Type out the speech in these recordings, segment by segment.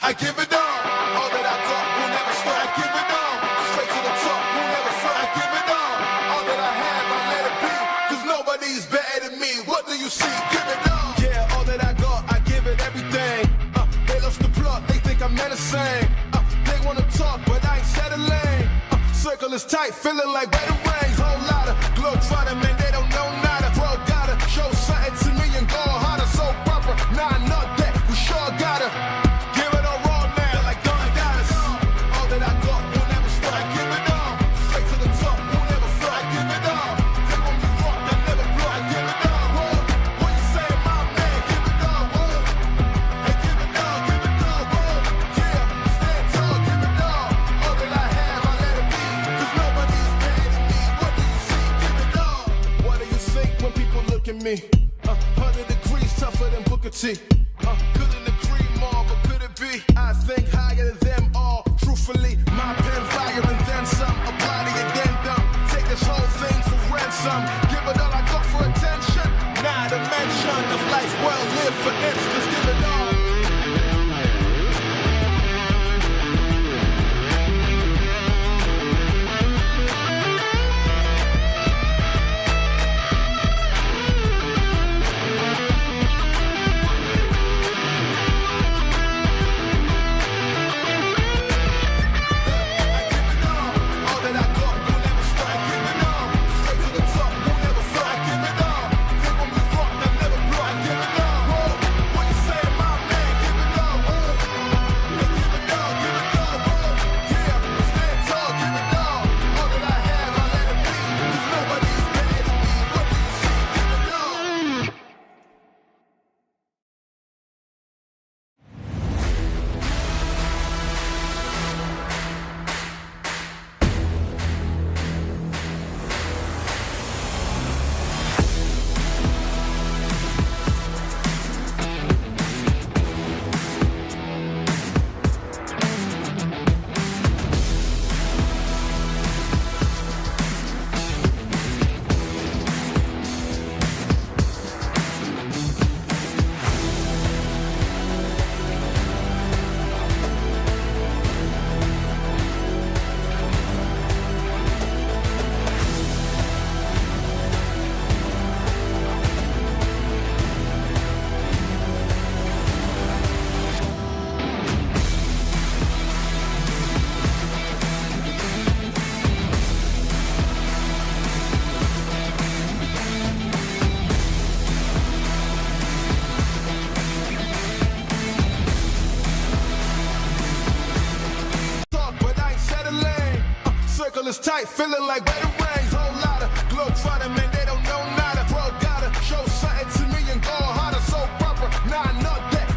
I give it all that I got will never stop. I give it all, straight to the top, will never stop. I give it all that I have, I let it be, cause nobody's better than me. What do you see? Give it all. Yeah, all that I got, I give it everything. They lost the plot, they think I'm menacing. They wanna talk, but I ain't settling. Circle is tight, feeling like better rings. Whole lot of globetrotting, man, they don't know nada. Bro, gotta show something to me and go harder. So proper, nah, not that, we sure gotta. Me, 100 degrees tougher than Booker T. Couldn't agree more, but could it be? I think higher than them all. Truthfully, my pen fire and then some. Apply to your addendum. Take this whole thing for ransom. Give it all I got for attention. Not a mention of life well lived, for instance. Give it all. Is tight, feeling like better rings. Whole lot of globetrotting, man, they don't know nada. Bro, gotta show something to me and go harder. So proper, nah, not that.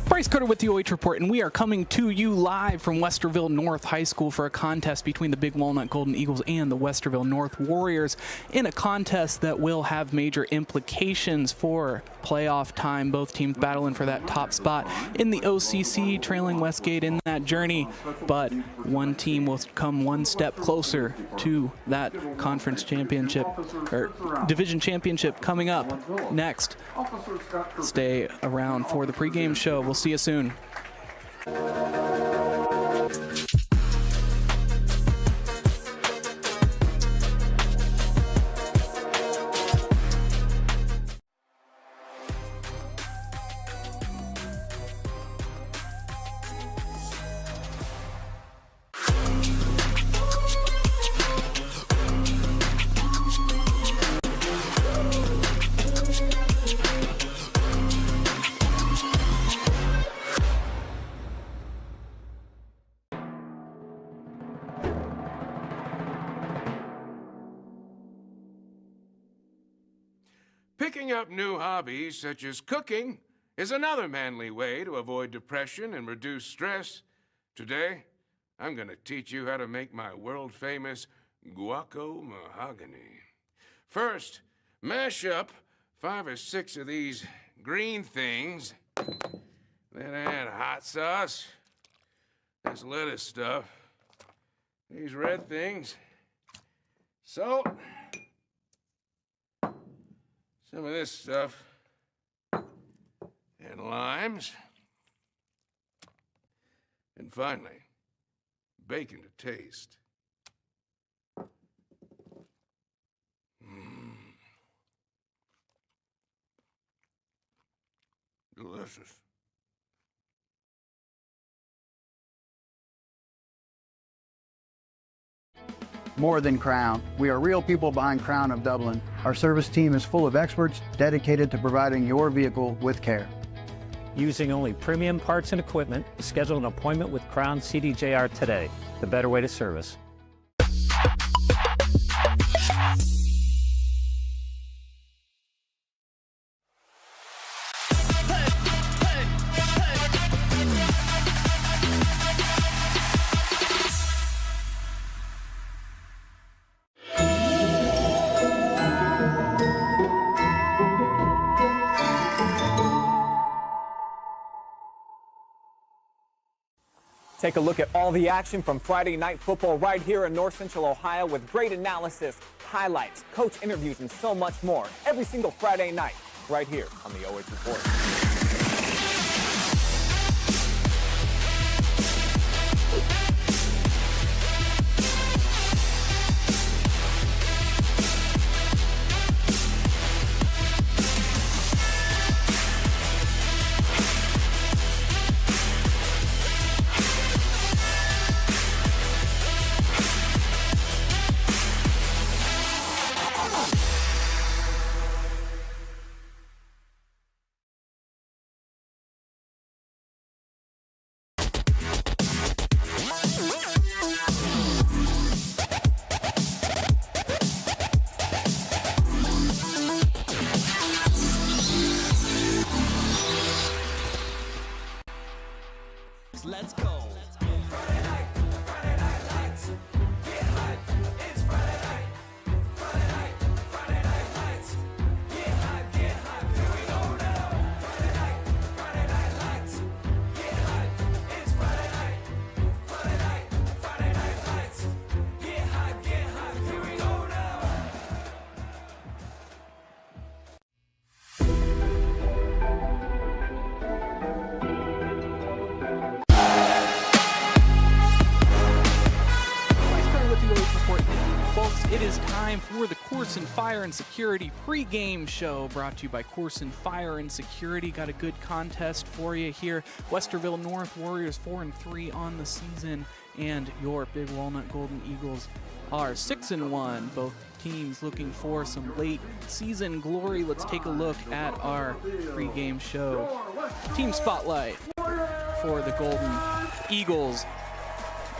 Bryce Coder with the OH Report, and we are coming to you live from Westerville North High School for a contest between the Big Walnut Golden Eagles and the Westerville North Warriors, in a contest that will have major implications for playoff time. Both teams battling for that top spot in the OCC, trailing Westgate in that journey, but one team will come one step closer to that conference championship, or division championship, coming up next. Stay around for the pregame show. We'll see you soon. Picking up new hobbies such as cooking is another manly way to avoid depression and reduce stress. Today, I'm gonna teach you how to make my world-famous guaco mahogany. First, mash up 5 or 6 of these green things. Then add hot sauce, this lettuce stuff, these red things, salt, some of this stuff, and limes. And finally, bacon to taste. Delicious. More than Crown. We are real people behind Crown of Dublin. Our service team is full of experts dedicated to providing your vehicle with care. Using only premium parts and equipment, schedule an appointment with Crown CDJR today. The better way to service. Take a look at all the action from Friday Night Football right here in North Central Ohio with great analysis, highlights, coach interviews, and so much more every single Friday night right here on the OH Report. Let's go. Friday night lights. Get hype, it's Friday night. Friday night lights. Get hype, here we go now. Friday night lights. Get hype, it's Friday night. Friday night lights. Get hype, here we go now. Folks, it is time for the Corson Fire and Security pregame show brought to you by Corson Fire and Security. Got a good contest for you here. Westerville North Warriors 4-3 on the season, and your Big Walnut Golden Eagles are 6-1. Both teams looking for some late season glory. Let's take a look at our pregame show. Team spotlight for the Golden Eagles.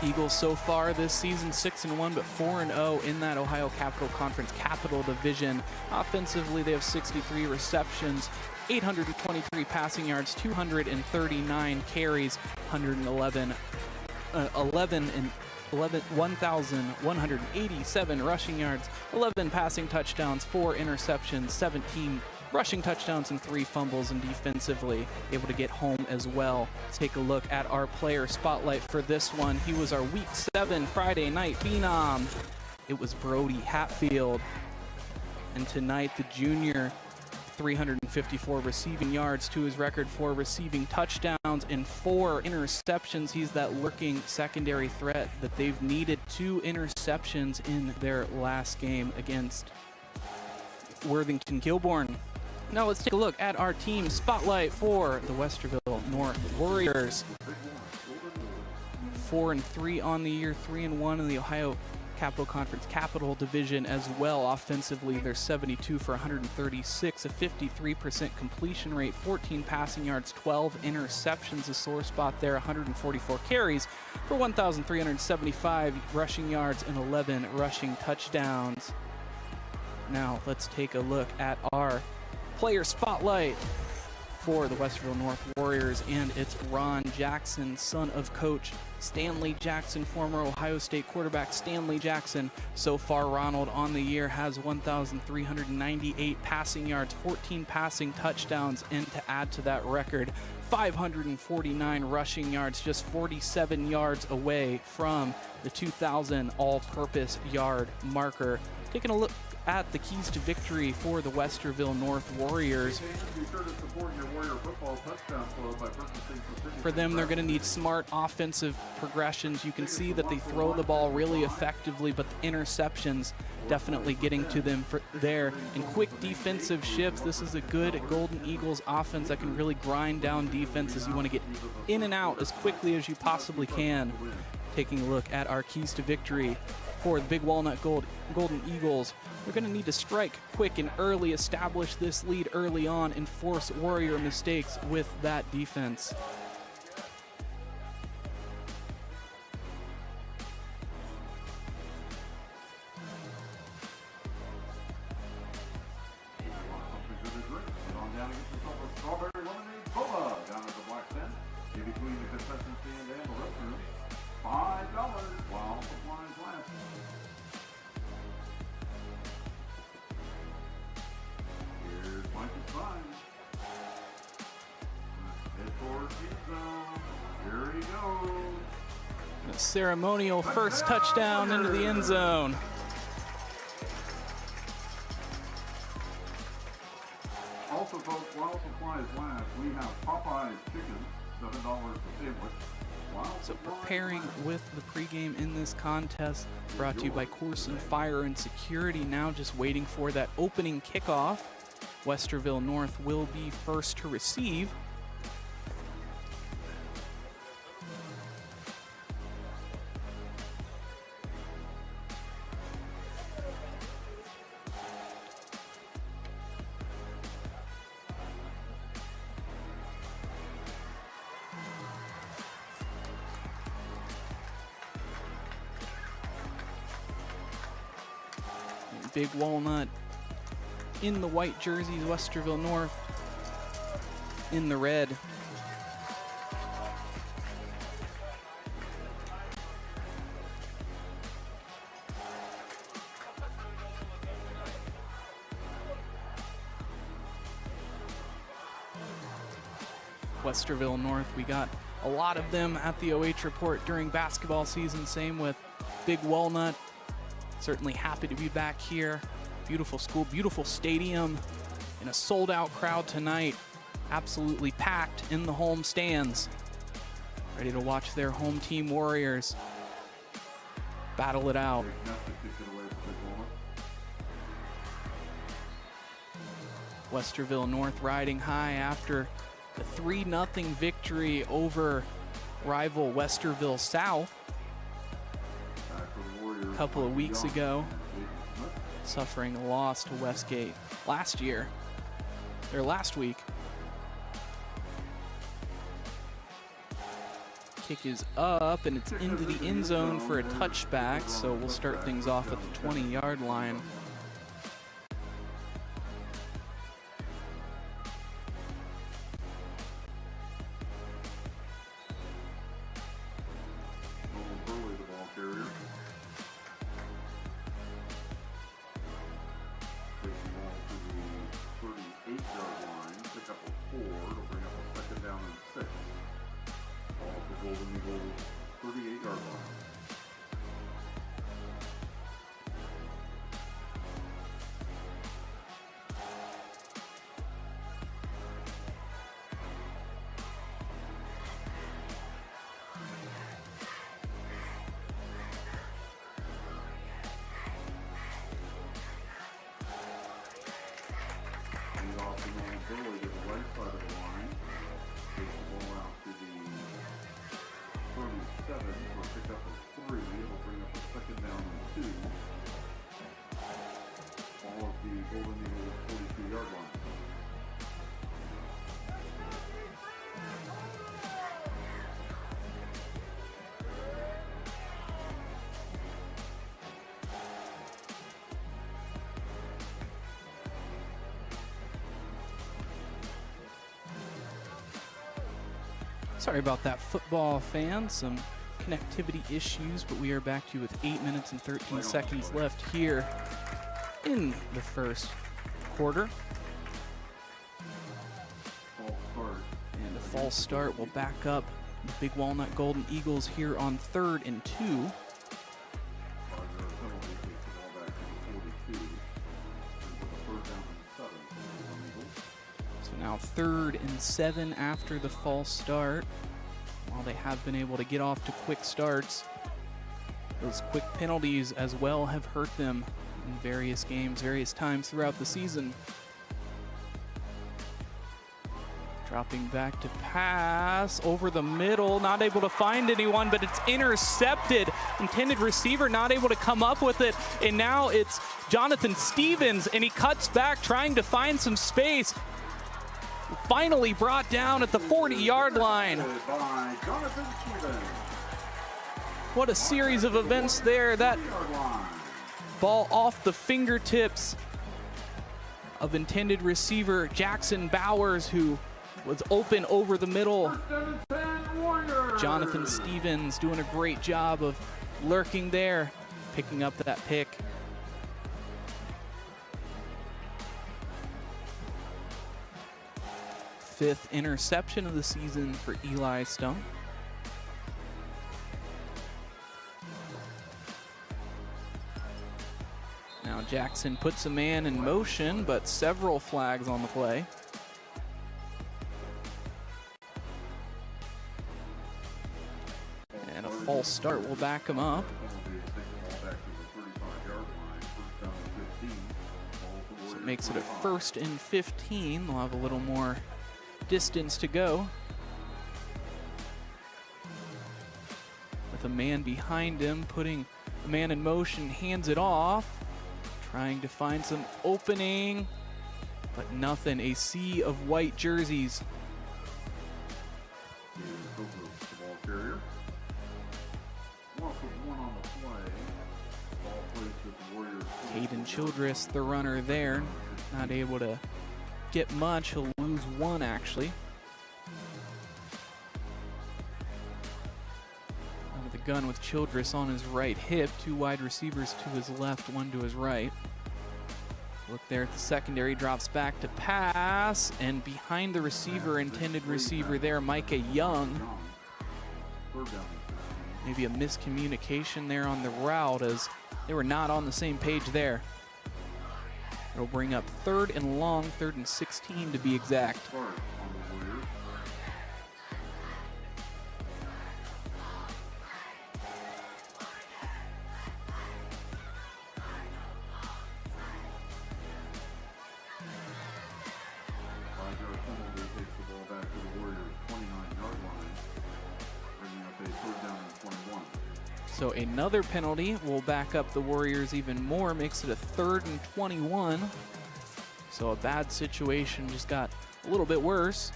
Eagles so far this season 6-1, but 4-0 in that Ohio-Capital Conference Capital Division. Offensively, they have 63 receptions, 823 passing yards, 239 carries, 1,187 rushing yards, 11 passing touchdowns, 4 interceptions, 17 rushing touchdowns, and 3 fumbles, and defensively able to get home as well. Let's take a look at our player spotlight for this one. He was our Week 7 Friday Night Phenom. It was Brody Hatfield. And tonight, the junior, 354 receiving yards to his record, 4 receiving touchdowns, and 4 interceptions. He's that lurking secondary threat that they've needed. 2 interceptions in their last game against Worthington Kilbourne. Now let's take a look at our team spotlight for the Westerville North Warriors. 4-3 on the year, 3-1 in the Ohio-Capital Conference Capital Division as well. Offensively, they're 72 for 136, a 53% completion rate, 14 passing yards, 12 interceptions. A sore spot there, 144 carries for 1,375 rushing yards and 11 rushing touchdowns. Now let's take a look at our player spotlight for the Westerville North Warriors, and it's Ron Jackson, son of Coach Stanley Jackson, former Ohio State quarterback Stanley Jackson. So far, Ronald on the year has 1,398 passing yards, 14 passing touchdowns, and to add to that record, 549 rushing yards, just 47 yards away from the 2,000 all-purpose yard marker. Taking a look at the keys to victory for the Westerville North Warriors. For them, they're going to need smart offensive progressions. You can see that they throw the ball really effectively, but the interceptions definitely getting to them there. And quick defensive shifts. This is a good Golden Eagles offense that can really grind down defenses. You want to get in and out as quickly as you possibly can. Taking a look at our keys to victory for the Big Walnut Golden Eagles. They're going to need to strike quick and early, establish this lead early on, and force Warrior mistakes with that defense. A ceremonial first touchdown into the end zone. Also, folks, while supplies last, we have Popeye's chicken, $7 a sandwich. So preparing with the pregame in this contest, brought to you by Corson Fire and Security. Now just waiting for that opening kickoff. Westerville North will be first to receive. Big Walnut in the white jerseys, Westerville North in the red. Westerville North, we got a lot of them at the OH Report during basketball season, same with Big Walnut. Certainly happy to be back here. Beautiful school, beautiful stadium, and a sold-out crowd tonight. Absolutely packed in the home stands. Ready to watch their home team Warriors battle it out. Westerville North riding high after the 3-0 victory over rival Westerville South a couple of weeks ago, suffering a loss to Westgate last week. Kick is up and it's into the end zone for a touchback, so we'll start things off at the 20-yard line. Golden Eagles 38-yard line. Lead off the man Billy to the right side of the line. Takes the ball out to the 37 for a pickup of 3. It'll bring up a second down and 2. All of the Golden Eagles 42-yard line. Sorry about that, football fans. Some connectivity issues, but we are back to you with 8 minutes and 13 seconds left here in the first quarter. And a false start will back up the Big Walnut Golden Eagles here on 3rd and 2. So now 3rd and 7 after the false start. While they have been able to get off to quick starts, those quick penalties as well have hurt them in various games, various times throughout the season. Dropping back to pass over the middle, not able to find anyone, but it's intercepted. Intended receiver not able to come up with it, and now it's Jonathan Stevens, and he cuts back trying to find some space. Finally brought down at the 40-yard line. What a series of events there. That ball off the fingertips of intended receiver Jackson Bowers, who was open over the middle. Jonathan Stevens doing a great job of lurking there, picking up that pick. Fifth interception of the season for Eli Stump. Now Jackson puts a man in motion, but several flags on the play. And a false start will back him up. So it makes it a 1st and 15. They'll have a little more distance to go. With a man behind him, putting a man in motion, hands it off. Trying to find some opening, but nothing. A sea of white jerseys. Caden Childress, the runner there, not able to get much. He'll lose one, actually. Out of the gun with Childress on his right hip. 2 wide receivers to his left, 1 to his right. Look there at the secondary, drops back to pass, and behind the receiver, intended receiver there, Micah Young. Maybe a miscommunication there on the route, as they were not on the same page there. It'll bring up 3rd and long, 3rd and 16 to be exact. So another penalty will back up the Warriors even more, makes it a 3rd and 21. So a bad situation just got a little bit worse.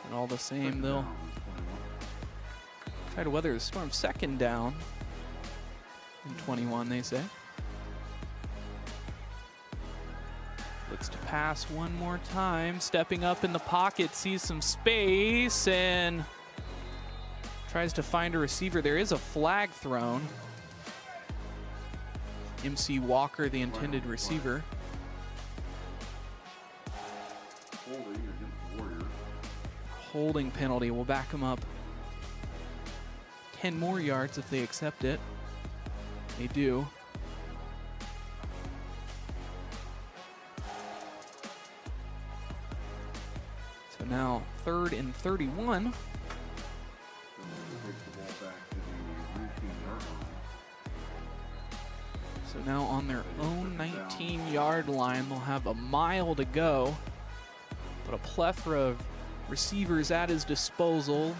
And all the same, they'll try to weather the storm. 2nd down and 21, they say. Looks to pass one more time, stepping up in the pocket, sees some space, and tries to find a receiver. There is a flag thrown. MC Walker, the intended receiver. Holding penalty will back him up 10 more yards if they accept it. They do. So now 3rd and 31. So now on their own 19-yard line, they'll have a mile to go, but a plethora of receivers at his disposal.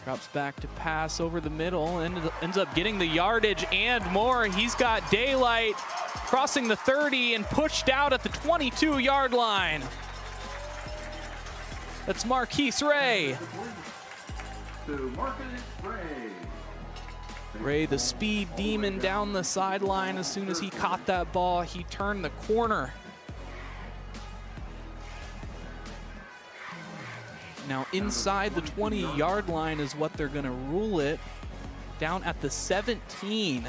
Drops back to pass over the middle and ends up getting the yardage and more. He's got daylight, crossing the 30 and pushed out at the 22-yard line. That's Marquise Ray. Ray, the speed demon, down the sideline. As soon as he caught that ball, he turned the corner. Now inside the 20-yard line is what they're going to rule it, down at the 17.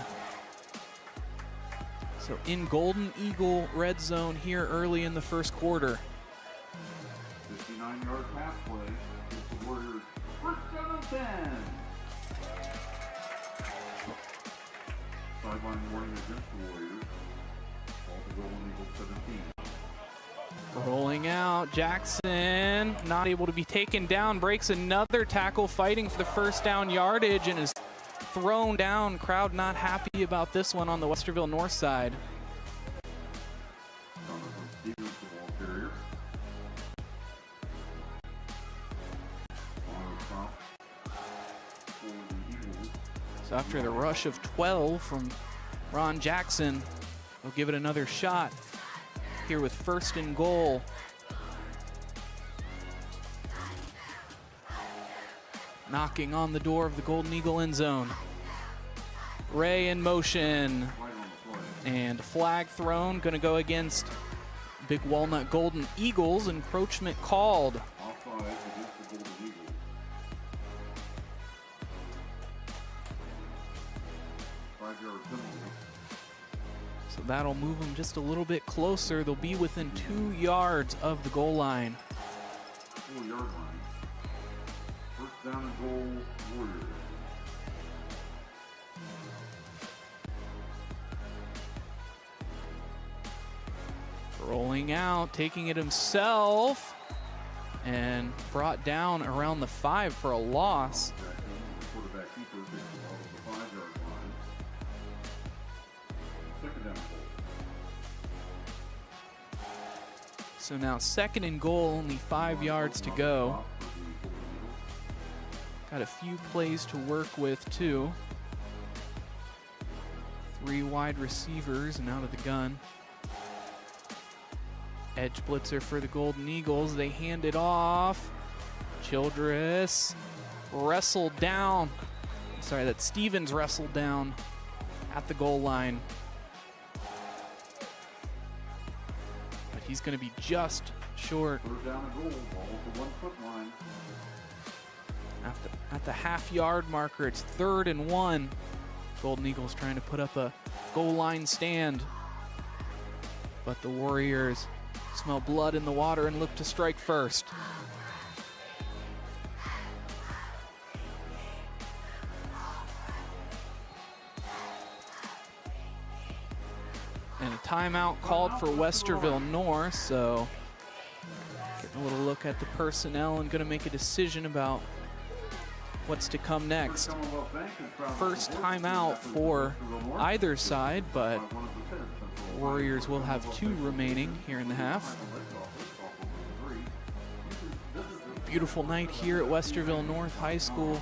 So in Golden Eagle red zone here early in the first quarter. 59-yard pass play gives the Warriors first down and 10. Sideline warning against the Warriors. Ball to Golden Eagle 17. Rolling out, Jackson not able to be taken down, breaks another tackle, fighting for the first down yardage, and is thrown down. Crowd not happy about this one on the Westerville North side. Stevens, the ball carrier. On the top for the Eagles. So after the rush of 12 from Ron Jackson, they'll give it another shot here with first and goal. Knocking on the door of the Golden Eagle end zone. Ray in motion. Right on the play. And flag thrown, gonna go against Big Walnut Golden Eagles. Encroachment called. Offside against the Golden Eagles. 5-yard penalty. So that'll move them just a little bit closer. They'll be within 2 yards of the goal line. 4-yard line. First down and goal, Warriors. Rolling out, taking it himself, and brought down around the 5 for a loss. Jackson, the quarterback keeper, takes the ball to the 5-yard line. Second down goal. So now second and goal, only 5 yards to go. Got a few plays to work with too. 3 wide receivers and out of the gun. Edge blitzer for the Golden Eagles. They hand it off. Childress wrestled down. Sorry, that Stevens wrestled down at the goal line. But he's going to be just short. Third down and goal, ball at the 1-foot line. At the half-yard marker, it's 3rd and 1. Golden Eagles trying to put up a goal line stand. But the Warriors smell blood in the water and look to strike first. And a timeout called for Westerville North, so getting a little look at the personnel and going to make a decision about what's to come next. First timeout for either side, but Warriors will have 2 remaining here in the half. Beautiful night here at Westerville North High School.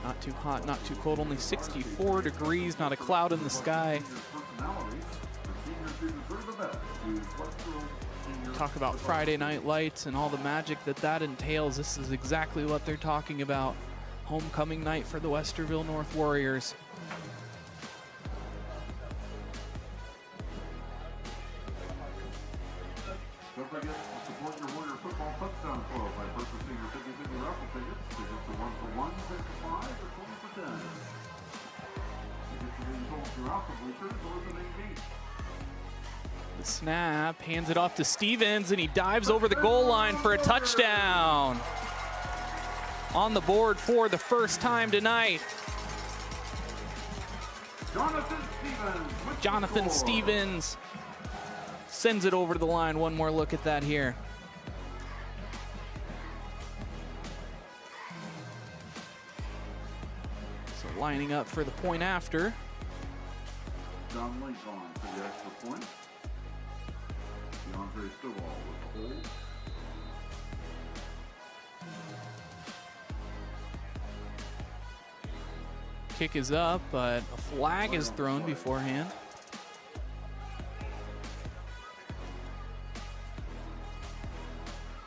Not too hot, not too cold, only 64 degrees, not a cloud in the sky. Talk about Friday Night Lights and all the magic that entails. This is exactly what they're talking about. Homecoming night for the Westerville North Warriors. Don't forget to support your Warrior Football Touchdown Club by purchasing your 50-50 raffle tickets. Tickets are 1 for 1, 6 for 5, or 20 for 10. Tickets are being sold throughout the bleachers or the main gate. The snap, hands it off to Stevens, and he dives over the goal line for a touchdown. On the board for the first time tonight. Jonathan Stevens sends it over to the line. One more look at that here. So lining up for the point after. John Link on for the extra point. DeAndre Stovall with the hold. Kick is up, but a flag is thrown beforehand.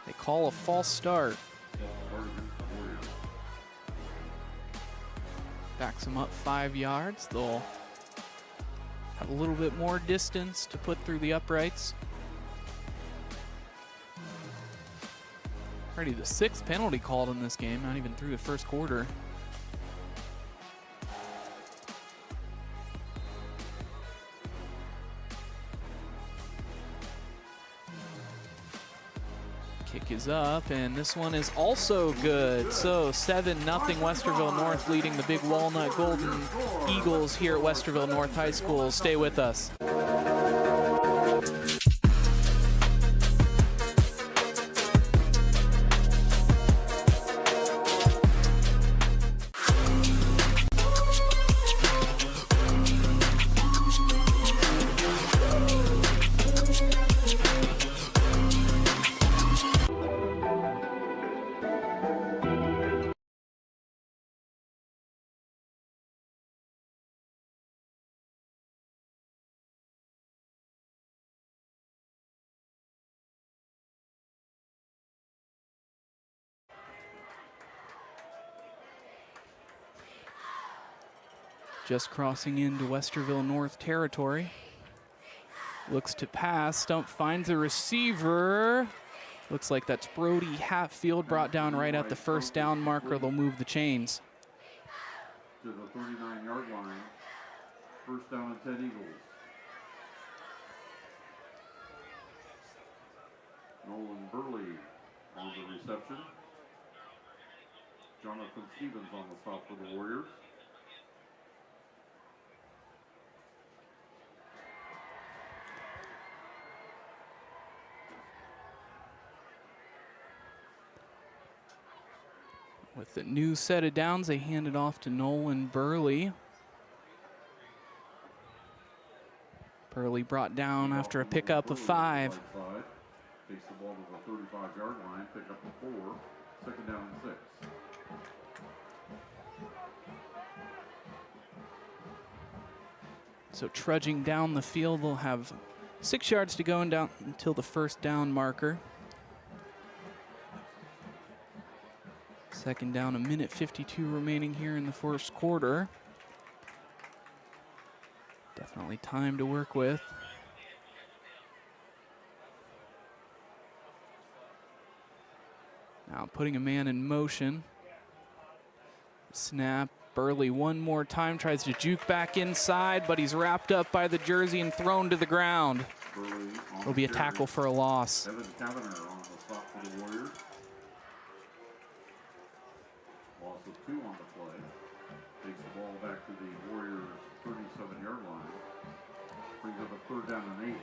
They call a false start. Backs them up 5 yards. They'll have a little bit more distance to put through the uprights. Already the 6th penalty called in this game, not even through the first quarter. Kick is up, and this one is also good. So 7-0 Westerville North leading the Big Walnut Golden Eagles here at Westerville North High School. Stay with us. Just crossing into Westerville North territory. Looks to pass. Stump finds a receiver. Looks like that's Brody Hatfield, brought down right at the first down marker. They'll move the chains. To the 39-yard line. First down and 10 Eagles. Nolan Burley on the reception. Jonathan Stevens on the stop for the Warriors. With the new set of downs, they hand it off to Nolan Burley. Burley brought down after a pickup of 5. Takes the ball to the 35-yard line, pick up to 4, second down and 6. So trudging down the field, they'll have 6 yards to go and down until the first down marker. Second down, 1:52 remaining here in the first quarter. Definitely time to work with. Now putting a man in motion. Snap. Burley one more time, tries to juke back inside, but he's wrapped up by the jersey and thrown to the ground. It'll be a tackle for a loss. Evan Kavanagh on the stop for the Warriors. Loss of 2 on the play. Takes the ball back to the Warriors' 37-yard line. Brings up a third down and 8.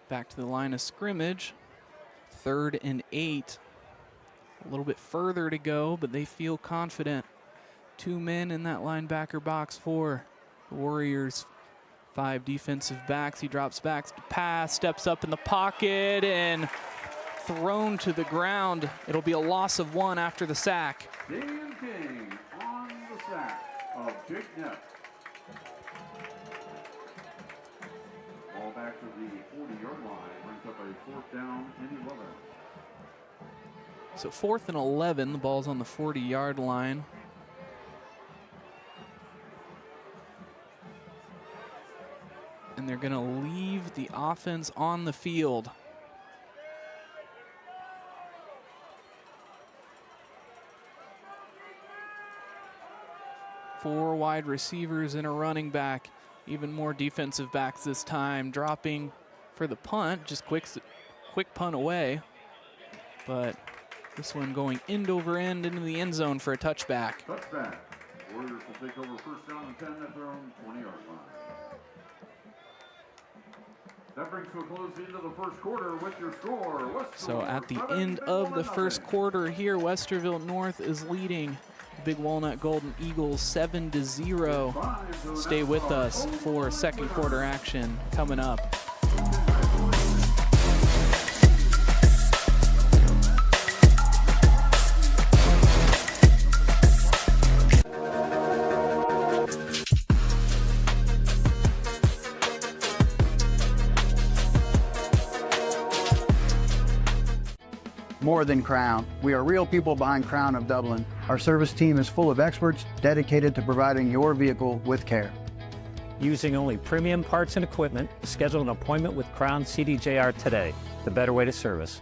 Back to the line of scrimmage. 3rd and 8. A little bit further to go, but they feel confident. 2 men in that linebacker box for the Warriors. 5 defensive backs. He drops back to pass, steps up in the pocket, and thrown to the ground. It'll be a loss of 1 after the sack. Damian King on the sack of Jake Neff. Ball back to the 40-yard line, brings up a 4th down and 11. So 4th and 11, the ball's on the 40-yard line. And they're gonna leave the offense on the field. Four wide receivers and a running back. Even more defensive backs this time, dropping for the punt. Just quick punt away. But this one going end over end into the end zone for a touchback. Touchback. Warriors will take over first down and 10 at their own 20-yard line. That brings to a close the end of the first quarter with your score. So at the end of the first quarter here, Westerville North is leading Big Walnut Golden Eagles 7-0. Stay with us for second quarter action coming up. More than Crown. We are real people behind Crown of Dublin. Our service team is full of experts dedicated to providing your vehicle with care. Using only premium parts and equipment, schedule an appointment with Crown CDJR today. The better way to service.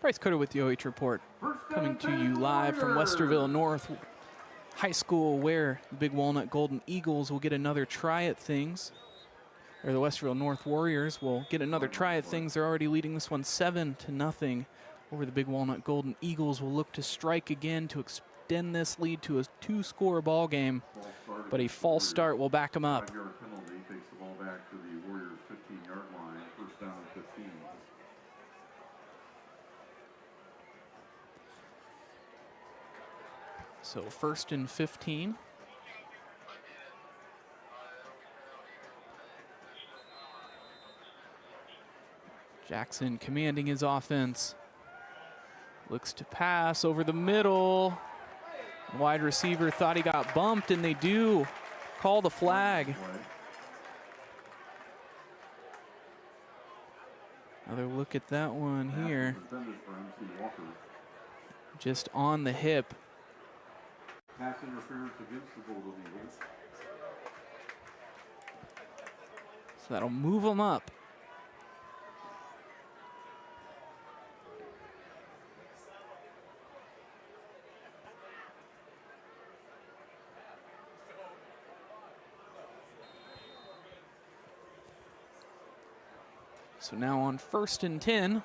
Bryce Coder with the OH Report, coming to you live from Westerville North High School, where the Big Walnut Golden Eagles will get another try at things, or the Westerville North Warriors will get another try at things. They're already leading this one 7-0 over the Big Walnut Golden Eagles. Will look to strike again to extend this lead to a 2-score ball game, but a false start will back them up. 5-yard penalty takes the ball back to the Warriors' 15-yard line, first down and 15. So 1st and 15. Jackson commanding his offense. Looks to pass over the middle. Wide receiver thought he got bumped, and they do call the flag. Another look at that one here. Just on the hip. Pass interference against the Golden Eagles. So that'll move them up. So now on 1st and 10.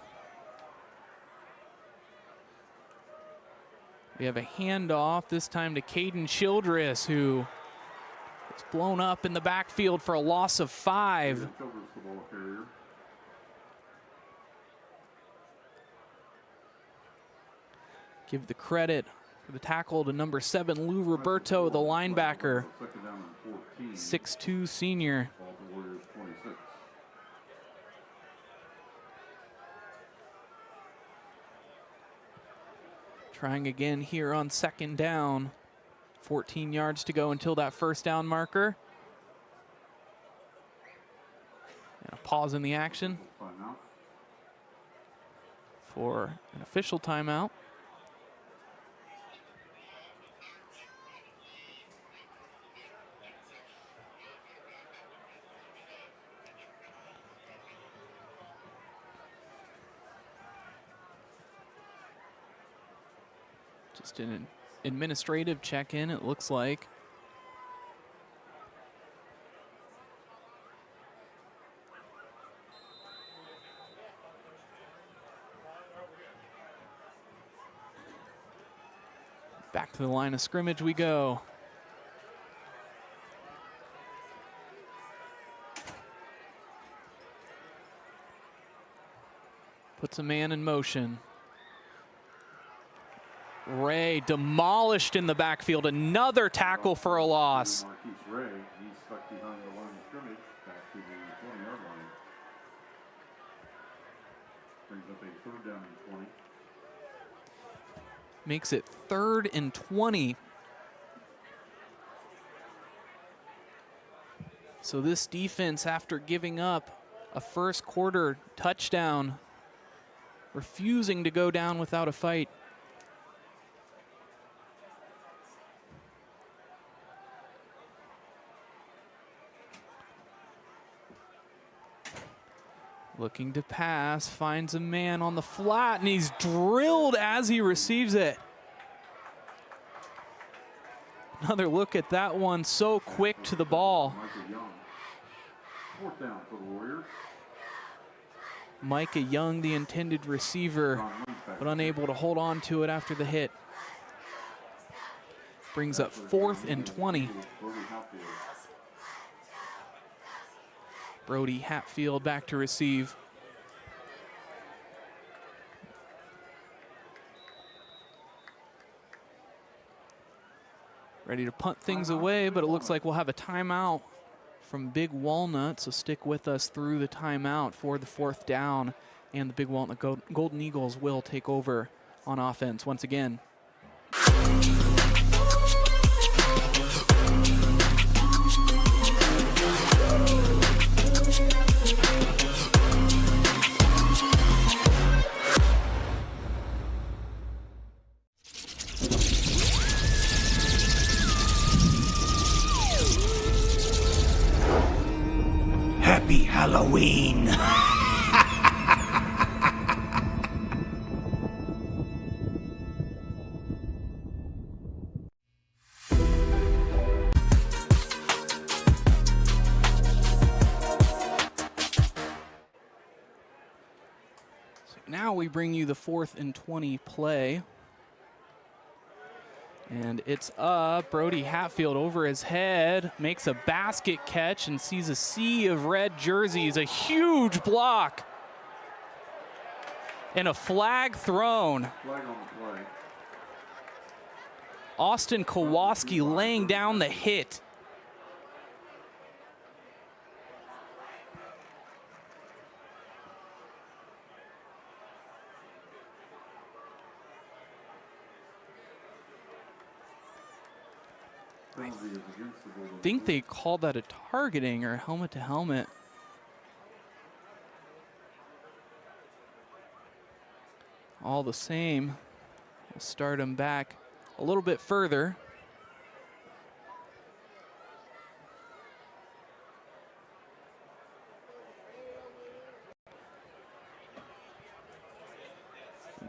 We have a handoff, this time to Caden Childress, who is blown up in the backfield for a loss of 5. Childress, the ball carrier. Give the credit for the tackle to number 7, Lou Roberto, the linebacker, Second down and 14. 6'2" senior. Ball to Warriors 26. Trying again here on 2nd down. 14 yards to go until that 1st down marker. And a pause in the action Timeout. for an official timeout. Just an administrative check-in, it looks like. Back to the line of scrimmage we go. Puts a man in motion. Ray demolished in the backfield. Another tackle for a loss. Marquise Ray, he's stuck behind the line of scrimmage, back to the 20-yard line. Brings up a 3rd down and 20. Makes it 3rd and 20. So this defense, after giving up a 1st quarter touchdown, refusing to go down without a fight. Looking to pass, finds a man on the flat, and he's drilled as he receives it. Another look at that one, so quick to the ball. Micah Young. 4th down for the Warriors. Micah Young, the intended receiver, but unable to hold on to it after the hit. Brings up 4th and 20. Brody Hatfield. Brody Hatfield back to receive. Ready to punt things away, but it looks like we'll have a timeout from Big Walnut, so stick with us through the timeout for the 4th down, and the Big Walnut Golden Eagles will take over on offense once again. Halloween. Now we bring you the 4th and 20 play. And it's up. Brody Hatfield over his head, makes a basket catch and sees a sea of red jerseys. A huge block. And a flag thrown. Flag on the play. Austin Kowalski laying down the hit. I think they called that a targeting or helmet to helmet. All the same, we'll start him back a little bit further.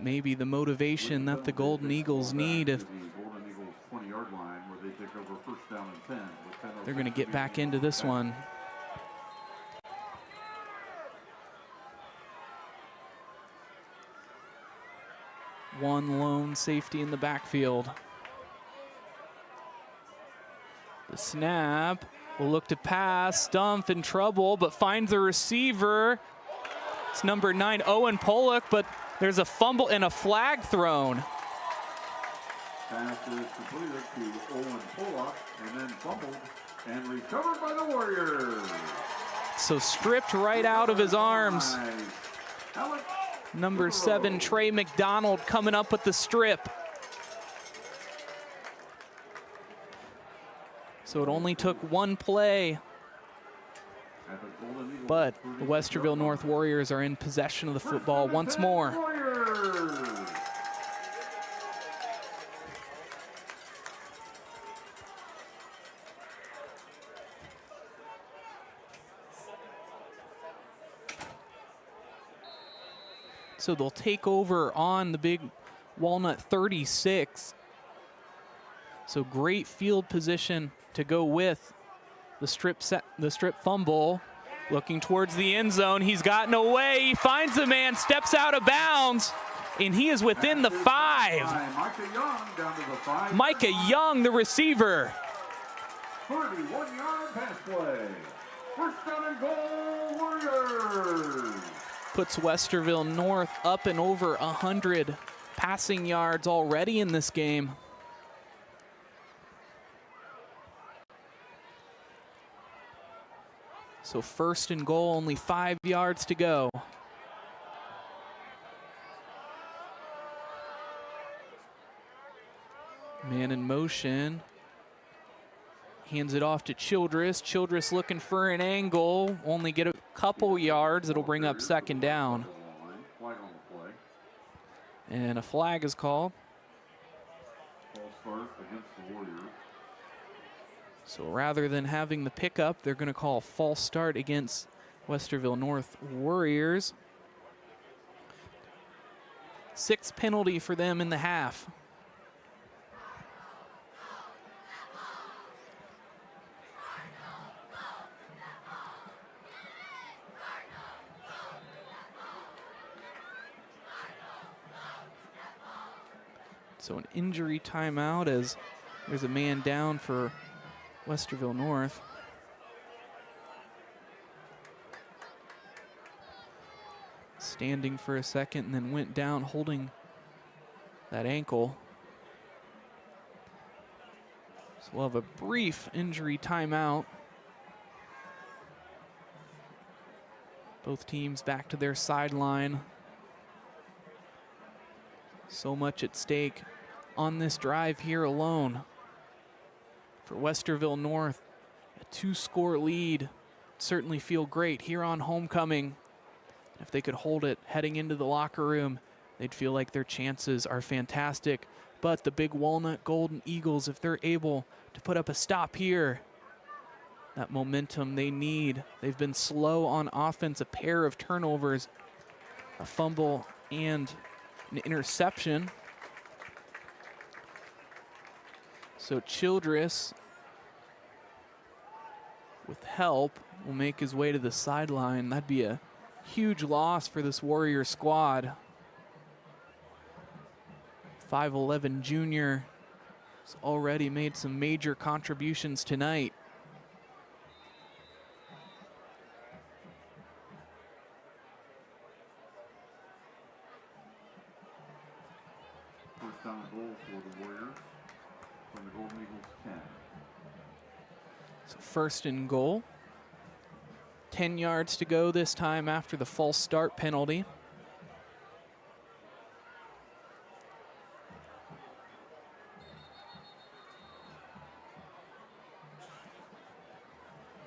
Maybe the motivation that the Golden Eagles need if they're going to get back into this one. One lone safety in the backfield. The snap will look to pass. Stumpf in trouble, but finds a receiver. It's number 9, Owen Pollock, but there's a fumble and a flag thrown. Pass is completed to Owen Pollock and then fumbled and recovered by the Warriors. So stripped right out of his arms. Number 7, Trey McDonald coming up with the strip. So it only took one play. But the Westerville North Warriors are in possession of the football once more. So they'll take over on the Big Walnut 36. So great field position to go with the strip fumble. Looking towards the end zone. He's gotten away. He finds the man, steps out of bounds, and he is within the 5. Micah Young down to the 5. Micah Young, the receiver. 31-yard pass play. First down and goal, Warriors. Puts Westerville North up and over 100 passing yards already in this game. So first and goal, only 5 yards to go. Man in motion. Hands it off to Childress. Childress looking for an angle. Only get a couple yards. It'll bring up second down. And a flag is called. So rather than having the pickup, they're going to call a false start against Westerville North Warriors. 6th penalty for them in the half. So an injury timeout as there's a man down for Westerville North. Standing for a second and then went down holding that ankle. So we'll have a brief injury timeout. Both teams back to their sideline. So much at stake on this drive here alone. For Westerville North, a 2-score lead. Certainly feel great here on homecoming. If they could hold it heading into the locker room, they'd feel like their chances are fantastic. But the Big Walnut Golden Eagles, if they're able to put up a stop here, that momentum they need. They've been slow on offense, a pair of turnovers, a fumble, and an interception. So Childress, with help, will make his way to the sideline. That'd be a huge loss for this Warrior squad. 5'11" junior has already made some major contributions tonight. First down goal for the Warriors from the Golden Eagles 10. So first and goal. 10 yards to go this time after the false start penalty.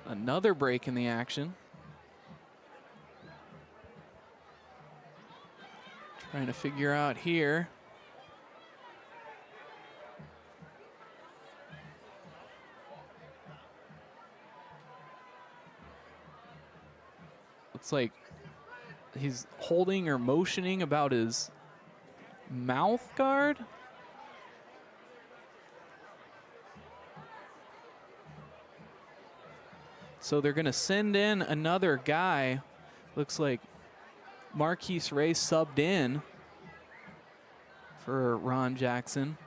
Another break in the action. Trying to figure out here. Looks like he's holding or motioning about his mouth guard. So they're going to send in another guy. Looks like Marquise Ray subbed in for Ron Jackson.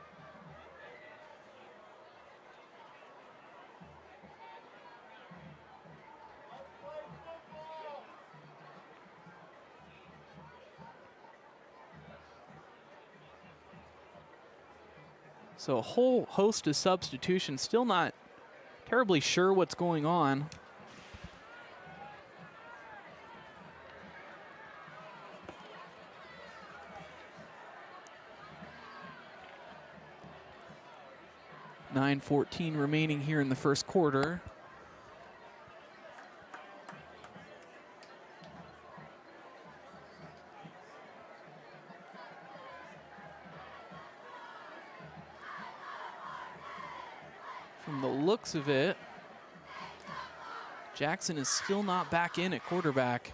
So a whole host of substitutions, still not terribly sure what's going on. .14 remaining here in the first quarter. From the looks of it, Jackson is still not back in at quarterback.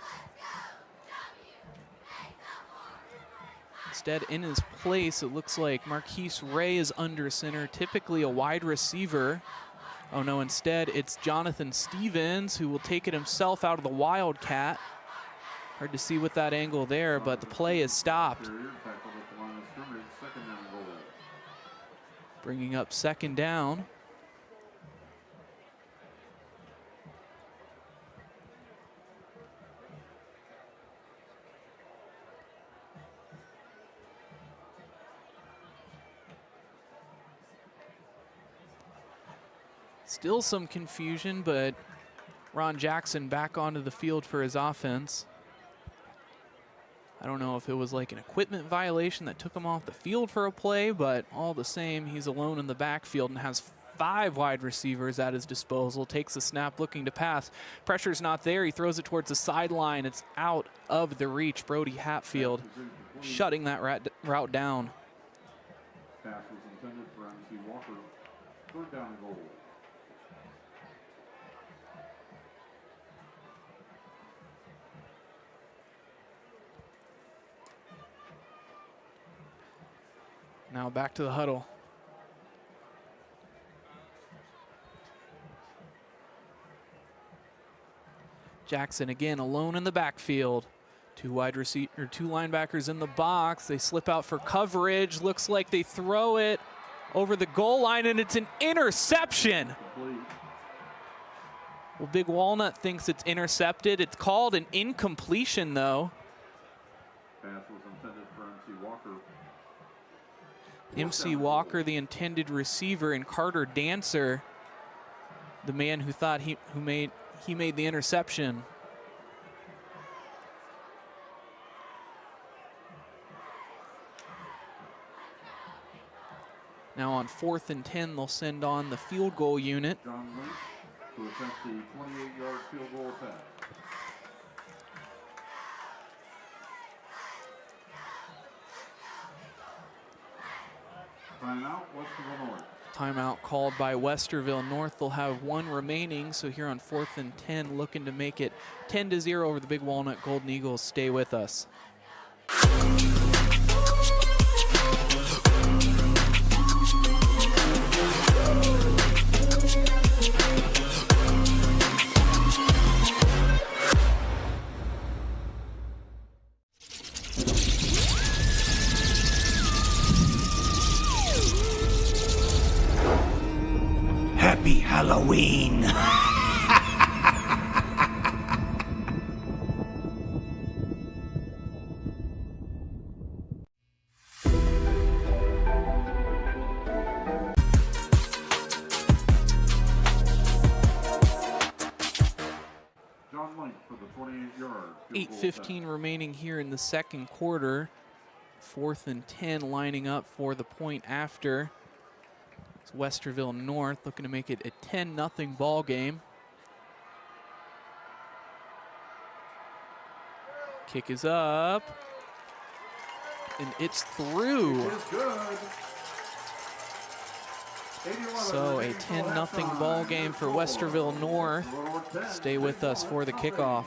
Instead, in his place, it looks like Marquise Ray is under center, typically a wide receiver. Oh no, instead it's Jonathan Stevens, who will take it himself out of the Wildcat. Hard to see with that angle there, but the play is stopped. Bringing up second down. Still some confusion, but Ron Jackson back onto the field for his offense. I don't know if it was like an equipment violation that took him off the field for a play, but all the same, he's alone in the backfield and has 5 wide receivers at his disposal. Takes the snap looking to pass. Pressure's not there. He throws it towards the sideline. It's out of the reach. Brody Hatfield shutting that route down. Pass was intended for MC Walker. Third down goal. Now back to the huddle. Jackson again alone in the backfield. 2 linebackers in the box. They slip out for coverage. Looks like they throw it over the goal line, and it's an interception. Well, Big Walnut thinks it's intercepted. It's called an incompletion, though. Pass was intended for MC Walker. MC Walker, the intended receiver, and Carter Dancer, the man who thought he made the interception. Now on 4th and 10, they'll send on the field goal unit. John Lynch to attempt the 28-yard field goal attempt. Timeout, Westerville North. Timeout called by Westerville North. They'll have one remaining, so here on 4th and 10, looking to make it 10-0 over the Big Walnut Golden Eagles. Stay with us. Happy Halloween! John Link for the 28-yard. 8:15 remaining here in the second quarter. 4th and 10 lining up for the point after. It's Westerville North looking to make it a 10-0 ball game. Kick is up. And it's through. It is good. 81 So a 10-0 ball game for Westerville North. Stay with us for the kickoff.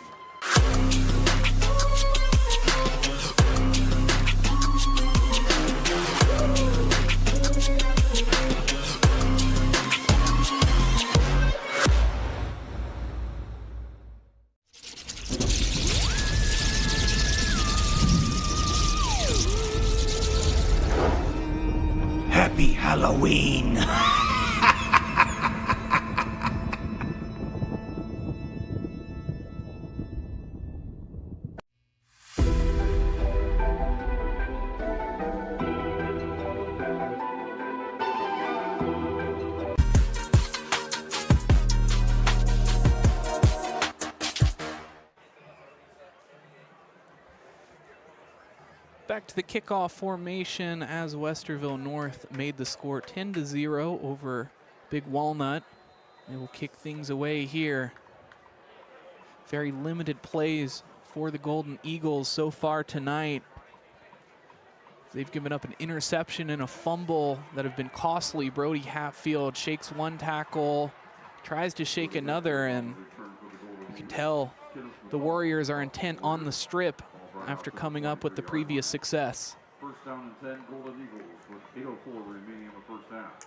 Happy Halloween! Back to the kickoff formation as Westerville North made the score 10-0 over Big Walnut. They will kick things away here. Very limited plays for the Golden Eagles so far tonight. They've given up an interception and a fumble that have been costly. Brody Hatfield shakes one tackle, tries to shake another, and you can tell the Warriors are intent on the strip after coming up with the previous success. First down and 10, Golden Eagles with 8:04 remaining in the first half.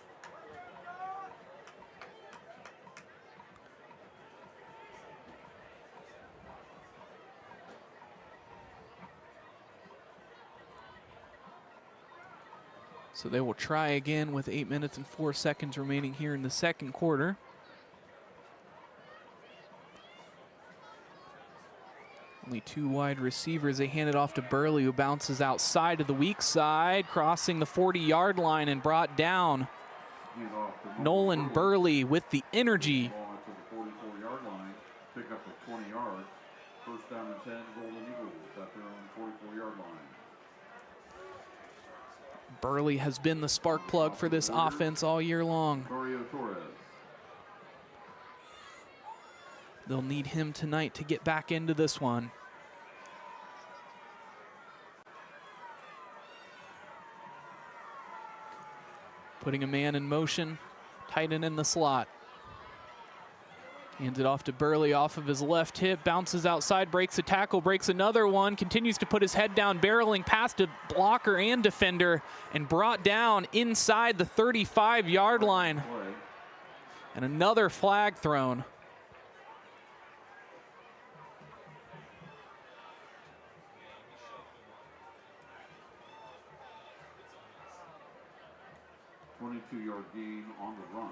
So they will try again with 8 minutes and 4 seconds remaining here in the second quarter. Only two wide receivers. They hand it off to Burley, who bounces outside of the weak side, crossing the 40-yard line and brought down. Nolan Burley with the energy. Ball out to the 44-yard line, pick up at 20 yards. First down and 10, Golden Eagles at their own 44-yard line. Burley has been the spark plug for this offense all year long. Mario Torres. They'll need him tonight to get back into this one. Putting a man in motion, tight end in the slot. Hands it off to Burley off of his left hip, bounces outside, breaks a tackle, breaks another one, continues to put his head down, barreling past a blocker and defender, and brought down inside the 35-yard line. And another flag thrown. Yard gain on the run.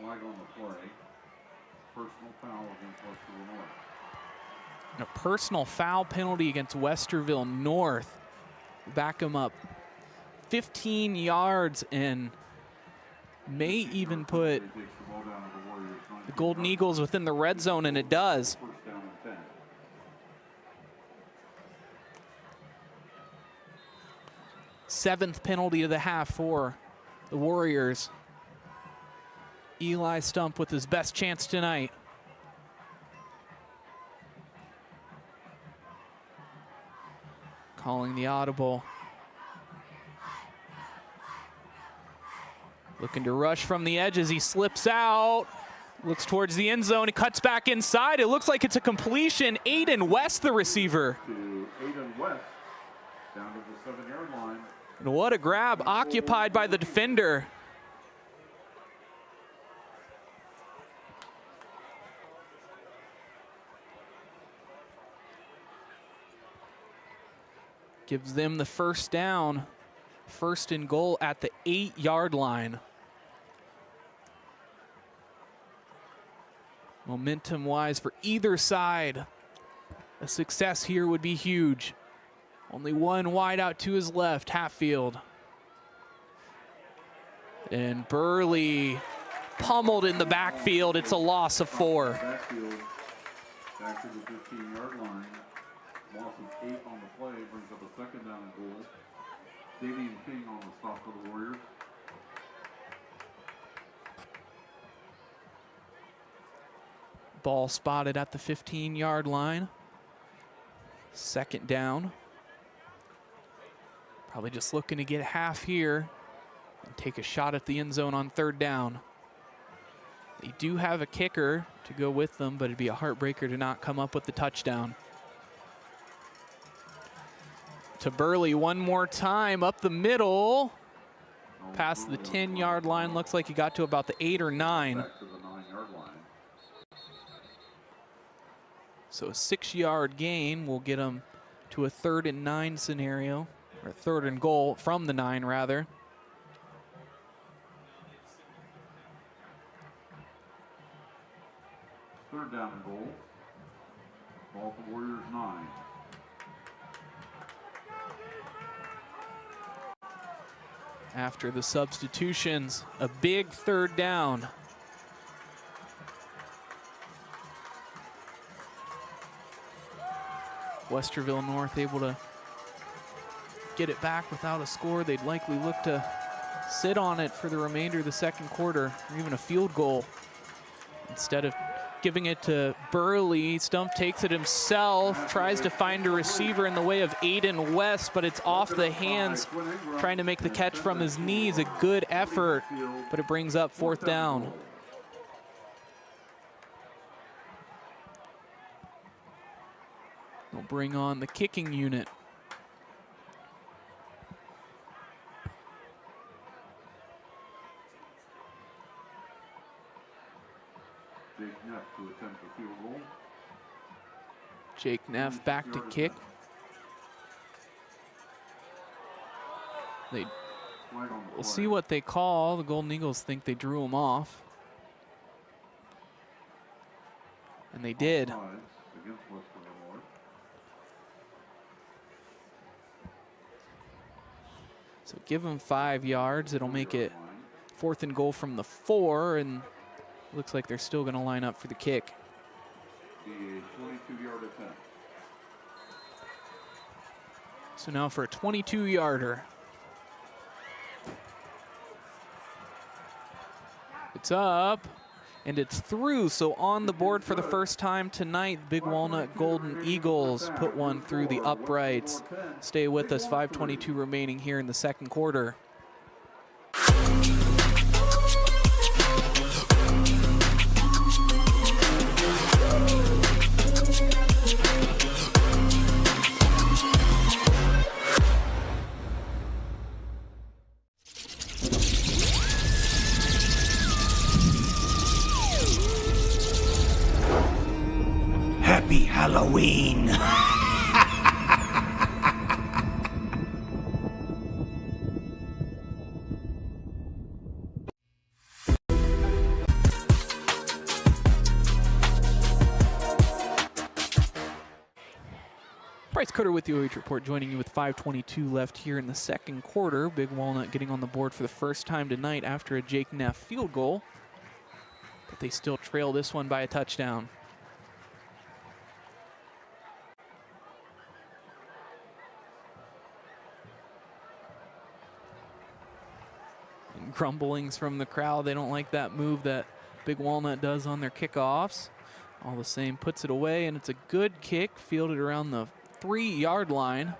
Flag on the play. Personal foul against Westerville North. And a personal foul penalty against Westerville North. Back him up 15 yards and may even put the Golden Eagles within the red zone, and it does. First down and 10. Seventh penalty of the half for the Warriors. Eli Stump with his best chance tonight. Calling the audible. Looking to rush from the edge as he slips out. Looks towards the end zone. He cuts back inside. It looks like it's a completion. Aiden West, the receiver. To Aiden West, down to the 7-yard line. And what a grab, occupied by the defender. Gives them the first down. First and goal at the 8-yard line. Momentum-wise for either side, a success here would be huge. Only one wide out to his left, Hatfield. And Burley pummeled in the backfield. It's a loss of 4. Backfield, back to the 15-yard line. Loss of 8 on the play, brings up a second down and goal. Damian King on the stop for the Warriors. Ball spotted at the 15-yard line. Second down. Probably just looking to get half here and take a shot at the end zone on third down. They do have a kicker to go with them, but it'd be a heartbreaker to not come up with the touchdown. To Burley one more time, up the middle. Past the 10-yard line, looks like he got to about the 8 or 9. Back to the 9-yard line. So a 6-yard gain will get him to a 3rd and 9 scenario, or 3rd and goal from the 9 rather. Third down and goal. Ball for Warriors 9. After the substitutions, a big third down. Westerville North able to get it back without a score. They'd likely look to sit on it for the remainder of the second quarter, or even a field goal. Instead of giving it to Burley, Stump takes it himself, tries to find a receiver in the way of Aiden West, but it's off the hands, trying to make the catch from his knees. A good effort, but it brings up 4th down. They'll bring on the kicking unit. Jake Neff to attempt the field goal. Jake Neff back to kick. We'll see what they call. The Golden Eagles think they drew him off. And they did. Against Westerville North. So give him 5 yards. It'll make it 4th and goal from the 4, and looks like they're still going to line up for the kick. The 22-yard attempt. So now for a 22-yarder. It's up, and it's through. So on the board for the first time tonight, Big Walnut Golden Eagles put one through the uprights. Stay with us, 5:22 remaining here in the second quarter. Happy Halloween. Bryce Coder with the OH Report, joining you with 5:22 left here in the second quarter. Big Walnut getting on the board for the first time tonight after a Jake Neff field goal, but they still trail this one by a touchdown. And grumblings from the crowd. They don't like that move that Big Walnut does on their kickoffs. All the same, puts it away, and it's a good kick, fielded around the 3-yard line.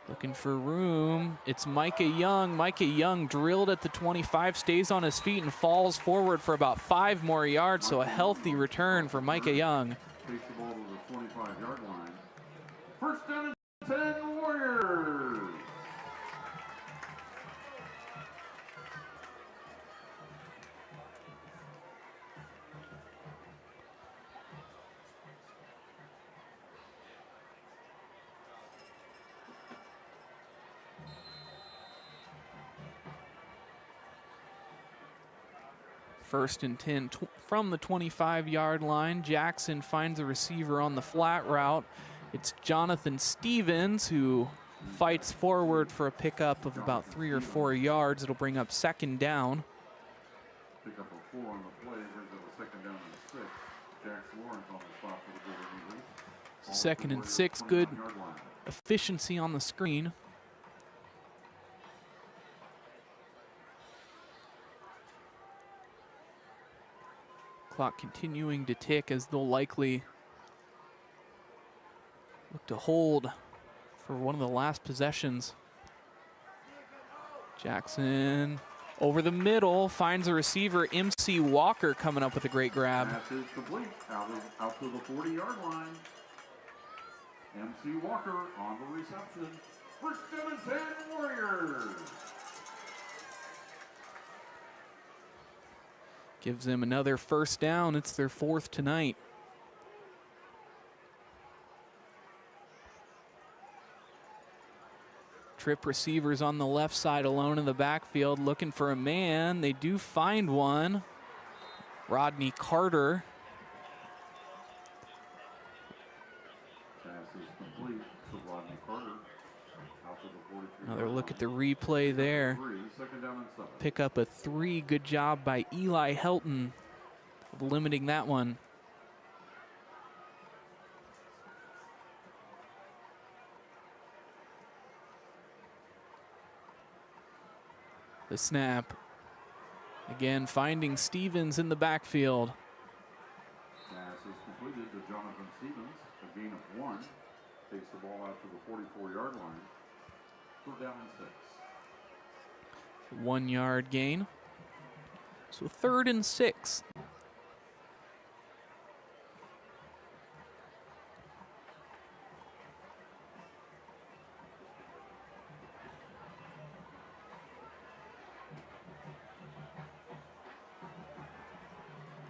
Looking for room. It's Micah Young. Micah Young drilled at the 25, stays on his feet and falls forward for about 5 more yards, so a healthy return for Micah Young. Takes the ball to the 25-yard line. First down and 10 Warriors. First and 10 from the 25-yard line. Jackson finds a receiver on the flat route. It's Jonathan Stevens who fights forward for a pickup of about 3 or 4 yards. It'll bring up second down. Pick up a 4 on the play, brings up a second down and 6. Jackson Lawrence on the spot for the Golden Eagles. Second and 6, good efficiency on the screen. Clock continuing to tick as they'll likely look to hold for one of the last possessions. Jackson over the middle finds a receiver. MC Walker coming up with a great grab. Pass is complete. Out to the 40-yard line. MC Walker on the reception. First down and 10 Warriors. Gives them another first down. It's their 4th tonight. Trip receivers on the left side alone in the backfield looking for a man. They do find one. Rodney Carter. Pass is complete to Rodney Carter. Out to the 43. Another look at the replay there. Second down and 7. Pick up a 3. Good job by Eli Helton of limiting that one. The snap. Again, finding Stevens in the backfield. Pass is completed to Jonathan Stevens. A gain of 1. Takes the ball out to the 44-yard line. 3rd down and 6. 1 yard gain. So 3rd and 6.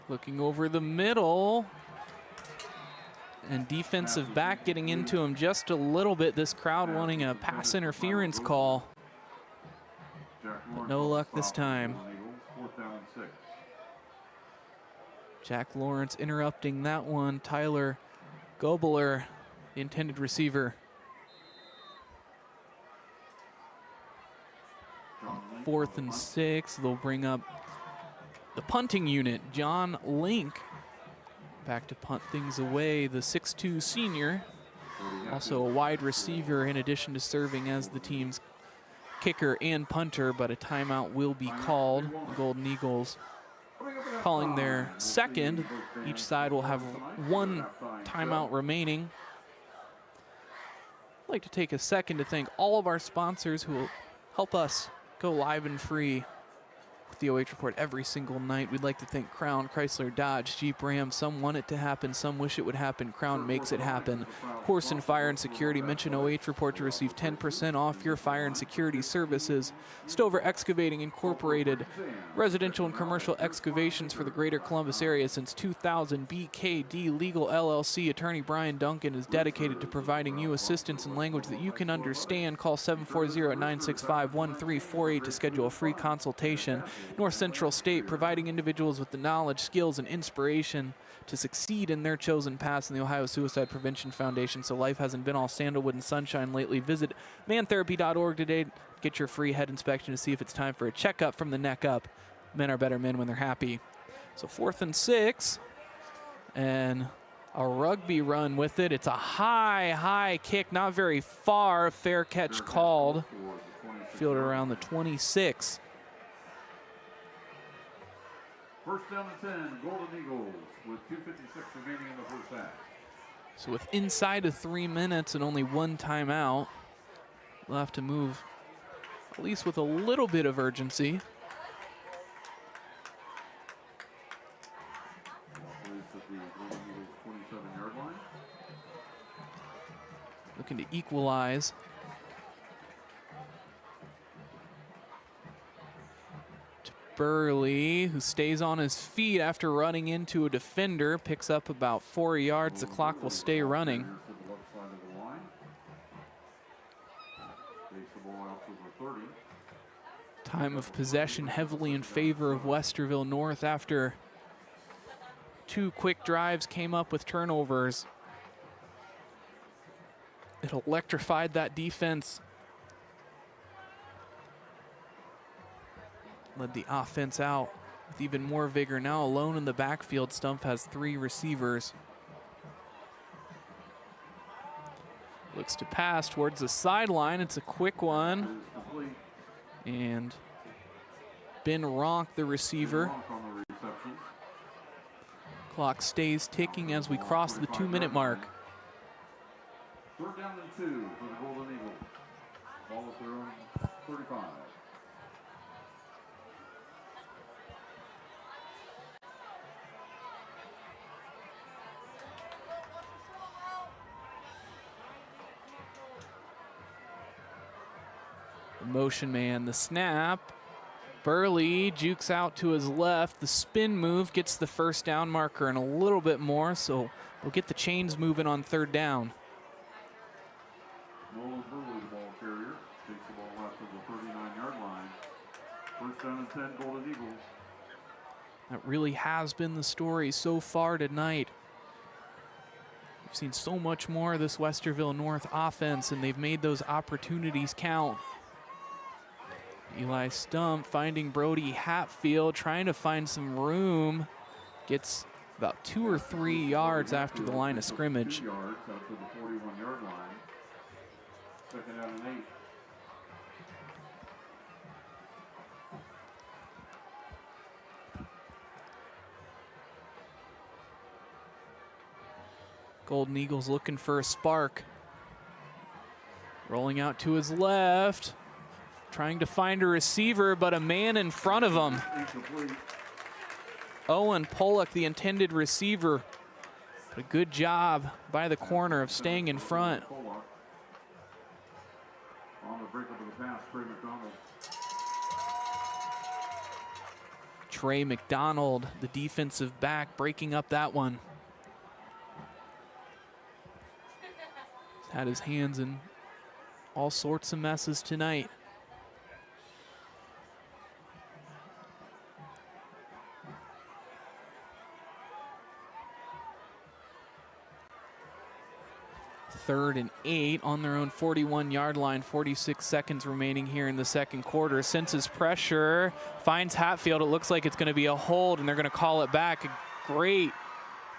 Looking over the middle. And defensive back getting into him just a little bit. This crowd wanting a pass interference call. But no luck this time. Jack Lawrence interrupting that one. Tyler Gobler, the intended receiver. 4th and 6. They'll bring up the punting unit. John Link back to punt things away. The 6'2 senior. Also a wide receiver in addition to serving as the team's kicker and punter, but a timeout will be called. The Golden Eagles calling their second. Each side will have 1 timeout remaining. I'd like to take a second to thank all of our sponsors who will help us go live and free with the OH Report every single night. We'd like to thank Crown, Chrysler, Dodge, Jeep, Ram. Some want it to happen, some wish it would happen. Crown makes it happen. Horse and Fire and Security. Mention OH Report to receive 10% off your fire and security services. Stover Excavating Incorporated. Residential and commercial excavations for the greater Columbus area since 2000. BKD Legal LLC. Attorney Brian Duncan is dedicated to providing you assistance in language that you can understand. Call 740-965-1348 to schedule a free consultation. North Central State, providing individuals with the knowledge, skills, and inspiration to succeed in their chosen paths, in the Ohio Suicide Prevention Foundation. So life hasn't been all sandalwood and sunshine lately. Visit mantherapy.org today. Get your free head inspection to see if it's time for a checkup from the neck up. Men are better men when they're happy. So 4th and 6. And a rugby run with it. It's a high kick, not very far. Fair catch called. Fielded around the 26. First down and 10, Golden Eagles with 2:56 remaining in the first half. So with inside of 3 minutes and only 1 timeout, They'll have to move at least with a little bit of urgency. Looking to equalize. To Burley, who stays on his feet after running into a defender, picks up about 4 yards. The clock will stay running. Time of possession heavily in favor of Westerville North after 2 quick drives came up with turnovers. It electrified that defense. Led the offense out with even more vigor. Now alone in the backfield, Stumpf has 3 receivers. Looks to pass towards the sideline. It's a quick one. And Ben Ronk, the receiver. Clock stays ticking as we cross the 2-minute mark. 3rd down and 2 for the Golden Eagles. Ball at their own 35. The motion man, the snap. Burley jukes out to his left. The spin move gets the 1st down marker and a little bit more, so we'll get the chains moving on 3rd down. Nolan Burley, the ball carrier, takes the ball left of the 39-yard line. 1st down and 10, Golden Eagles. That really has been the story so far tonight. We've seen so much more of this Westerville North offense, and they've made those opportunities count. Eli Stumpf finding Brody Hatfield, trying to find some room. Gets about 2 or 3 yards after the line of scrimmage. 2 yards out to the 41-yard line. 2nd down and 8. Golden Eagles looking for a spark. Rolling out to his left. Trying to find a receiver, but a man in front of him. Owen Pollock, the intended receiver. A good job by the corner of staying in front. On the breakup of the pass, Trey McDonald. Trey McDonald, the defensive back, breaking up that one. He's had his hands in all sorts of messes tonight. Third and 8 on their own 41-yard line. 46 seconds remaining here in the 2nd quarter. Senses pressure, finds Hatfield. It looks like it's going to be a hold, and they're going to call it back. A great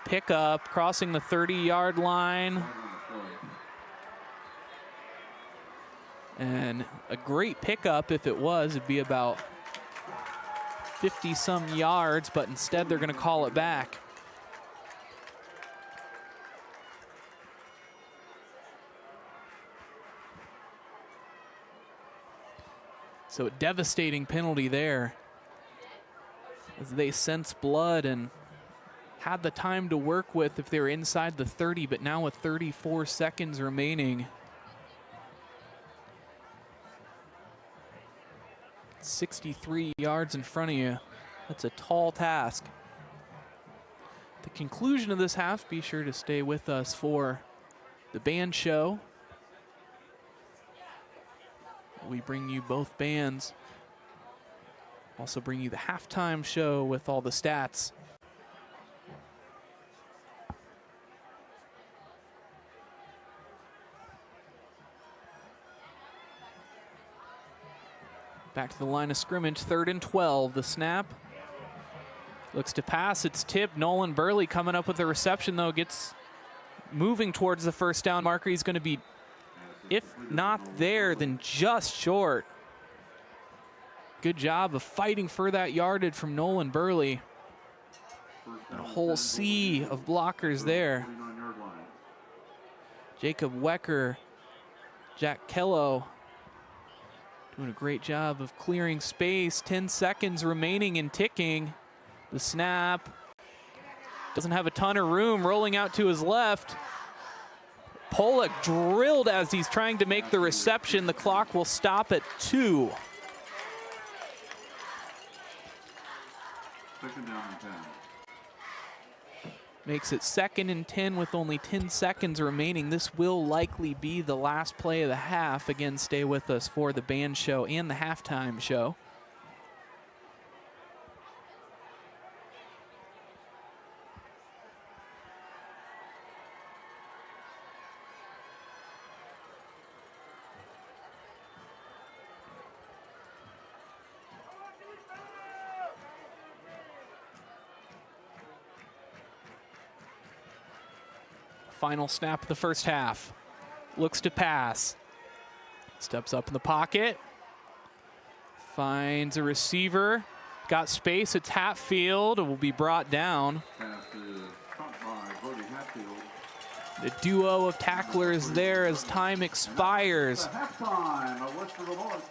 pickup, crossing the 30-yard line. And a great pickup if it was. It'd be about 50-some yards, but instead they're going to call it back. So a devastating penalty there as they sense blood and had the time to work with if they were inside the 30, but now with 34 seconds remaining. 63 yards in front of you. That's a tall task. At the conclusion of this half, be sure to stay with us for the band show. We bring you both bands. Also bring you the halftime show with all the stats. Back to the line of scrimmage, 3rd and 12. The snap. Looks to pass, it's tipped. Nolan Burley coming up with the reception though, gets moving towards the 1st down marker. He's going to be, if not there, then just short. Good job of fighting for that yardage from Nolan Burley. And a whole sea of blockers there. Line. Jacob Wecker, Jack Kello, Doing a great job of clearing space. 10 seconds remaining and ticking. The snap. Doesn't have a ton of room, rolling out to his left. Pollock drilled as he's trying to make the reception. The clock will stop at 2. Second down and 10. Makes it 2nd and 10 with only 10 seconds remaining. This will likely be the last play of the half. Again, stay with us for the band show and the halftime show. Final snap of the first half. Looks to pass. Steps up in the pocket. Finds a receiver. Got space. It's Hatfield. It will be brought down. Pass is caught by Brody Hatfield. The duo of tacklers there as time expires. The halftime of Westerville North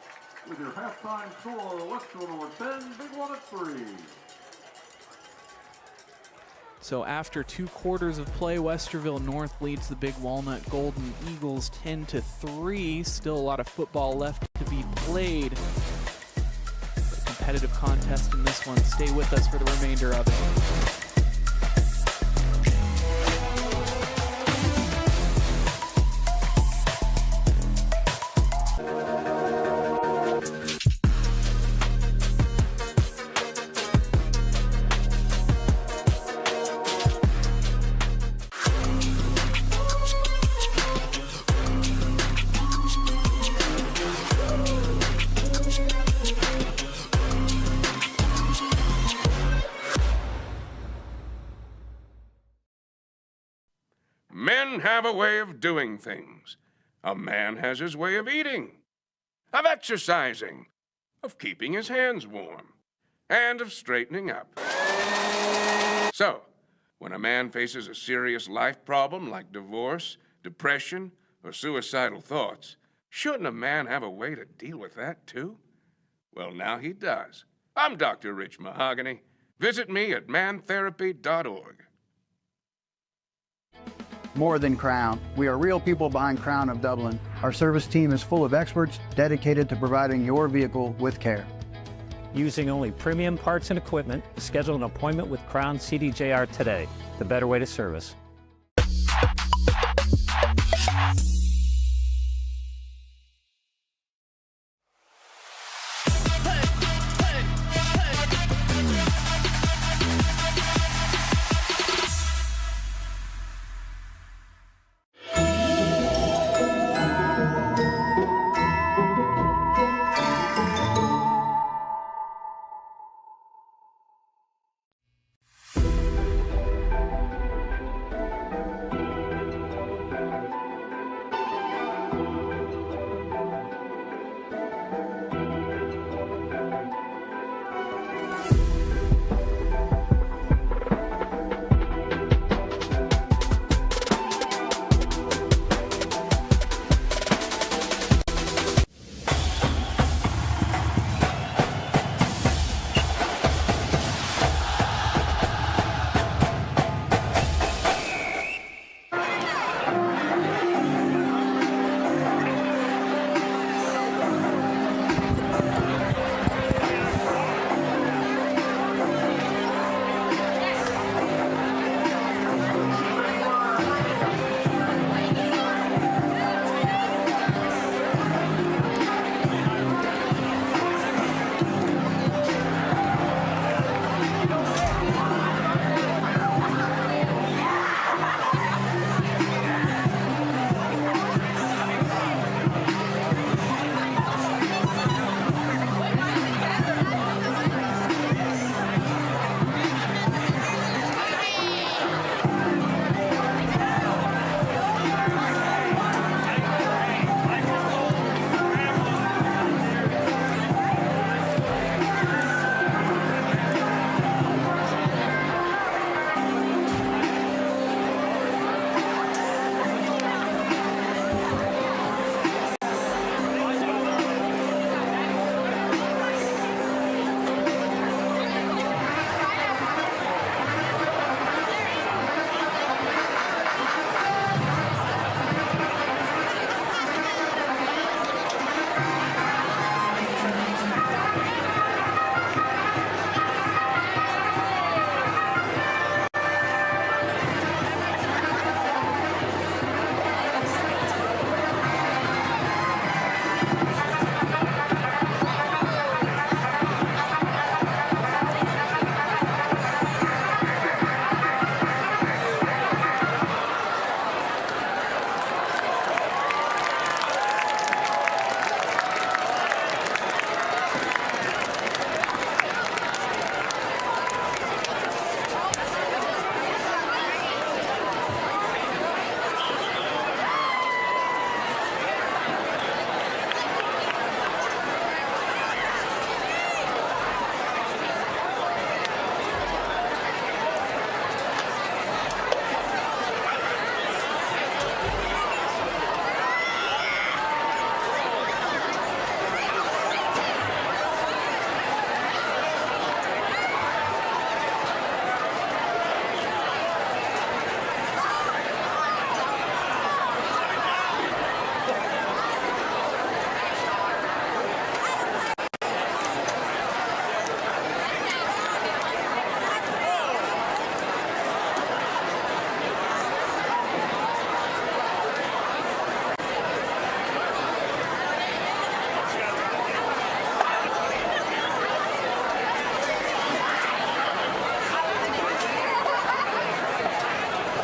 with your halftime score, Westerville North 10, Big Walnut 3. So after 2 quarters of play, Westerville North leads the Big Walnut Golden Eagles 10-3. Still a lot of football left to be played. A competitive contest in this one. Stay with us for the remainder of it. Men have a way of doing things. A man has his way of eating, of exercising, of keeping his hands warm, and of straightening up. So, when a man faces a serious life problem like divorce, depression, or suicidal thoughts, shouldn't a man have a way to deal with that too? Well, now he does. I'm Dr. Rich Mahogany. Visit me at mantherapy.org. More than Crown. We are real people behind Crown of Dublin. Our service team is full of experts dedicated to providing your vehicle with care. Using only premium parts and equipment, schedule an appointment with Crown CDJR today. The better way to service.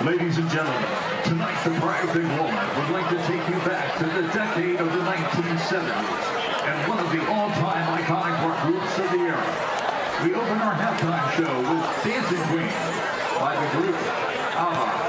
Ladies and gentlemen, tonight the Pride of Big Walnut would like to take you back to the decade of the 1970s and one of the all-time iconic rock groups of the era. We open our halftime show with Dancing Queen by the group ABBA.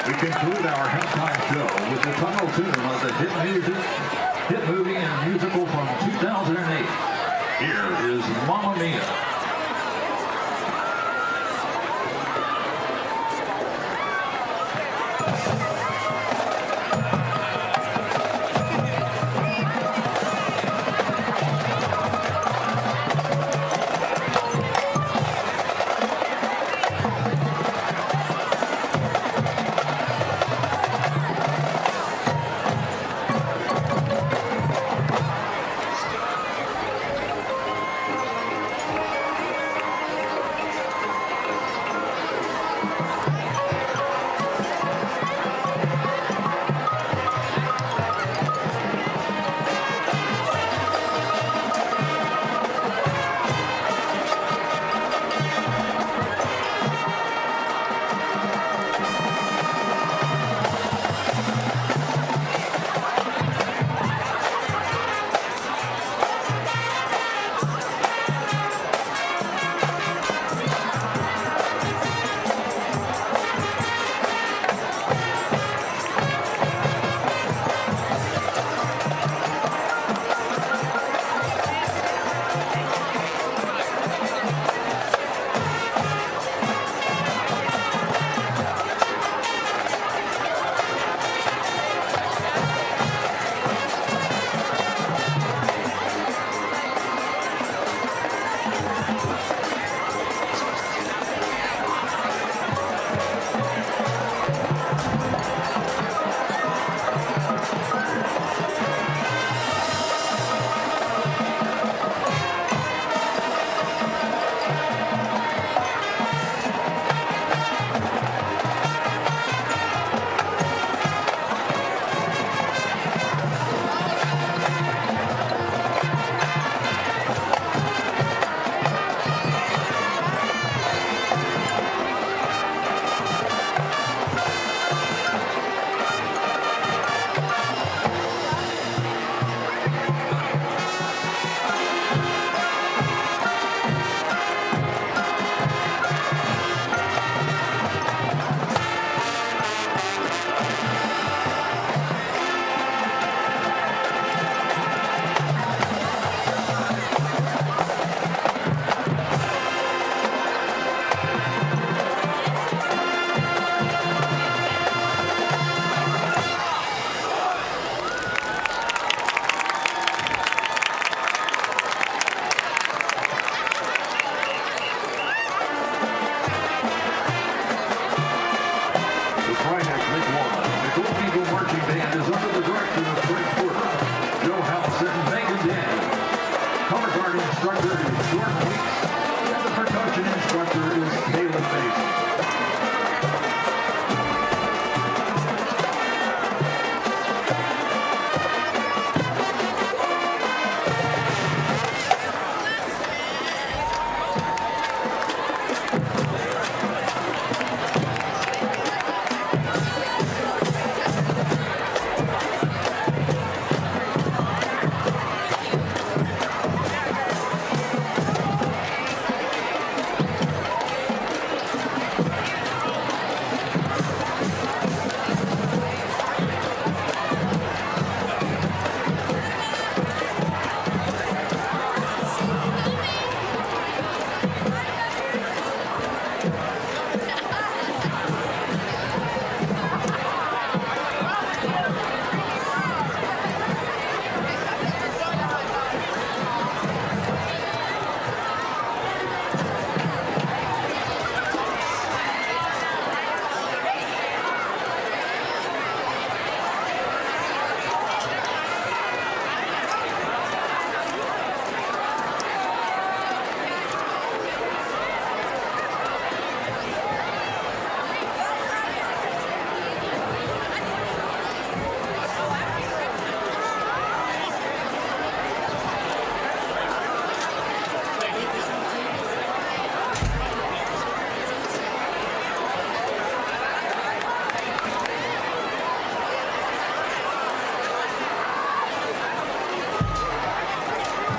We conclude our halftime show with the title tune of the hit movie and musical from 2008. Here is Mamma Mia.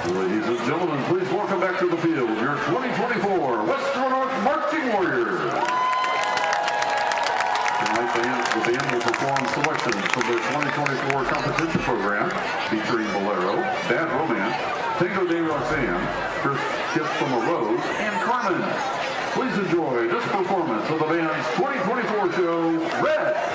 Ladies and gentlemen, please welcome back to the field your 2024 Westerville North Marching Warriors. Tonight The band will perform selections from their 2024 competition program featuring Bolero, Bad Romance, Tango de Roxanne, First Kiss from a Rose, and Carmen. Please enjoy this performance of the band's 2024 show, Red.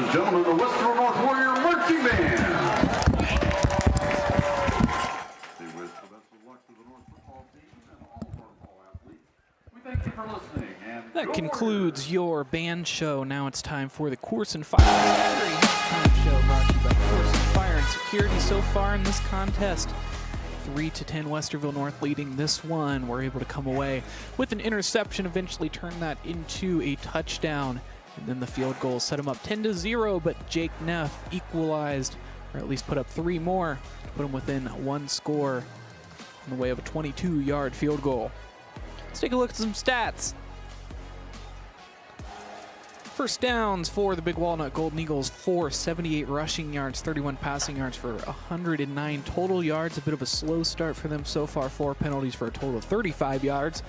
and gentlemen, the Westerville North Warrior Marching Band. They wish the best of luck to the North football team and all of our fall athletes. We thank you for listening. And That go concludes Warriors. your band show. Now it's time for the Course and Fire halftime show brought to you by Course and Fire and Security. So far in this contest, 3-10 Westerville North leading this one. We're able to come away with an interception, eventually turn that into a touchdown. And then the field goal set them up 10-0, but Jake Neff equalized, or at least put up 3 more to put them within 1 score in the way of a 22-yard field goal. Let's take a look at some stats. First downs for the Big Walnut Golden Eagles, 478 rushing yards, 31 passing yards for 109 total yards. A bit of a slow start for them so far, 4 penalties for a total of 35 yards.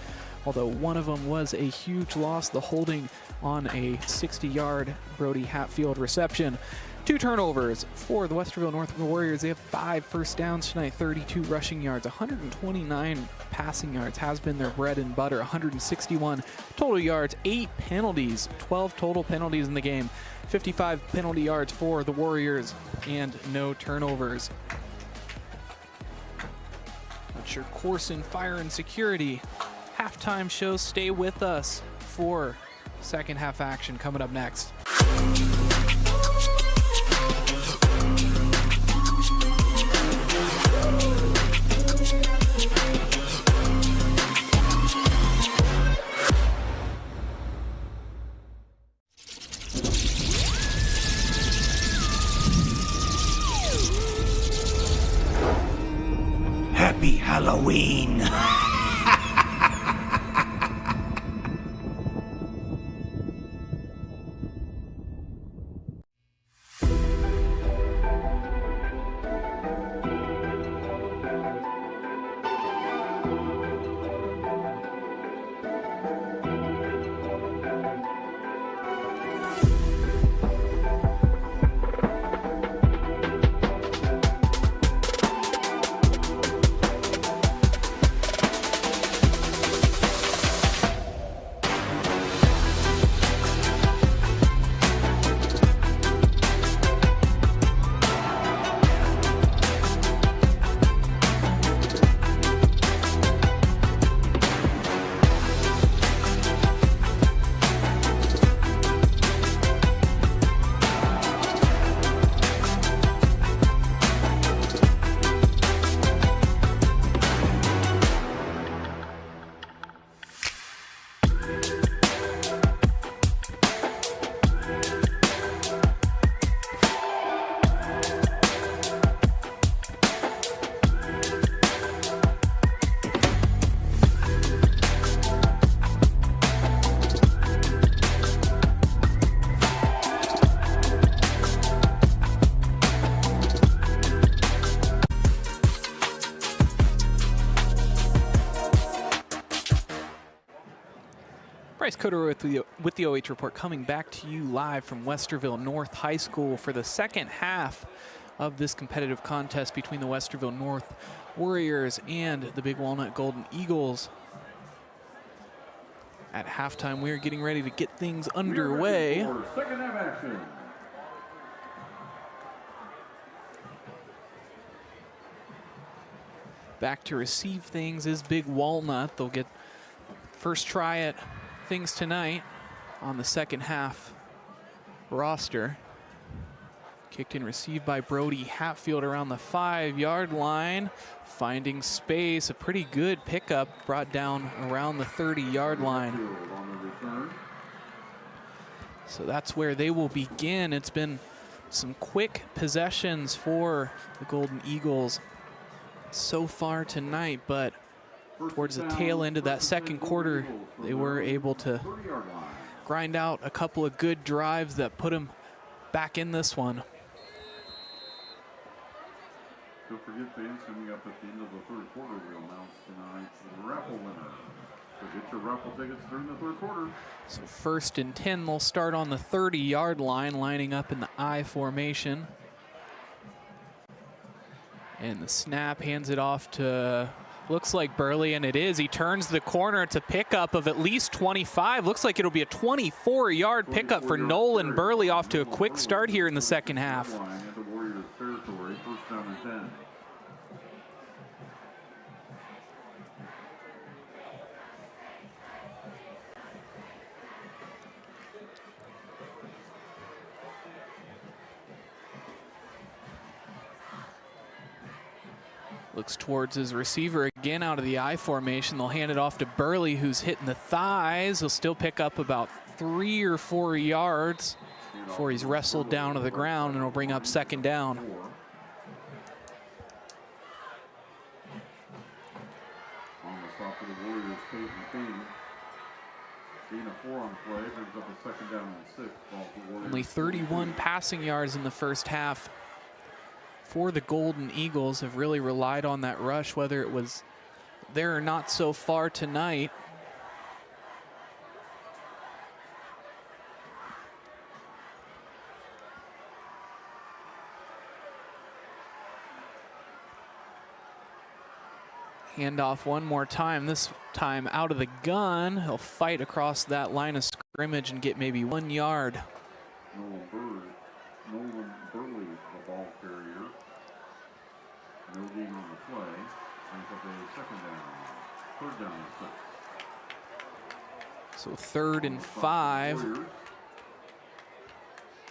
Although one of them was a huge loss, the holding on a 60-yard Brody Hatfield reception. 2 turnovers for the Westerville North Warriors. They have 5 first downs tonight, 32 rushing yards, 129 passing yards has been their bread and butter, 161 total yards, 8 penalties, 12 total penalties in the game, 55 penalty yards for the Warriors, and no turnovers. That's your Course in Fire and Security halftime show. Stay with us for second half action coming up next. Happy Halloween! Bryce Coder with the OH Report, coming back to you live from Westerville North High School for the second half of this competitive contest between the Westerville North Warriors and the Big Walnut Golden Eagles. At halftime, we are getting ready to get things underway. Second half action. Back to receive things is Big Walnut. They'll get first try at things tonight on the second half roster. Kicked and received by Brody Hatfield around the 5-yard line, finding space. A pretty good pickup, brought down around the 30-yard line. So that's where they will begin. It's been some quick possessions for the Golden Eagles so far tonight, but towards the tail end of that second quarter, they were able to grind out a couple of good drives that put them back in this one. Don't forget, fans, coming up at the end of the third quarter, we'll announce tonight's raffle winner. So get your raffle tickets during the third quarter. So 1st and 10, they'll start on the 30-yard line, lining up in the I formation. And the snap hands it off to Looks like Burley, and it is. He turns the corner. It's a pickup of at least 25. Looks like it'll be a 24-yard pickup for Nolan Burley, off to a quick start here in the second half. Looks towards his receiver again out of the I formation. They'll hand it off to Burley, who's hitting the thighs. He'll still pick up about 3 or 4 yards before he's wrestled down to the ground, and it'll bring up second down. On the stop of the Warriors, Peyton Feeney. Being a 4-on play, brings up a second down and 6. Only 31 passing yards in the first half for the Golden Eagles. Have really relied on that rush, whether it was there or not so far tonight. Handoff one more time, this time out of the gun. He'll fight across that line of scrimmage and get maybe 1 yard. Nolan Burley, the ball carrier. No gain on the play. Brings up a second down. Third down and 6. So 3rd and 5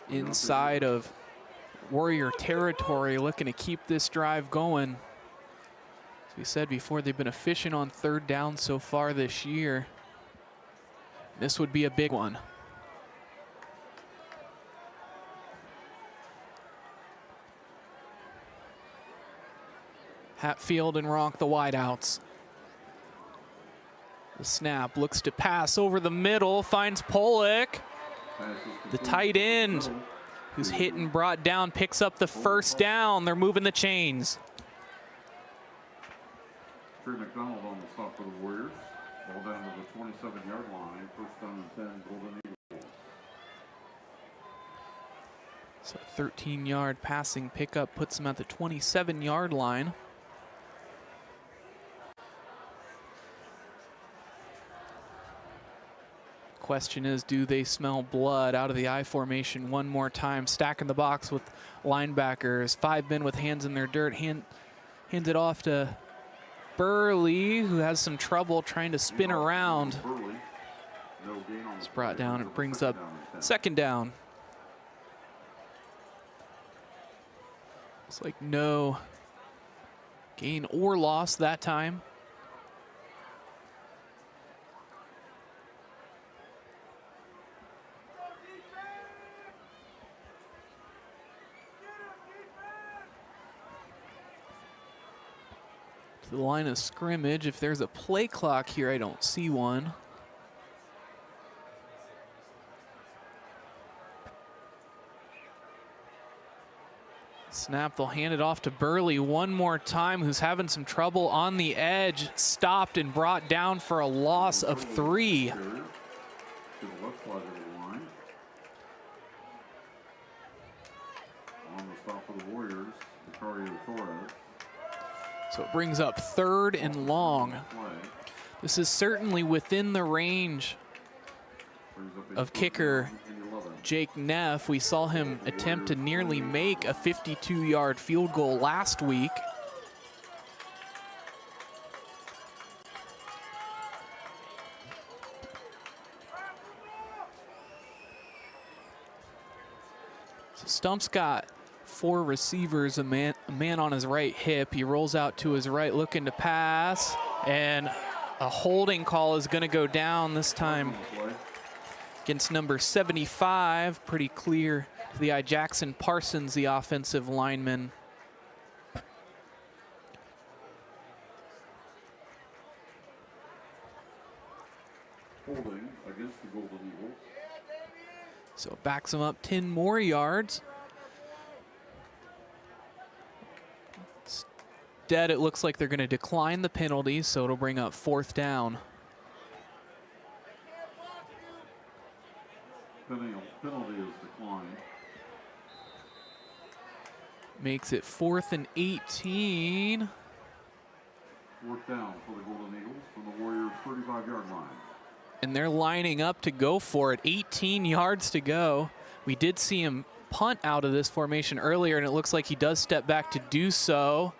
inside of Warrior territory, looking to keep this drive going. As we said before, they've been efficient on 3rd down so far this year. This would be a big one. Hatfield and Ronk, the wideouts. The snap looks to pass over the middle, finds Pollock. The tight end, who's hit and brought down, picks up the first down. They're moving the chains. Trey McDonald on the stop for the Warriors. Ball down to the 27-yard line. First down and 10, Golden Eagles. So 13-yard passing pickup puts them at the 27-yard line. Question is, do they smell blood? Out of the I formation one more time, stacking the box with linebackers. 5 men with hands in their dirt. Hands it off to Burley, who has some trouble trying to spin around. It's brought down. It brings up second down. Looks like no gain or loss that time. To the line of scrimmage. If there's a play clock here, I don't see one. Snap, they'll hand it off to Burley one more time, who's having some trouble on the edge. Stopped and brought down for a loss of 3. On the stop for the Warriors, Torres. So it brings up 3rd and long. This is certainly within the range of kicker Jake Neff. We saw him attempt to nearly make a 52-yard field goal last week. So Stump's got 4 receivers, a man on his right hip. He rolls out to his right looking to pass, and a holding call is going to go down this time against number 75. Pretty clear to the eye. Jackson Parsons, the offensive lineman. Holding against the Golden Eagles. So it backs him up 10 more yards. Instead, it looks like they're going to decline the penalty, so it'll bring up 4th down. Penalty is declined. Makes it 4th and 18. Fourth down for the Golden Eagles from the Warriors' 35-yard line. And they're lining up to go for it. 18 yards to go. We did see him punt out of this formation earlier, and it looks like he does step back to do so.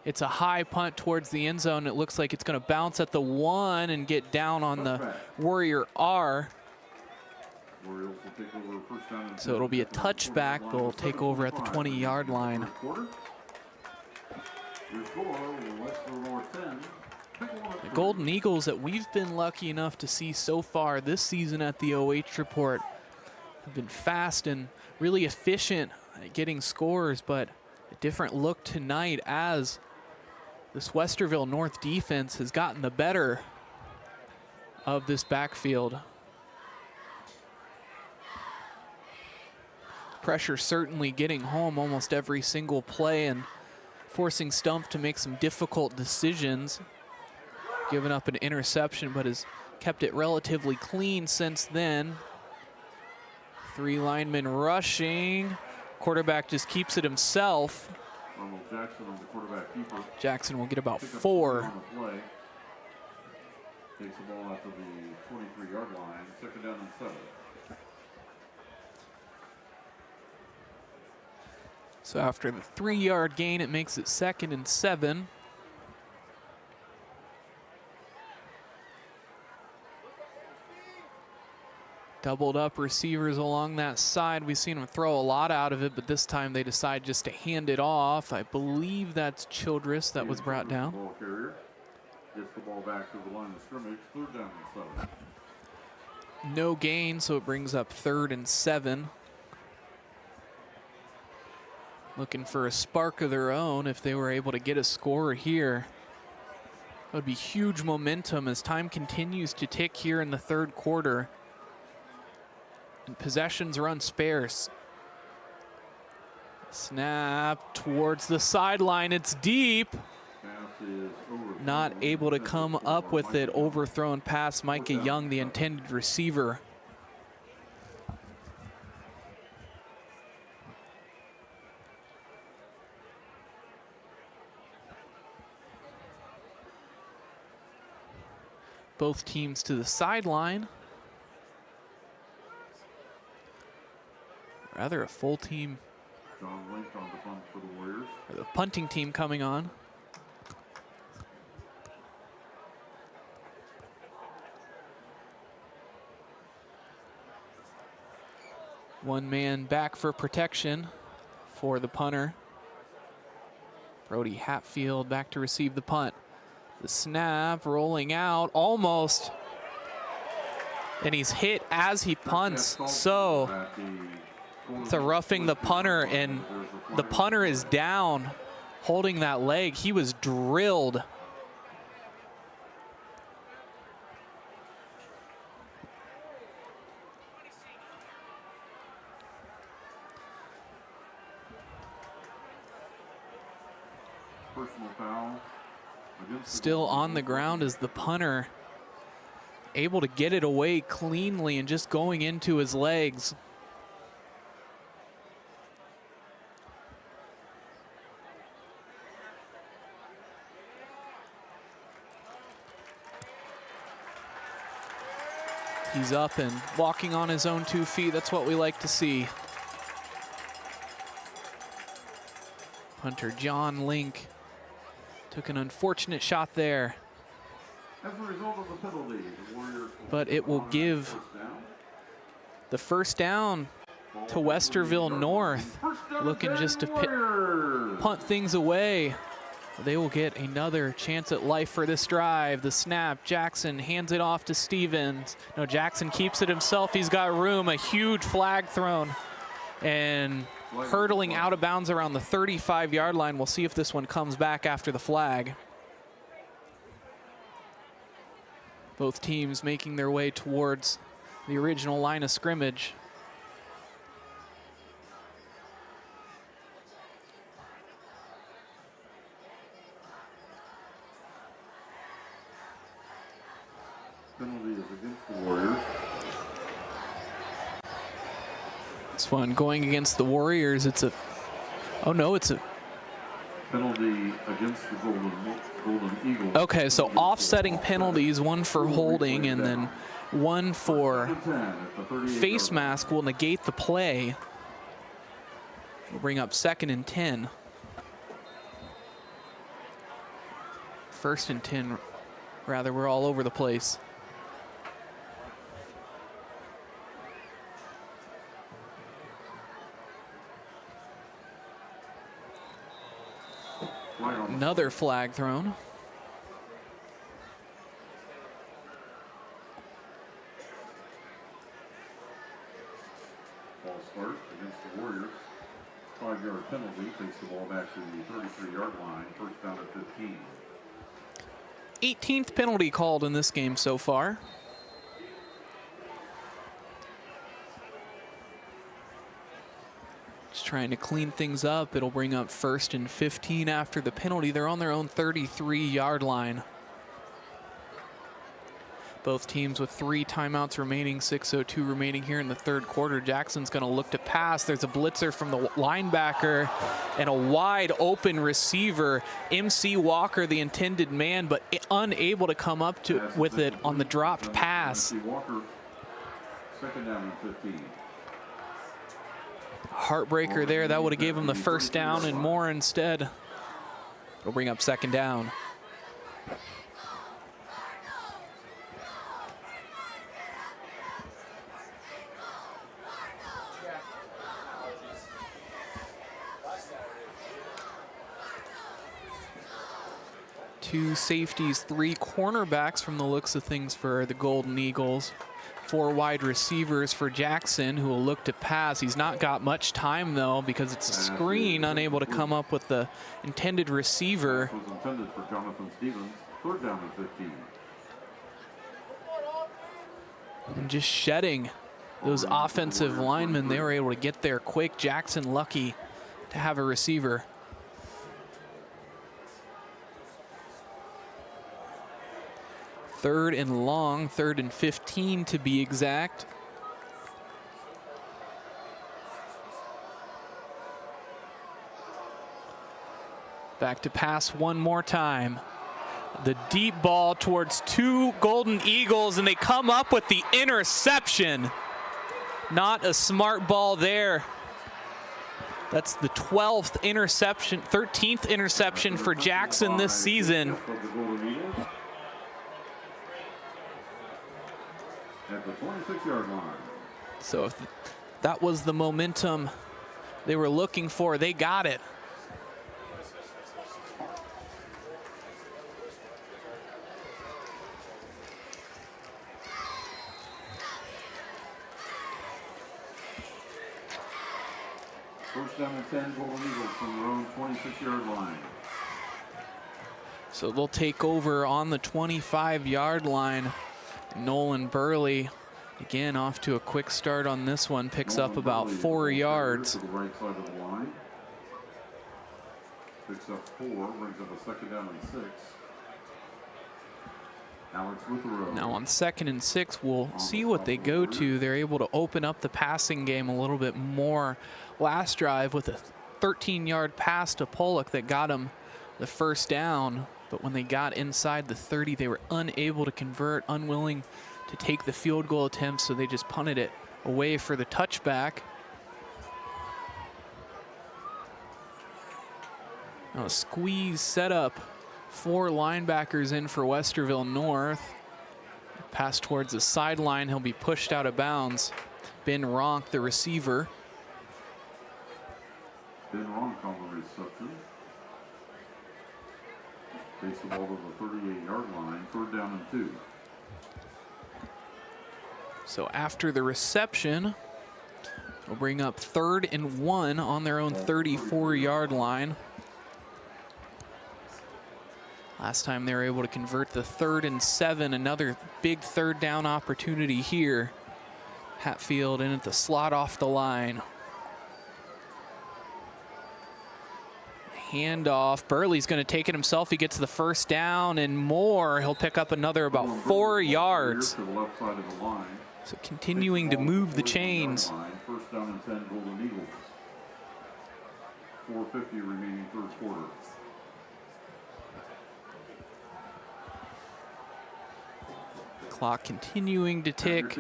It's a high punt towards the end zone. It looks like it's going to bounce at the 1 and get down on the Warrior R. Warriors will take over first down and So it'll be a touchback. They'll take over at the 20-yard line. Your score, Westerville North 10. The Golden Eagles that we've been lucky enough to see so far this season at the OH Report have been fast and really efficient at getting scores, but a different look tonight as this Westerville North defense has gotten the better of this backfield. Pressure certainly getting home almost every single play and forcing Stump to make some difficult decisions. Given up an interception, but has kept it relatively clean since then. 3 linemen rushing. Quarterback just keeps it himself. Ronald Jackson on the quarterback keeper. Jackson will get about Pick up 4. on the play. Takes the ball out to the 23-yard line. Second down and 7. So after the 3-yard gain, it makes it 2nd and 7. Doubled up receivers along that side. We've seen them throw a lot out of it, but this time they decide just to hand it off. I believe that's Childress that was brought down. Ball carrier gets the ball back to the line of scrimmage. Third down and 7. No gain, so it brings up 3rd and 7. Looking for a spark of their own if they were able to get a score here. That would be huge momentum as time continues to tick here in the 3rd quarter. And possessions run sparse. Snap towards the sideline. It's deep. Not able to come up with it. Overthrown past Micah Young, the intended receiver. Both teams to the sideline. Rather a full team. John Link on the punt for the Warriors. Or the punting team coming on. One man back for protection for the punter. Brody Hatfield back to receive the punt. The snap rolling out almost. And he's hit as he punts. So it's a roughing the punter, and the punter is down holding that leg. He was drilled. Personal foul. Still on the ground as the punter able to get it away cleanly and just going into his legs. He's up and walking on his own 2 feet. That's what we like to see. Punter John Link took an unfortunate shot there. As a result of the penalty, the Warriors But it will give the first down to Westerville North, looking just to punt things away. They will get another chance at life for this drive. The snap, Jackson hands it off to Stevens. No, Jackson keeps it himself. He's got room, a huge flag thrown. And hurtling out of bounds around the 35-yard line. We'll see if this one comes back after the flag. Both teams making their way towards the original line of scrimmage. Penalty is against the Warriors. This one going against the Warriors. It's a, oh no, it's a Penalty against the Golden Eagles. Okay, so offsetting penalties, one for holding and then one for face mask will negate the play. We'll bring up 2nd and 10. 1st and 10, rather, we're all over the place. Another flag thrown. Ball start against the Warriors. 5-yard penalty, takes the ball back to the 33-yard line, 1st down at 15. 18th penalty called in this game so far. Just trying to clean things up. It'll bring up 1st and 15 after the penalty. They're on their own 33-yard line. Both teams with 3 timeouts remaining, 6:02 remaining here in the 3rd quarter. Jackson's going to look to pass. There's a blitzer from the linebacker and a wide open receiver. MC Walker, the intended man, but unable to come up with it on the dropped pass. Walker, 2nd down and 15. Heartbreaker there. That would have gave him the 1st down and more instead. It'll bring up 2nd down. Two safeties, 3 cornerbacks from the looks of things for the Golden Eagles. 4 wide receivers for Jackson, who will look to pass. He's not got much time, though, because it's a screen, unable to come up with the intended receiver. Was intended for Jonathan Stevens, 3rd down and 15. And just shedding those offensive linemen. They were able to get there quick. Jackson lucky to have a receiver. 3rd and long, 3rd and 15 to be exact. Back to pass one more time. The deep ball towards 2 Golden Eagles, and they come up with the interception. Not a smart ball there. That's the 12th interception, 13th interception for Jackson this season. At the 26-yard line. So if that was the momentum they were looking for, they got it. First down and 10, Golden Eagles from their own 26-yard line. So they'll take over on the 25-yard line. Nolan Burley, again, off to a quick start on this one, picks up about 4 yards. To the right side of the line. Picks up 4, brings up a 2nd down and 6. Alex with the row. Now on 2nd and 6, we'll see what they go to. They're able to open up the passing game a little bit more. Last drive with a 13-yard pass to Pollock that got him the 1st down. But when they got inside the 30, they were unable to convert, unwilling to take the field goal attempt, so they just punted it away for the touchback. Now a squeeze setup, 4 linebackers in for Westerville North. Pass towards the sideline, he'll be pushed out of bounds. Ben Ronk, the receiver. Ben Ronk on the reception. Takes the ball to the 38-yard line, 3rd down and 2. So after the reception, we'll bring up 3rd and 1 on their own 34-yard line. Last time they were able to convert the 3rd and 7, another big 3rd down opportunity here. Hatfield in at the slot off the line. Handoff. Burley's going to take it himself. He gets the 1st down and more. He'll pick up another about 4 yards. To the left side of the line. So continuing to move the chains. 1st down and 10, Golden Eagles. 4:50 remaining 3rd quarter. Clock continuing to tick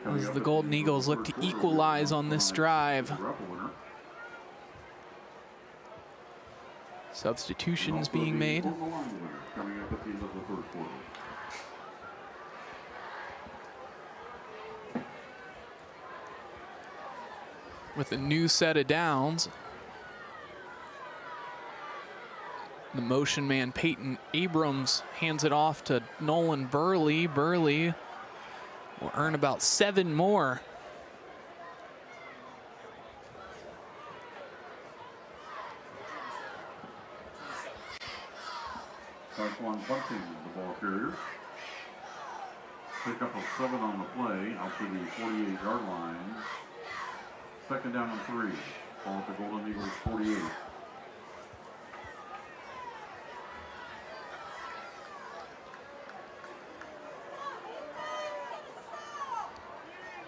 as the Golden Eagles look to equalize on this drive. Substitutions being made. With a new set of downs. The motion man Peyton Abrams hands it off to Nolan Burley. Burley will earn about 7 more. Taekwon Bunting, the ball carrier. Pick up of 7 on the play, out to the 48-yard line. Second down and 3. Ball at the Golden Eagles 48.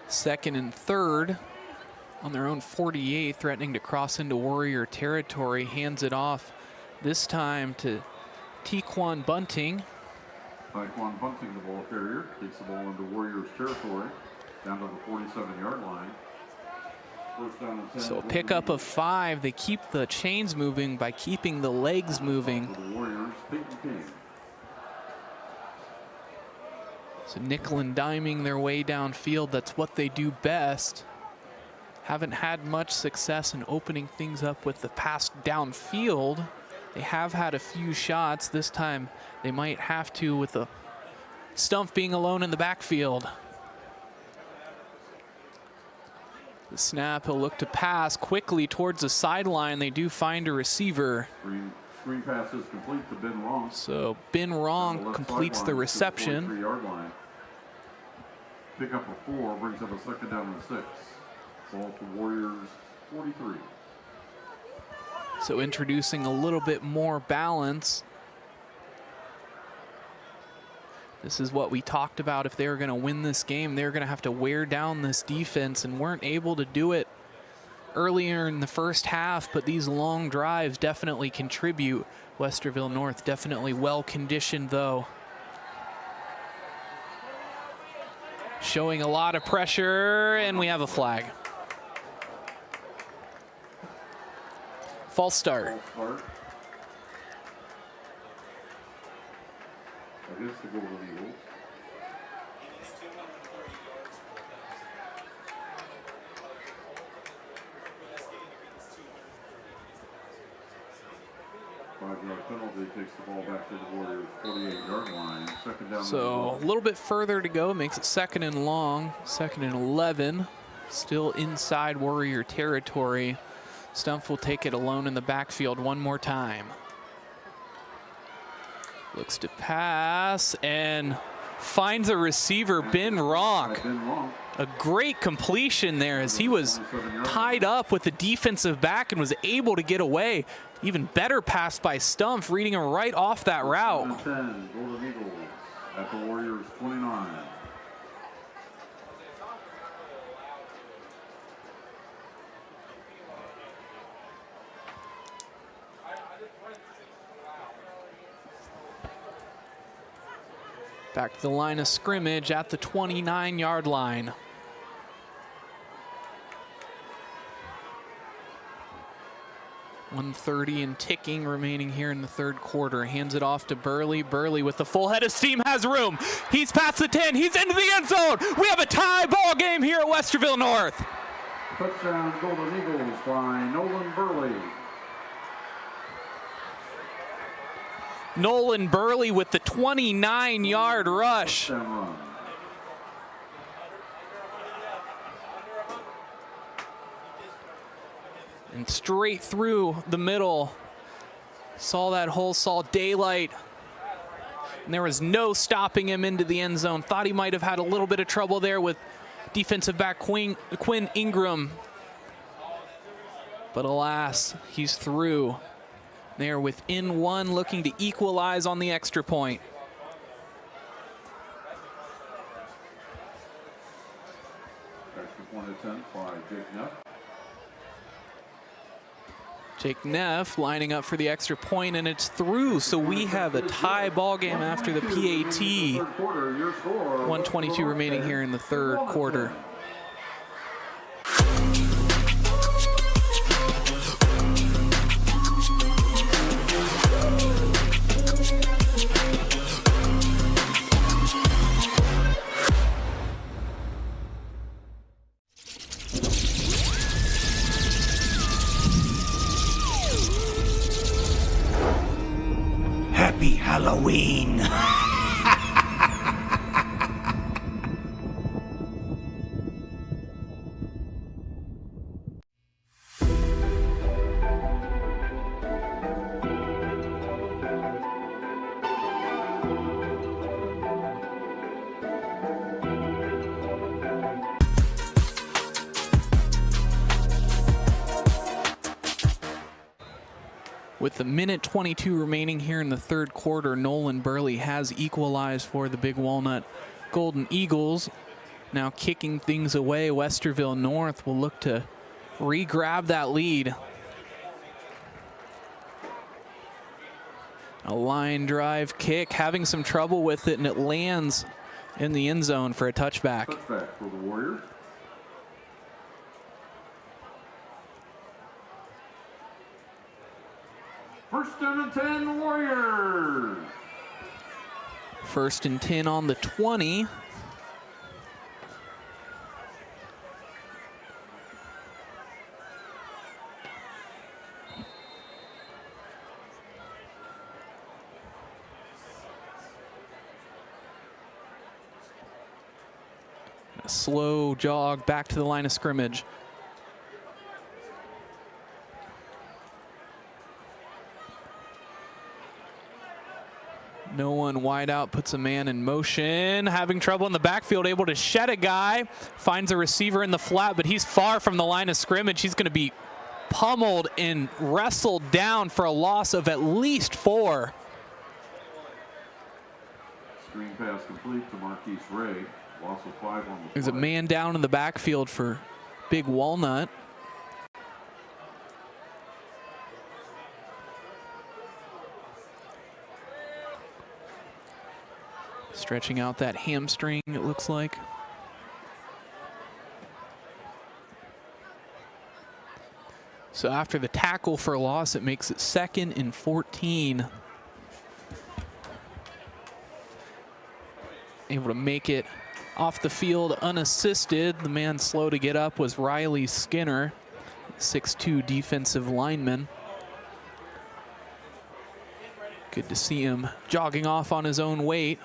Second and 3rd on their own 48, threatening to cross into Warrior territory. Hands it off this time to Taekwon Bunting. Taekwon Bunting, the ball carrier, takes the ball into Warriors territory, down to the 47-yard line. First down and 10. So a pickup of 5. They keep the chains moving by keeping the legs moving. For the Warriors, Peyton King. So nickel and diming their way downfield. That's what they do best. Haven't had much success in opening things up with the pass downfield. They have had a few shots. This time they might have to with the Stumpf being alone in the backfield. The snap, he'll look to pass quickly towards the sideline. They do find a receiver. Screen pass is complete to Ben Wrong. So Ben Wrong completes the reception. 43-yard line. Pick up a 4, brings up a second down and 6. Ball to Warriors 43. So introducing a little bit more balance. This is what we talked about. If they were going to win this game, they're going to have to wear down this defense, and weren't able to do it earlier in the first half, but these long drives definitely contribute. Westerville North definitely well conditioned though. Showing a lot of pressure, and we have a flag. False start. Against the Golden Eagles. Five-yard penalty takes the ball back to the Warriors 48-yard line. Second down. So a little bit further to go, makes it second and long, second and 11. Still inside Warrior territory. Stumpf will take it alone in the backfield one more time. Looks to pass and finds a receiver, Ben Wrong. A great completion there as he was tied up with the defensive back and was able to get away. Even better pass by Stumpf, reading him right off that route. 10, Golden Eagles at the Warriors 29. Back to the line of scrimmage at the 29-yard line. .130 and ticking remaining here in the third quarter. Hands it off to Burley. Burley with the full head of steam has room. He's past the 10. He's into the end zone. We have a tie ball game here at Westerville North. Touchdown Golden Eagles by Nolan Burley. Nolan Burley with the 29-yard rush. Touchdown run. And straight through the middle. Saw that hole, saw daylight. And there was no stopping him into the end zone. Thought he might have had a little bit of trouble there with defensive back Quinn Ingram. But alas, he's through. They're within 1, looking to equalize on the extra point. Extra point attempt by Jake Neff. Jake Neff lining up for the extra point, and it's through. So we have a tie ball game after the PAT. 1:22 remaining here in the third quarter. Happy Halloween. With the minute 22 remaining here in the third quarter, Nolan Burley has equalized for the Big Walnut Golden Eagles. Now kicking things away, Westerville North will look to re-grab that lead. A line drive kick, having some trouble with it, and it lands in the end zone for a touchback. Touchback for the Warriors. First and 10 Warriors. First and 10 on the 20. A slow jog back to the line of scrimmage. No one wide out, puts a man in motion, having trouble in the backfield, able to shed a guy, finds a receiver in the flat, but he's far from the line of scrimmage. He's going to be pummeled and wrestled down for a loss of at least 4. Screen pass complete to Marquise Ray. Loss of 5 on the There's a play. man down in the backfield for Big Walnut. Stretching out that hamstring, it looks like. So after the tackle for a loss, it makes it 2nd and 14. Able to make it off the field unassisted. The man slow to get up was Riley Skinner, 6'2" defensive lineman. Good to see him jogging off on his own weight.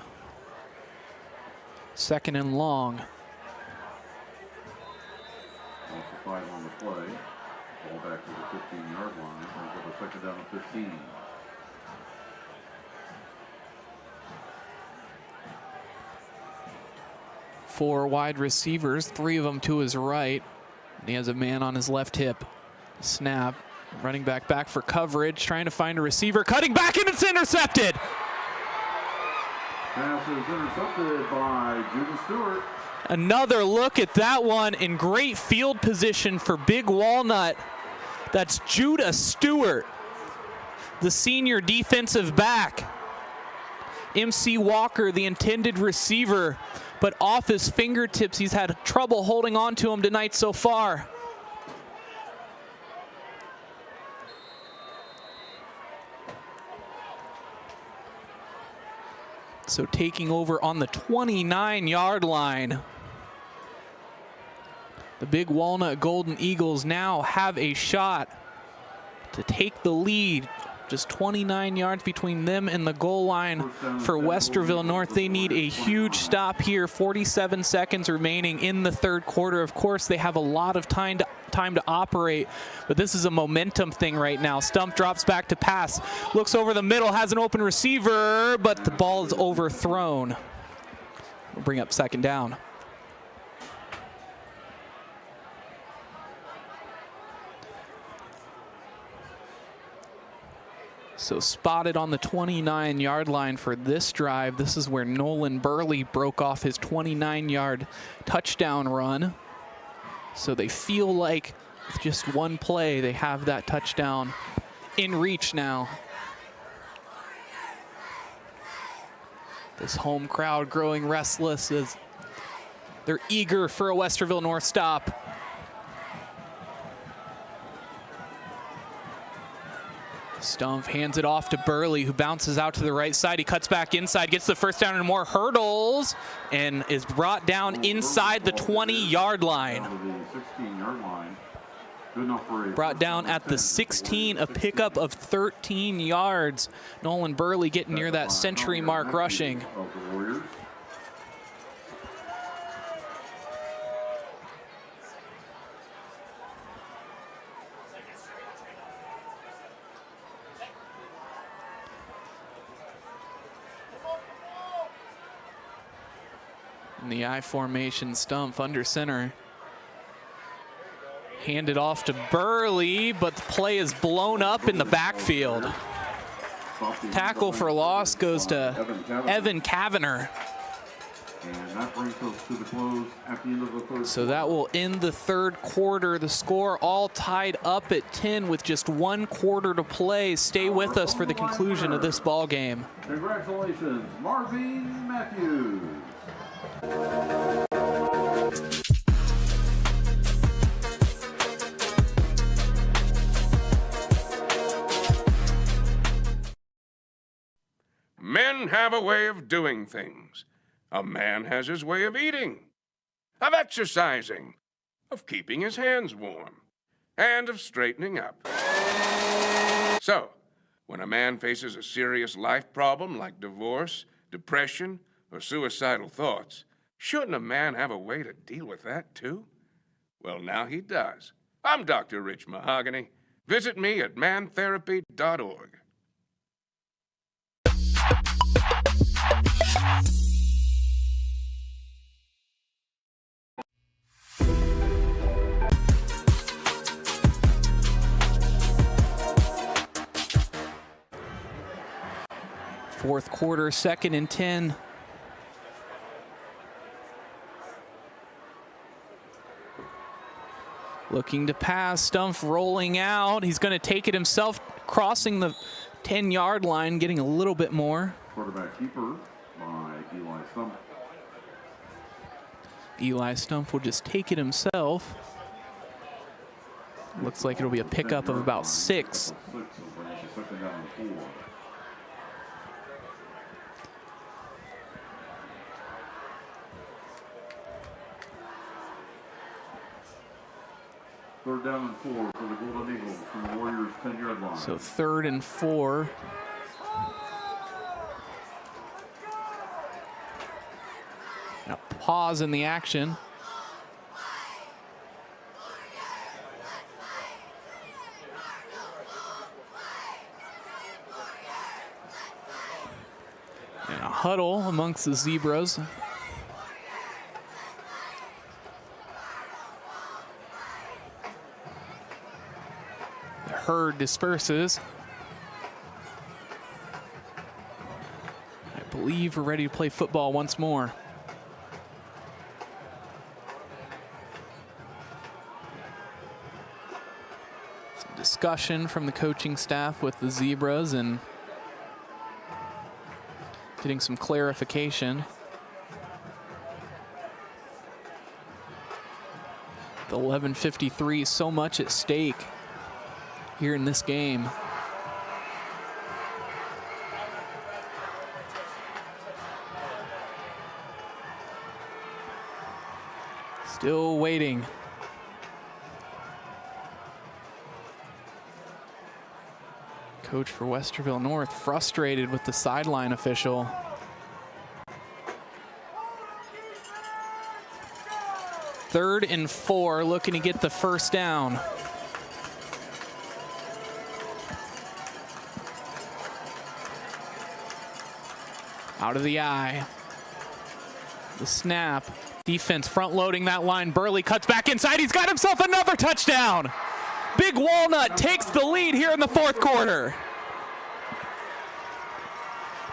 2nd and long. Loss of 5 on the play. Ball back to the 15-yard line. Brings up a second down and 15. Four wide receivers, 3 of them to his right. And he has a man on his left hip. Snap. Running back for coverage, trying to find a receiver. Cutting back, and it's intercepted. Pass is intercepted by Judah Stewart. Another look at that one in great field position for Big Walnut. That's Judah Stewart, the senior defensive back. MC Walker, the intended receiver, but off his fingertips, he's had trouble holding on to him tonight so far. So taking over on the 29-yard line. The Big Walnut Golden Eagles now have a shot to take the lead. Just 29 yards between them and the goal line for Westerville North. They need a huge stop here. 47 seconds remaining in the third quarter. Of course, they have a lot of time to operate, but this is a momentum thing right now. Stump drops back to pass, looks over the middle, has an open receiver, but the ball is overthrown. We'll bring up 2nd down. So spotted on the 29-yard line for this drive. This is where Nolan Burley broke off his 29-yard touchdown run. So they feel like with just one play, they have that touchdown in reach now. This home crowd growing restless as they're eager for a Westerville North stop. Stumpf hands it off to Burley, who bounces out to the right side. He cuts back inside, gets the first down and more hurdles, and is brought down inside the 20-yard line. Brought down at the 16, a pickup of 13 yards. Nolan Burley getting near that century mark rushing. In the I formation, Stumpf under center. Handed off to Burley, but the play is blown up in the backfield. Tackle for loss goes to Evan Kavanagh. And that brings us to the close at the end of the third. So that will end the third quarter. The score all tied up at 10 with just 1 quarter to play. Stay with us for the conclusion of this ball game. Congratulations, Marvin Matthews. Men have a way of doing things. A man has his way of eating, of exercising, of keeping his hands warm, and of straightening up. So, when a man faces a serious life problem like divorce, depression, or suicidal thoughts, shouldn't a man have a way to deal with that too? Well, now he does. I'm Dr. Rich Mahogany. Visit me at mantherapy.org. Fourth quarter, 2nd and 10. Looking to pass, Stumpf rolling out. He's going to take it himself, crossing the 10-yard line, getting a little bit more. Quarterback keeper by Eli Stumpf. Eli Stumpf will just take it himself. Looks like it'll be a pickup of about 6. Third down and 4 for the Golden Eagles from the Warriors' 10-yard line. So 3rd and 4. And a pause in the action. And a huddle amongst the Zebras. Herd disperses. I believe we're ready to play football once more. Some discussion from the coaching staff with the Zebras and getting some clarification. The 11:53, so much at stake here in this game. Still waiting. Coach for Westerville North frustrated with the sideline official. Third and 4, looking to get the first down. Out of the eye. The snap. Defense front loading that line. Burley cuts back inside. He's got himself another touchdown. Big Walnut takes the lead here in the 4th quarter.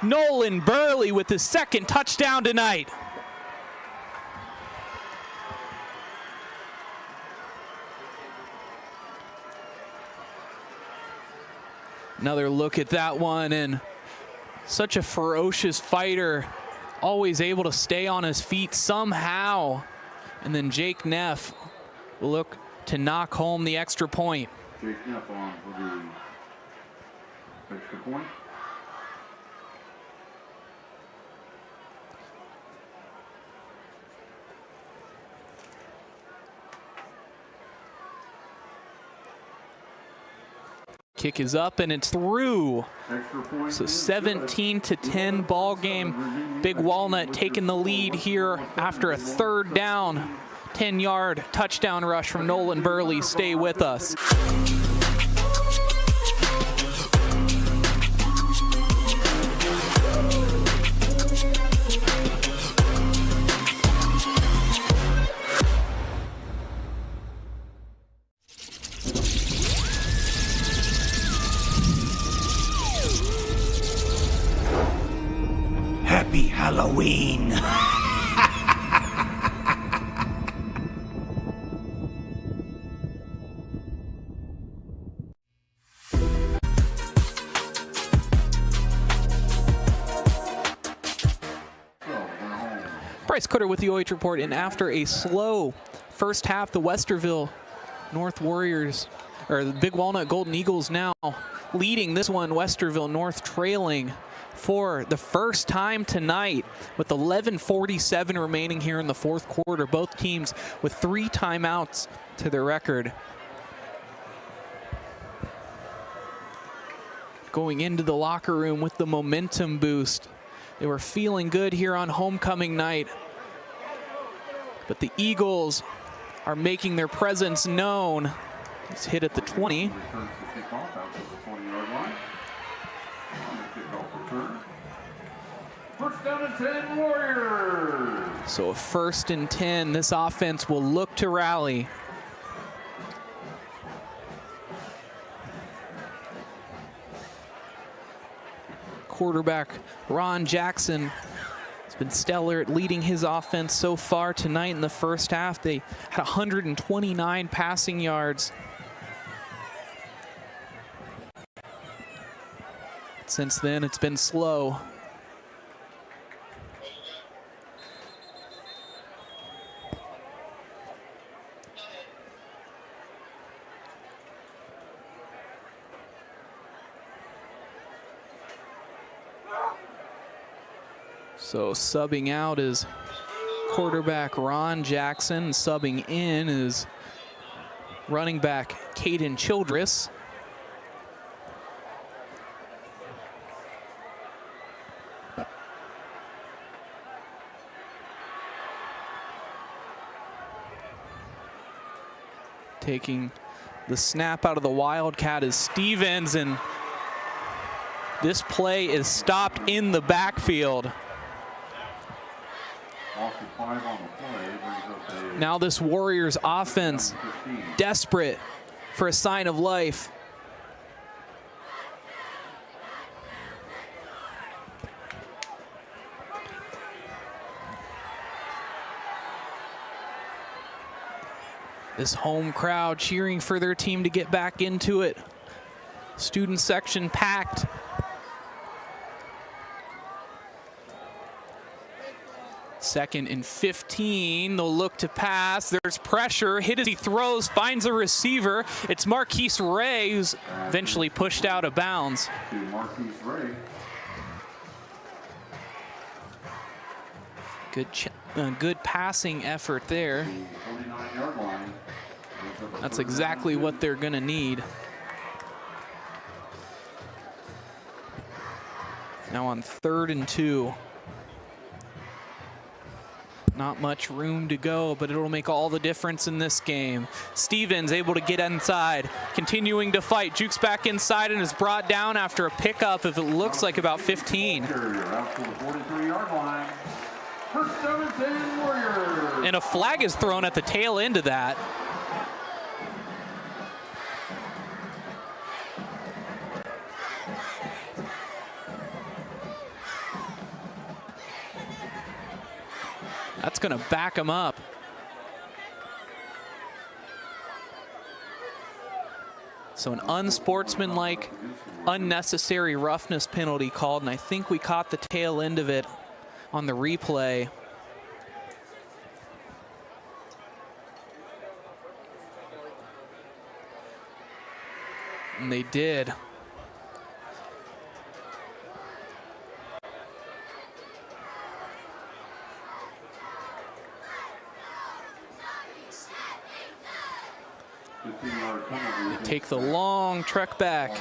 Nolan Burley with his 2nd touchdown tonight. Another look at that one, and such a ferocious fighter, always able to stay on his feet somehow. And then Jake Neff will look to knock home the extra point. Jake Neff on for the extra point. Kick is up and it's through. So 17-10 ball game. Big Walnut taking the lead here after a third down. 10-yard touchdown rush from Nolan Burley. Stay with us. Happy Halloween. Bryce Coder with the OH Report, and after a slow first half, the Westerville North Warriors, or the Big Walnut Golden Eagles, now leading this one. Westerville North trailing for the first time tonight with 11:47 remaining here in the fourth quarter. Both teams with 3 timeouts to their record. Going into the locker room with the momentum boost. They were feeling good here on homecoming night. But the Eagles are making their presence known. He's hit at the 20. Returns the kickoff out to the 20-yard line. On the kickoff return. First down and 10, Warriors. So a 1st and 10. This offense will look to rally. Quarterback Ron Jackson has been stellar at leading his offense so far tonight. In the first half, they had 129 passing yards. Since then, it's been slow. So subbing out is quarterback Ron Jackson. Subbing in is running back Caden Childress. Taking the snap out of the Wildcat is Stevens, and this play is stopped in the backfield. Now this Warriors offense desperate for a sign of life. This home crowd cheering for their team to get back into it. Student section packed. Second and 15, they'll look to pass. There's pressure, hit as he throws, finds a receiver. It's Marquise Ray, who's eventually pushed out of bounds. Good passing effort there. That's exactly what they're gonna need. Now on 3rd and 2. Not much room to go, but it'll make all the difference in this game. Stevens able to get inside, continuing to fight. Jukes back inside and is brought down after a pickup, if it looks like about 15. And a flag is thrown at the tail end of that. That's going to back him up. So an unsportsmanlike, unnecessary roughness penalty called, and I think we caught the tail end of it on the replay. And they did. They take the long trek back.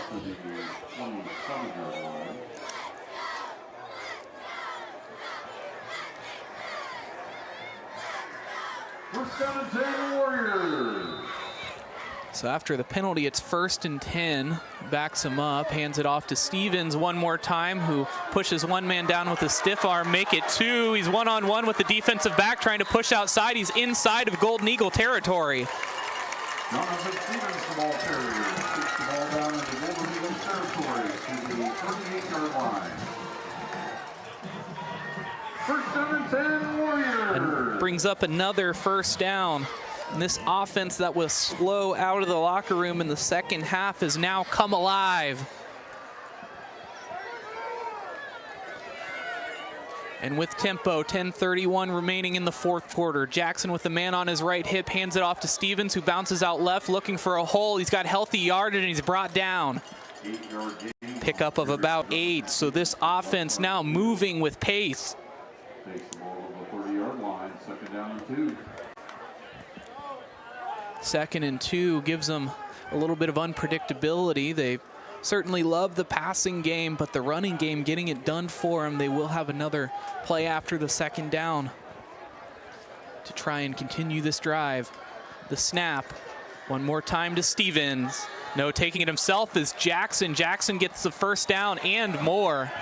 First down and 10 Warriors. So after the penalty, it's 1st and 10. Backs him up, hands it off to Stevens one more time, who pushes one man down with a stiff arm, make it 2. He's one-on-one with the defensive back trying to push outside. He's inside of Golden Eagle territory. Jonathan Stevens, the ball carrier, takes the ball down into Golden Eagle territory to the 38-yard line. First down and 10 Warriors. And brings up another first down. And this offense that was slow out of the locker room in the second half has now come alive. And with tempo, 10:31 remaining in the fourth quarter. Jackson with the man on his right hip, hands it off to Stevens, who bounces out left looking for a hole. He's got healthy yardage and he's brought down. Pickup of about 8. So this offense now moving with pace. Takes the ball to the 30-yard line, second down and 2. 2nd and 2 gives them a little bit of unpredictability. They certainly love the passing game, but the running game getting it done for them. They will have another play after the second down to try and continue this drive. The snap, one more time to Stevens. No, taking it himself is Jackson. Jackson gets the first down and more.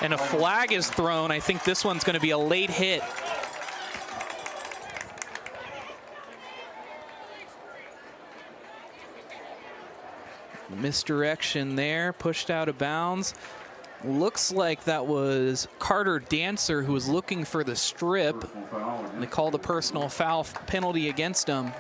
And a flag is thrown. I think this one's going to be a late hit. Misdirection there, pushed out of bounds. Looks like that was Carter Dancer who was looking for the strip. And they called a personal foul penalty against him.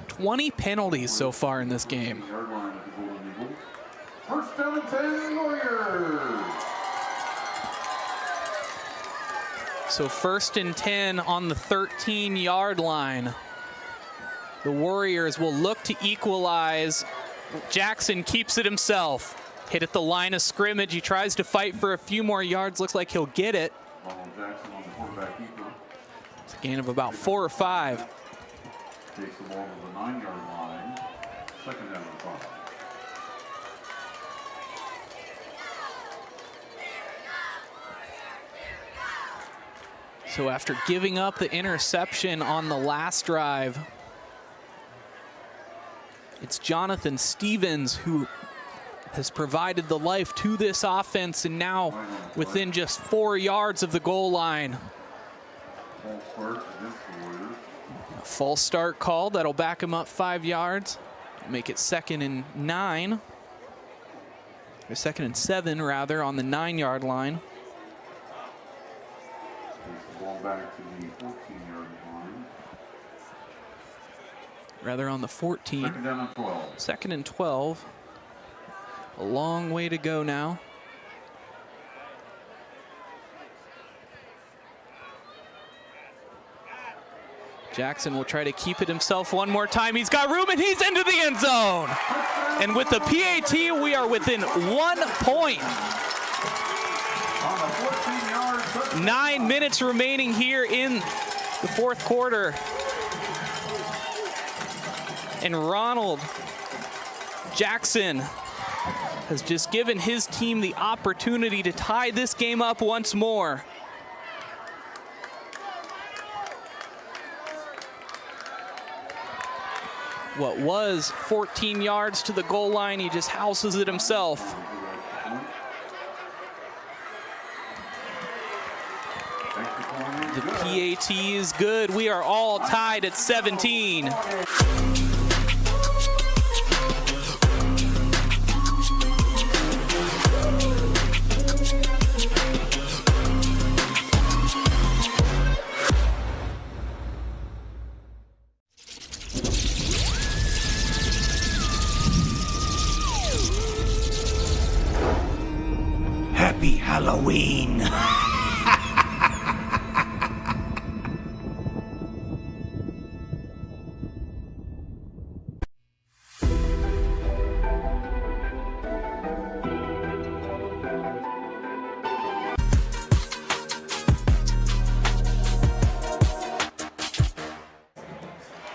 "20 penalties so far in this game." First down and 10 Warriors. So 1st and 10 on the 13-yard line. The Warriors will look to equalize. Jackson keeps it himself. Hit at the line of scrimmage. He tries to fight for a few more yards. Looks like he'll get it. Ronald Jackson on the quarterback keeper. It's a gain of about 4 or 5. Takes the ball to the 9-yard line, second down and 5. So after giving up the interception on the last drive, it's Jonathan Stevens who has provided the life to this offense, and now within just 4 yards of the goal line. A false start called. That'll back him up 5 yards. Make it 2nd and 9. Or 2nd and 7, rather, on the 9-yard line. Ball back to the 14-yard line. Rather on the 14. Second down and 12. 2nd and 12. A long way to go now. Jackson will try to keep it himself one more time. He's got room and he's into the end zone. And with the PAT, we are within 1 point. 9 minutes remaining here in the fourth quarter. And Ronald Jackson has just given his team the opportunity to tie this game up once more. What was 14 yards to the goal line, he just houses it himself. The PAT is good. We are all tied at 17. Happy Halloween.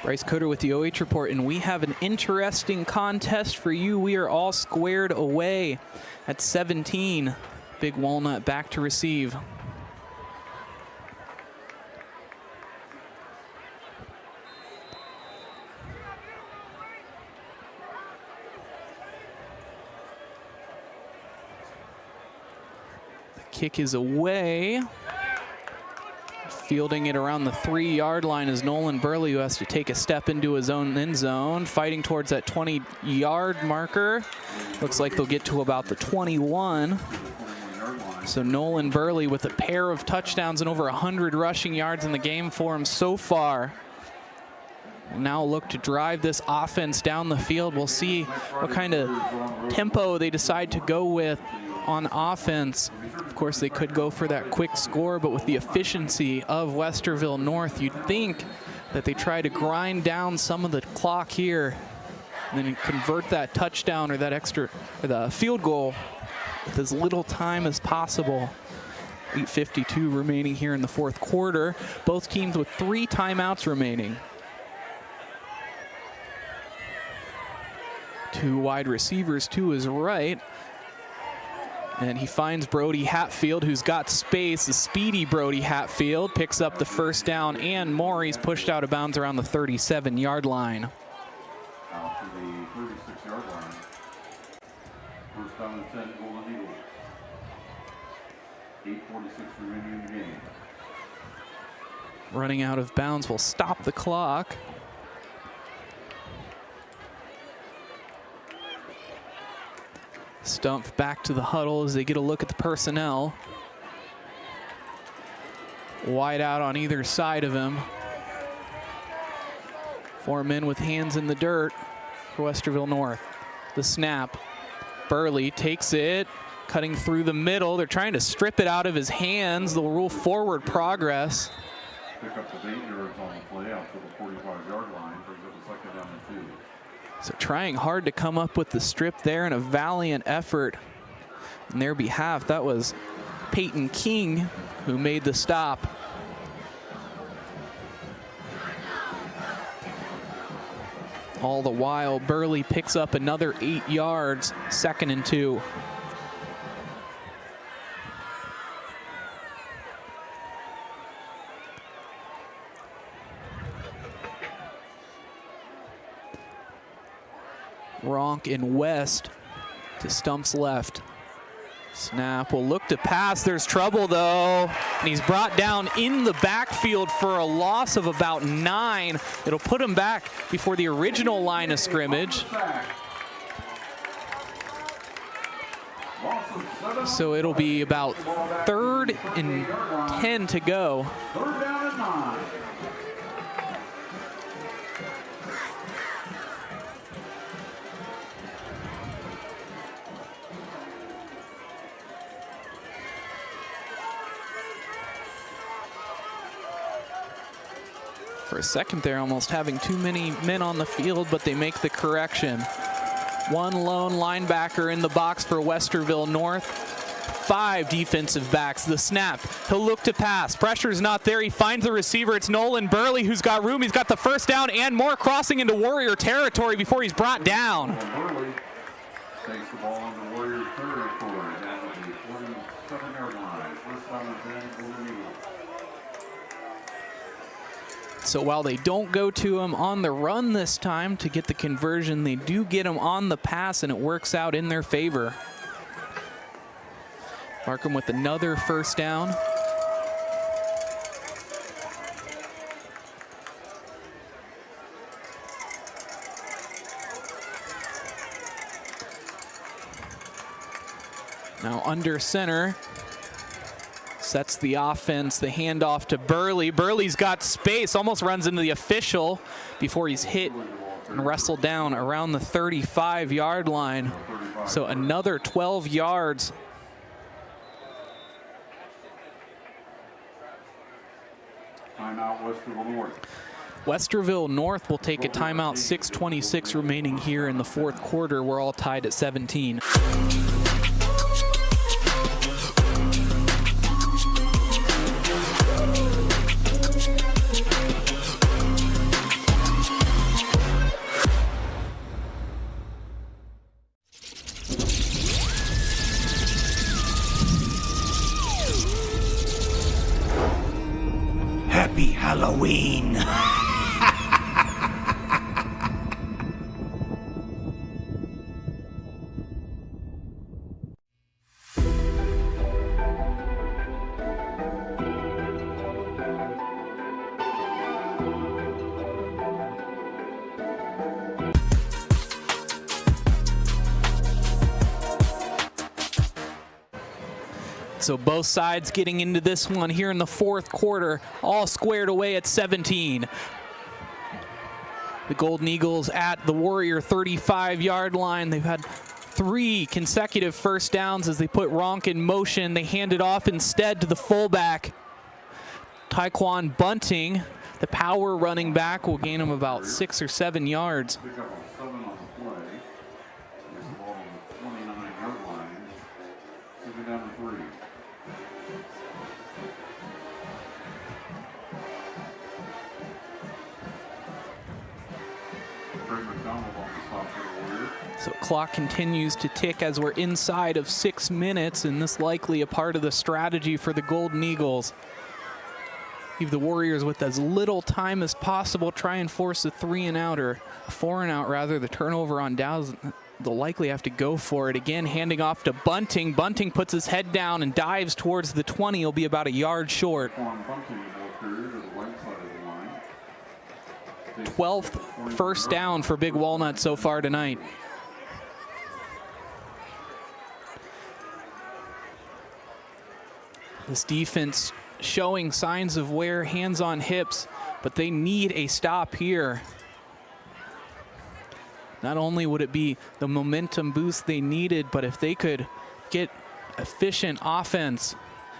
Bryce Coder with the OH Report, and we have an interesting contest for you. We are all squared away at 17. Big Walnut back to receive. The kick is away. Fielding it around the 3-yard line is Nolan Burley, who has to take a step into his own end zone, fighting towards that 20-yard marker. Looks like they'll get to about the 21. So Nolan Burley with a pair of touchdowns and over 100 rushing yards in the game for him so far. Will now look to drive this offense down the field. We'll see what kind of tempo they decide to go with on offense. Of course, they could go for that quick score, but with the efficiency of Westerville North, you'd think that they try to grind down some of the clock here and then convert that touchdown or that extra, or the field goal with as little time as possible. 8:52 remaining here in the fourth quarter. Both teams with 3 timeouts remaining. 2 wide receivers to his right. And he finds Brody Hatfield, who's got space. The speedy Brody Hatfield picks up the first down and more. He's pushed out of bounds around the 37-yard line. Out to the 36-yard line. First down and 10, Golden Eagles. 8:46 remaining in the game. Running out of bounds will stop the clock. Stumpf back to the huddle as they get a look at the personnel. Wide out on either side of him. 4 men with hands in the dirt for Westerville North. The snap. Burley takes it, cutting through the middle. They're trying to strip it out of his hands. They'll rule forward progress. Pick up the 8 yards on the play out to the 45-yard line. Brings up a second down and 2. So trying hard to come up with the strip there and a valiant effort in their behalf. That was Peyton King who made the stop. All the while, Burley picks up another 8 yards, 2nd and 2. Ronk and West to Stump's left. Snap will look to pass. There's trouble though. And he's brought down in the backfield for a loss of about 9. It'll put him back before the original line of scrimmage. So it'll be about 3rd and 10 to go. 3rd down and 9. For a second there, almost having too many men on the field, but they make the correction. 1 lone linebacker in the box for Westerville North. 5 defensive backs. The snap. He'll look to pass. Pressure's not there. He finds the receiver. It's Nolan Burley who's got room. He's got the first down and more, crossing into Warrior territory before he's brought down. Burley takes the ball into Warrior territory down at the 47-yard line. First down and 10, Golden Eagles. So while they don't go to him on the run this time to get the conversion, they do get him on the pass, and it works out in their favor. Markham with another first down. Now under center. Sets the offense, the handoff to Burley. Burley's got space, almost runs into the official before he's hit and wrestled down around the 35-yard line. So another 12 yards timeout, Westerville North. Westerville North will take a timeout, 6:26 remaining here in the fourth quarter. We're all tied at 17. Happy Halloween. So both sides getting into this one here in the fourth quarter, all squared away at 17. The Golden Eagles at the Warrior 35-yard line. They've had 3 consecutive first downs as they put Ronk in motion. They hand it off instead to the fullback, Taekwon Bunting. The power running back will gain him about 6 or 7 yards. Pick up a 7 on the play. There's the ball on the 29-yard line. Second down and 3. So clock continues to tick as we're inside of 6 minutes, and this likely a part of the strategy for the Golden Eagles. Leave the Warriors with as little time as possible, try and force a 3-and-out or a 4-and-out rather. The turnover on downs, they'll likely have to go for it. Again, handing off to Bunting. Bunting puts his head down and dives towards the 20. He'll be about a yard short. 12th first down for Big Walnut so far tonight. This defense showing signs of wear, hands on hips, but they need a stop here. Not only would it be the momentum boost they needed, but if they could get efficient offense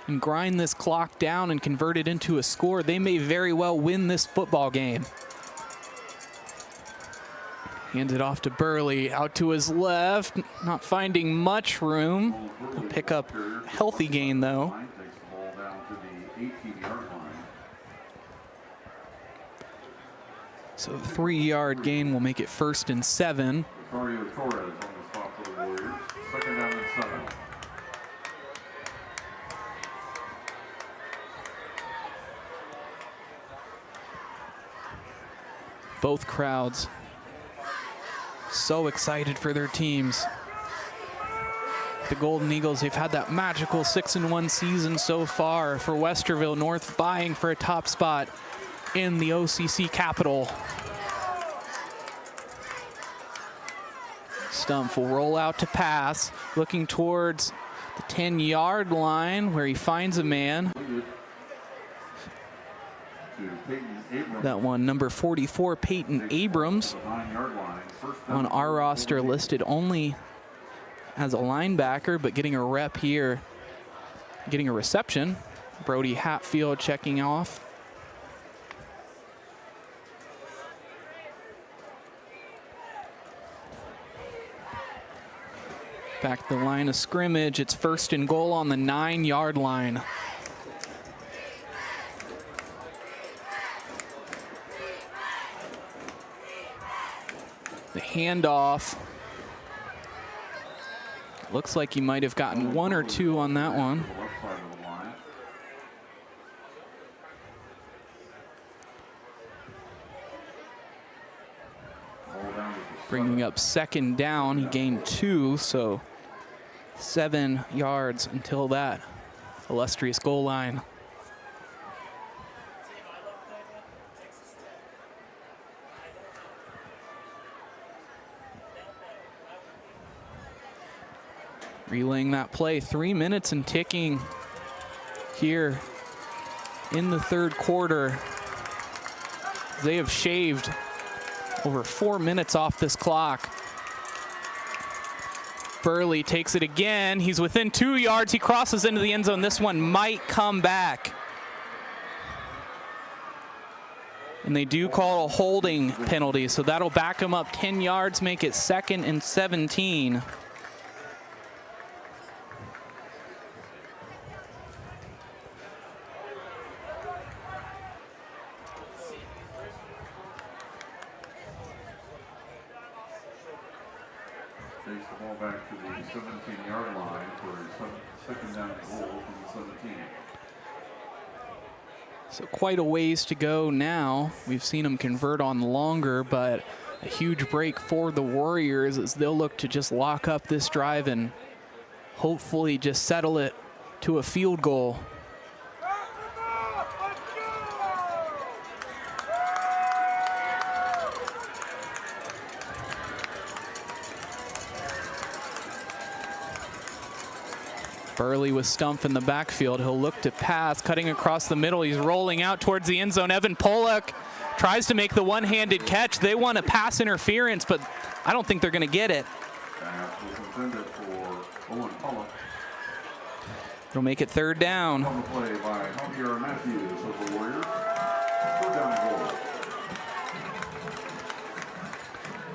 and grind this clock down and convert it into a score, they may very well win this football game. Hands it off to Burley, out to his left, not finding much room. He'll pick up a healthy gain though. So a 3-yard gain will make it 1st and 7. Torres on the spot for the Warriors. Second down and 7. Both crowds so excited for their teams. The Golden Eagles, they've had that magical 6-1 season so far. For Westerville North, vying for a top spot in the OCC-Capital. Stumpf will roll out to pass, looking towards the 10-yard line where he finds a man. That one, number 44, Peyton Abrams, on our roster listed only as a linebacker, but getting a rep here, getting a reception. Brody Hatfield checking off. Back to the line of scrimmage. It's 1st and goal on the 9-yard line. The handoff. Looks like he might have gotten 1 or 2 on that one. Bringing up 2nd down, he gained 2, so 7 yards until that illustrious goal line. Relaying that play, 3 minutes and ticking here in the 3rd quarter. They have shaved over 4 minutes off this clock. Burley takes it again. He's within 2 yards. He crosses into the end zone. This one might come back. And they do call a holding penalty, so that'll back him up 10 yards, make it 2nd and 17. Takes the ball back to the 17-yard line for a 2nd down goal from the 17. So quite a ways to go now. We've seen them convert on longer, but a huge break for the Warriors as they'll look to just lock up this drive and hopefully just settle it to a field goal. Burley with Stumpf in the backfield. He'll look to pass, cutting across the middle. He's rolling out towards the end zone. Evan Pollock tries to make the one-handed catch. They want a pass interference, but I don't think they're going to get it. Pass was intended for Owen Pollock. It'll make it 3rd down. On the play by Javier Matthews of the Warriors. 3rd down goal.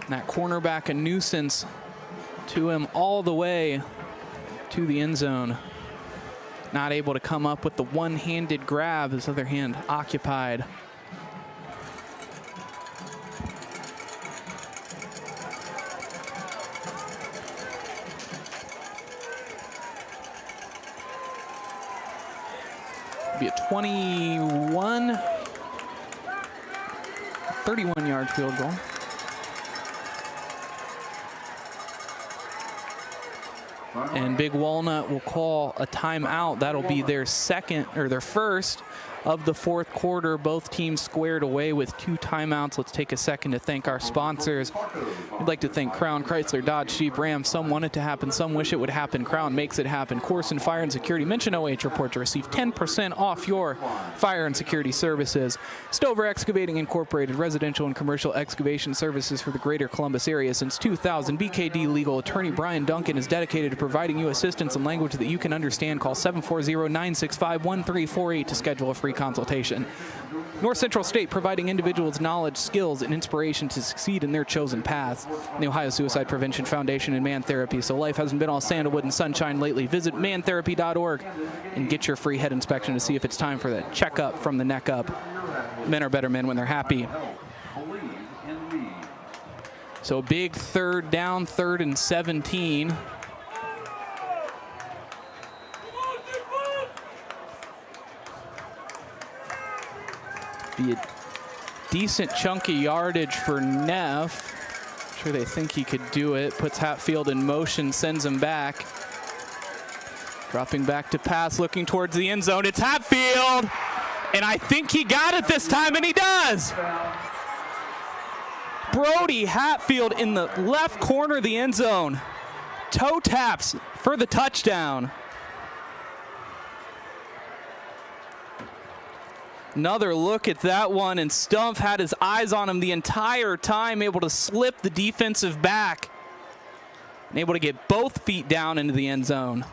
And that cornerback a nuisance to him all the way to the end zone. Not able to come up with the one-handed grab, his other hand occupied. Be a 31-yard field goal. And Big Walnut will call a timeout. That'll be their first of the 4th quarter. Both teams squared away with 2 timeouts. Let's take a second to thank our sponsors. We'd like to thank Crown, Chrysler, Dodge, Jeep, Ram. Some want it to happen, some wish it would happen. Crown makes it happen. Corson Fire and Security. Mention OH Report to receive 10% off your fire and security services. Stover Excavating Incorporated, residential and commercial excavation services for the greater Columbus area since 2000. BKD Legal attorney Brian Duncan is dedicated to providing you assistance in language that you can understand. Call 740-965-1348 to schedule a free consultation. North Central State, providing individuals knowledge, skills, and inspiration to succeed in their chosen paths. The Ohio Suicide Prevention Foundation and Man Therapy. So life hasn't been all sandalwood and sunshine lately. Visit mantherapy.org and get your free head inspection to see if it's time for that checkup from the neck up. Men are better men when they're happy. So big 3rd down, 3rd and 17. Be a decent chunky yardage for Neff. I'm sure they think he could do it. Puts Hatfield in motion, sends him back. Dropping back to pass, looking towards the end zone. It's Hatfield! And I think he got it this time, and he does! Brody Hatfield in the left corner of the end zone. Toe taps for the touchdown. Another look at that one, and Stumpf had his eyes on him the entire time, able to slip the defensive back, and able to get both feet down into the end zone.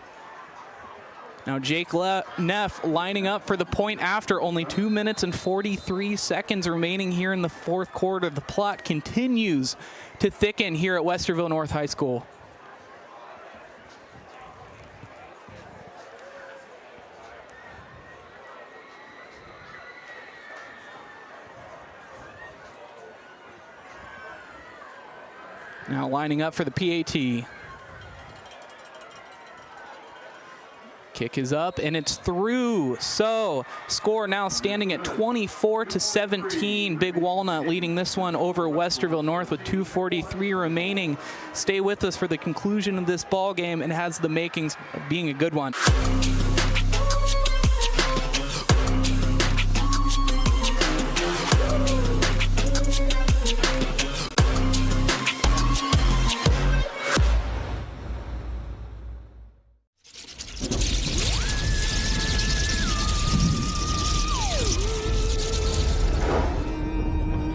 Now Jake Neff lining up for the point after. Only 2 minutes and 43 seconds remaining here in the 4th quarter. The plot continues to thicken here at Westerville North High School. Now lining up for the PAT. Kick is up and it's through. So score now standing at 24-17. Big Walnut leading this one over Westerville North with 2:43 remaining. Stay with us for the conclusion of this ball game, and has the makings of being a good one.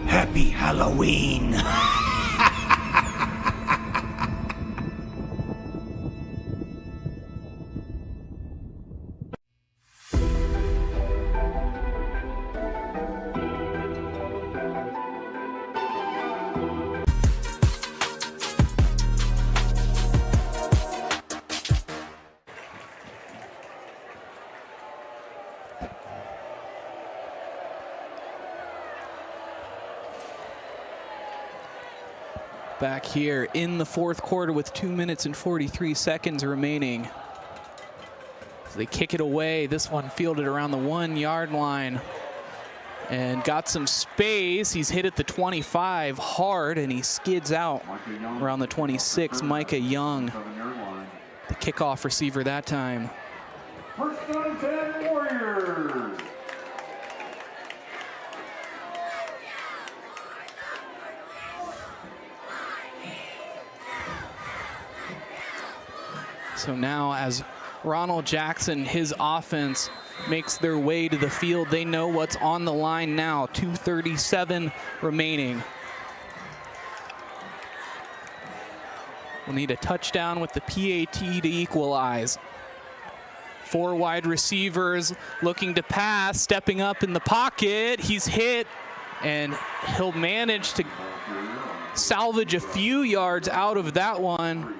Happy Halloween! Back here in the fourth quarter with 2 minutes and 43 seconds remaining. As they kick it away, this one fielded around the 1 yard line and got some space. He's hit at the 25 hard and he skids out around the 26. Micah Young, the kickoff receiver that time. First down and 10 Warriors. So now as Ronald Jackson, his offense, makes their way to the field, they know what's on the line now. 2:37 remaining. We'll need a touchdown with the PAT to equalize. 4 wide receivers looking to pass, stepping up in the pocket. He's hit, and he'll manage to salvage a few yards out of that one.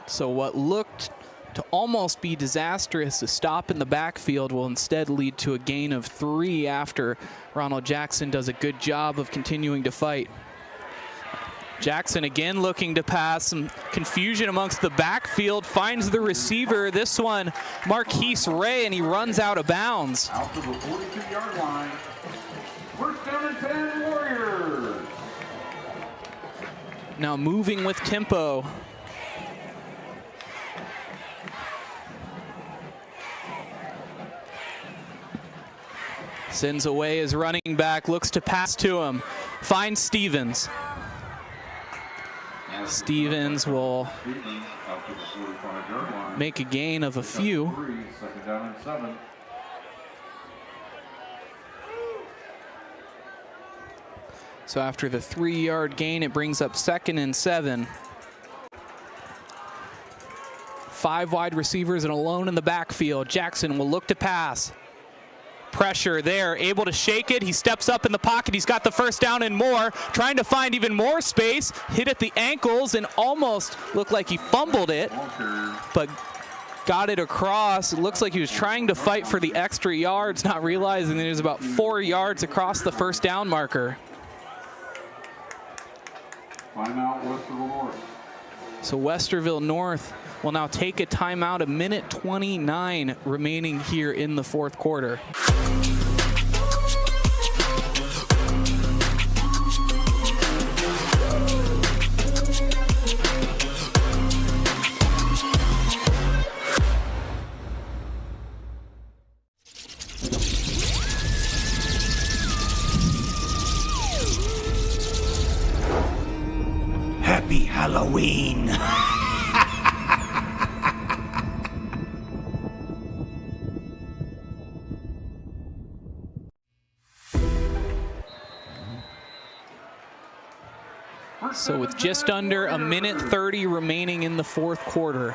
So what looked to almost be disastrous, a stop in the backfield, will instead lead to a gain of 3 after Ronald Jackson does a good job of continuing to fight. Jackson again looking to pass, some confusion amongst the backfield, finds the receiver, this one Marquise Ray, and he runs out of bounds. Out to the 42-yard line. First down and 10 Warriors. Now moving with tempo. Sends away his running back, looks to pass to him, finds Stevens. Stevens will make a gain of a few. Second down and 7. So after the 3-yard gain, it brings up 2nd and 7. 5 wide receivers and alone in the backfield. Jackson will look to pass. Pressure there, able to shake it. He steps up in the pocket. He's got the first down and more, trying to find even more space. Hit at the ankles and almost looked like he fumbled it, but got it across. It looks like he was trying to fight for the extra yards, not realizing that he was about 4 yards across the first down marker. Timeout, Westerville North. So Westerville North will now take a timeout, 1:29 remaining here in the fourth quarter. Happy Halloween! So with just under 1:30 remaining in the fourth quarter,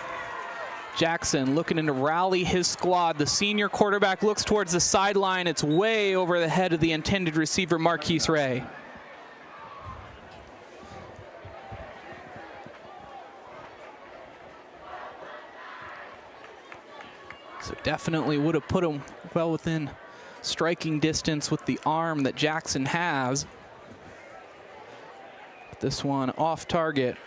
Jackson looking to rally his squad. The senior quarterback looks towards the sideline. It's way over the head of the intended receiver, Marquise Ray. So definitely would have put him well within striking distance with the arm that Jackson has. But this one off target.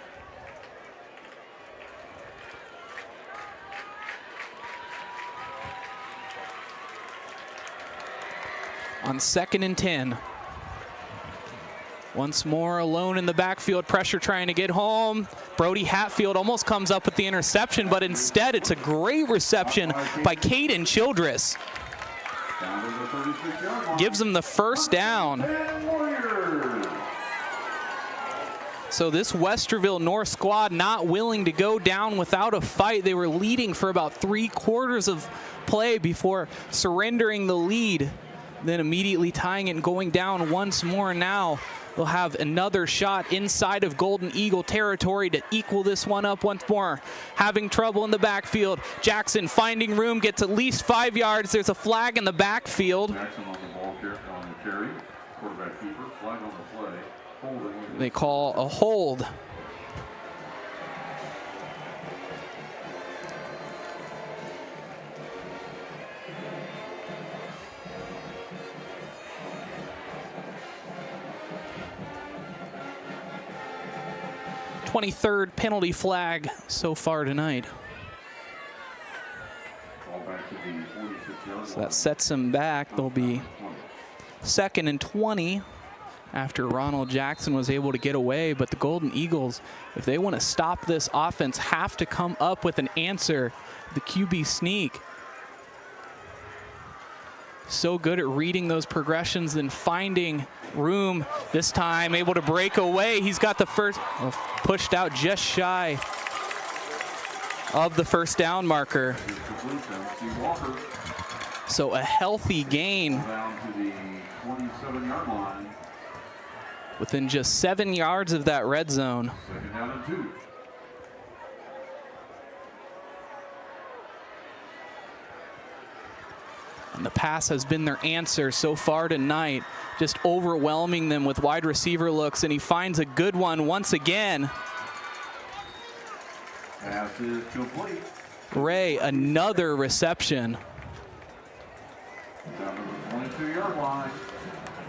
On 2nd and 10. Once more alone in the backfield, pressure trying to get home. Brody Hatfield almost comes up with the interception, but instead it's a great reception by Caden Childress. Gives him the first down. So this Westerville North squad not willing to go down without a fight. They were leading for about 3/4 of play before surrendering the lead, then immediately tying it and going down once more. Now they'll have another shot inside of Golden Eagle territory to equal this one up once more. Having trouble in the backfield. Jackson finding room, gets at least 5 yards. There's a flag in the backfield. Jackson on the ball on the carry. Quarterback keeper, flag on the play. Holding. They call a hold. 23rd penalty flag so far tonight. Ball back to the 46-yard So that sets them back. They'll be 2nd and 20 after Ronald Jackson was able to get away. But the Golden Eagles, if they want to stop this offense, have to come up with an answer. The QB sneak. So good at reading those progressions and finding room. This time able to break away. He's got the first, pushed out just shy of the first down marker. So a healthy gain down to the 27-yard line. within just 7 yards of that red zone. 2nd down and 2. And the pass has been their answer so far tonight, just overwhelming them with wide receiver looks, and he finds a good one once again. Pass is complete. Ray, another reception. Down to the 22-yard line.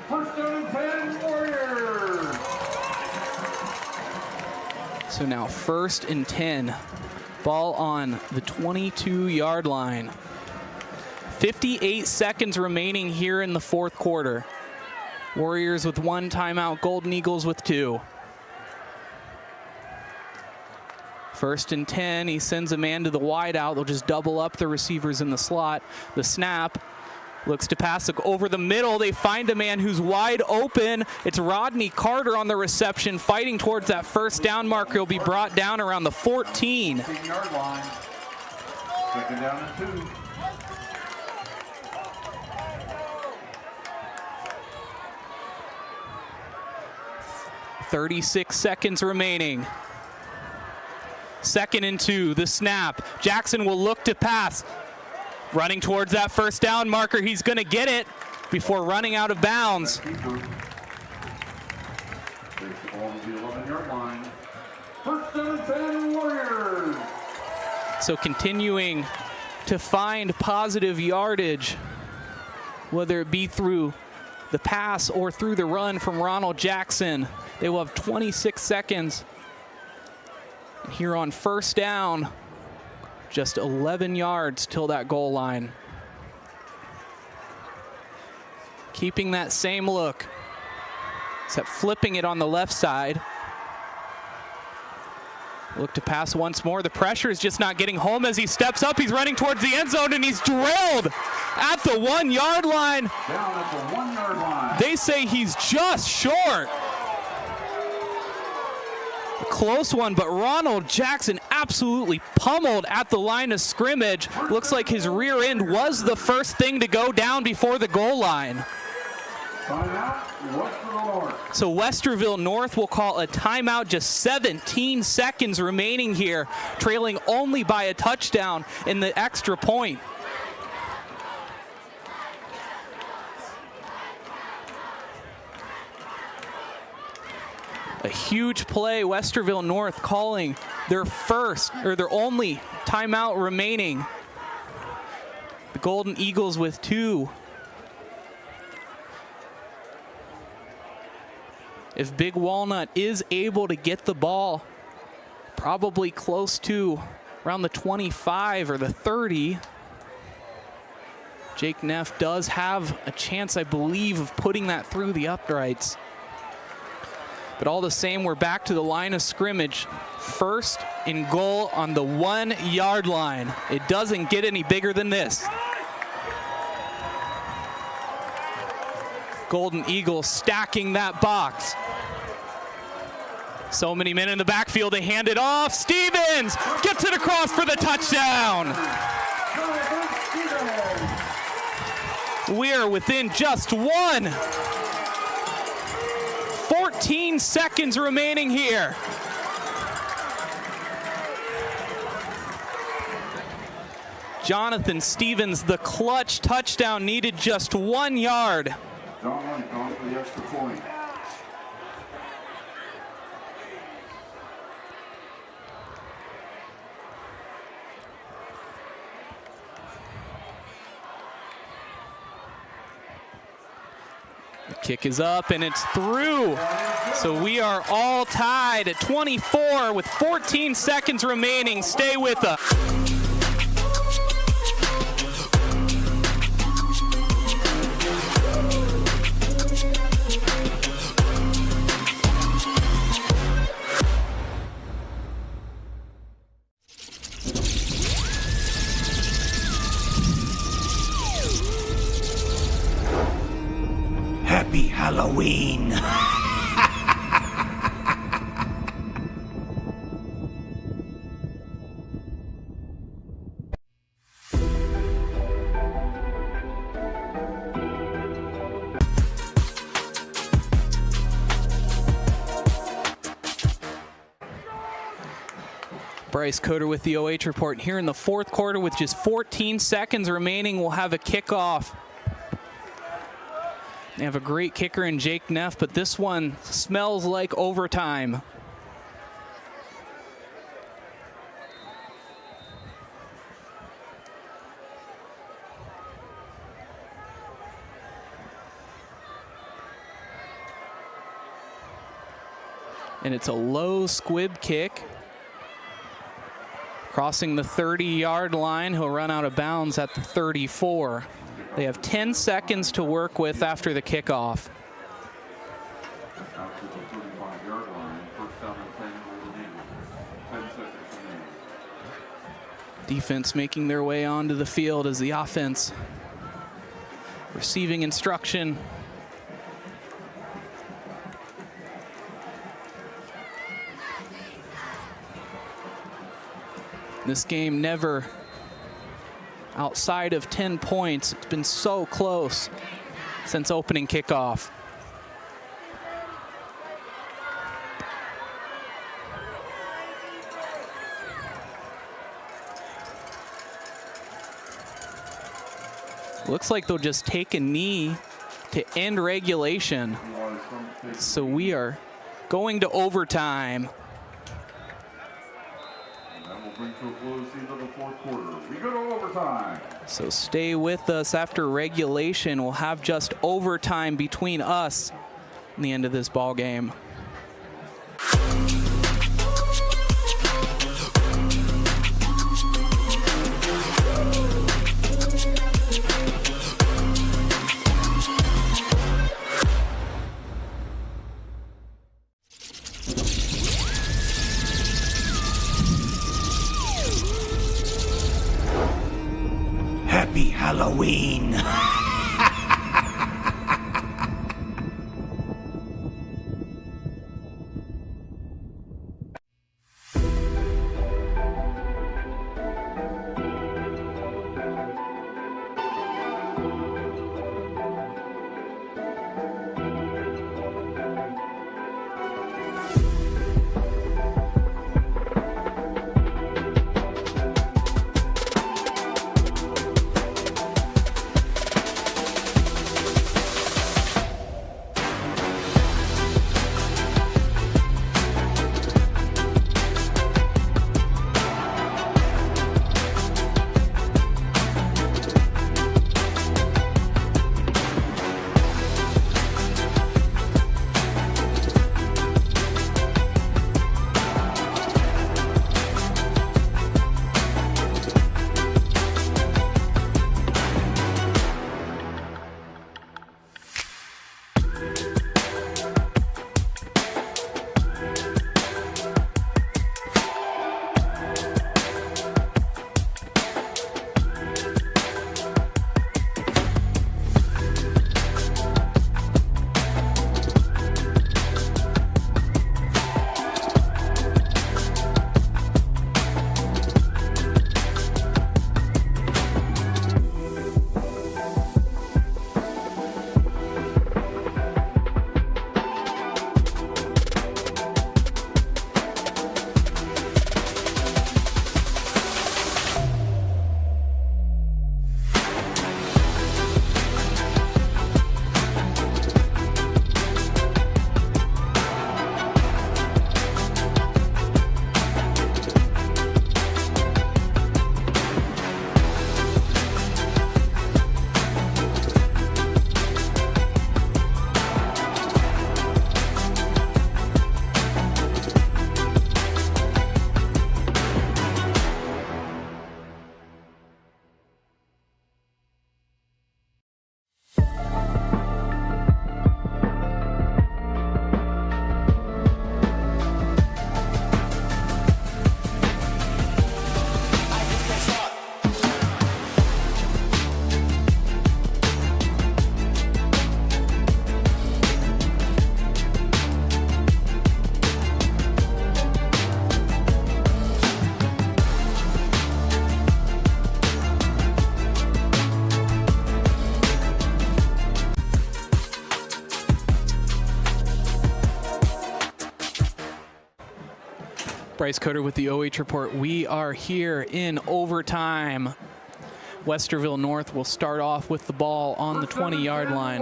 1st down and 10, Warriors. So now 1st and 10. Ball on the 22-yard line. 58 seconds remaining here in the 4th quarter. Warriors with 1 timeout, Golden Eagles with 2. 1st and 10, he sends a man to the wide out. They'll just double up the receivers in the slot. The snap, looks to pass over the middle. They find a man who's wide open. It's Rodney Carter on the reception, fighting towards that first down marker. He'll be brought down around the 14. 15-yard line. 2nd down and 2. 36 seconds remaining. 2nd and 2, the snap. Jackson will look to pass. Running towards that first down marker. He's going to get it before running out of bounds. Takes the ball to the 11-yard line. 1st down and 10, Warriors. So continuing to find positive yardage, whether it be through the pass or through the run from Ronald Jackson. They will have 26 seconds. Here on 1st down, just 11 yards till that goal line. Keeping that same look, except flipping it on the left side. Look to pass once more. The pressure is just not getting home as he steps up. He's running towards the end zone, and he's drilled at the 1-yard line. Down at the 1-yard line. They say he's just short. A close one, but Ronald Jackson absolutely pummeled at the line of scrimmage. Looks like his rear end was the first thing to go down before the goal line. Timeout, Westerville North. So Westerville North will call a timeout, just 17 seconds remaining here, trailing only by a touchdown in the extra point. A huge play, Westerville North calling their first, or their only timeout remaining. The Golden Eagles with 2. If Big Walnut is able to get the ball, probably close to around the 25 or the 30, Jake Neff does have a chance, I believe, of putting that through the uprights. But all the same, we're back to the line of scrimmage. 1st and goal on the 1-yard line. It doesn't get any bigger than this. Golden Eagles stacking that box. So many men in the backfield, they hand it off. Stevens gets it across for the touchdown. We are within just 1. 14 seconds remaining here. Jonathan Stevens, the clutch touchdown, needed just 1 yard. Donlin going for the extra point. The kick is up and it's through. So we are all tied at 24 with 14 seconds remaining. Stay with us. Happy Halloween. Bryce Coder with the OH report here in the fourth quarter with just 14 seconds remaining. We'll have a kickoff. They have a great kicker in Jake Neff, but this one smells like overtime. And it's a low squib kick. Crossing the 30-yard line, he'll run out of bounds at the 34. They have 10 seconds to work with after the kickoff. Out to the 35-yard line, first down and 10, Golden Eagles. 10 seconds remaining. Defense making their way onto the field as the offense receiving instruction. This game never outside of 10 points. It's been so close since opening kickoff. Looks like they'll just take a knee to end regulation. So we are going to overtime. That will bring to a close into the fourth quarter. We go to overtime. So stay with us after regulation. We'll have just overtime between us and the end of this ball game. Happy Halloween. Bryce Coder with the OH report. We are here in overtime. Westerville North will start off with the ball on the 20-yard line.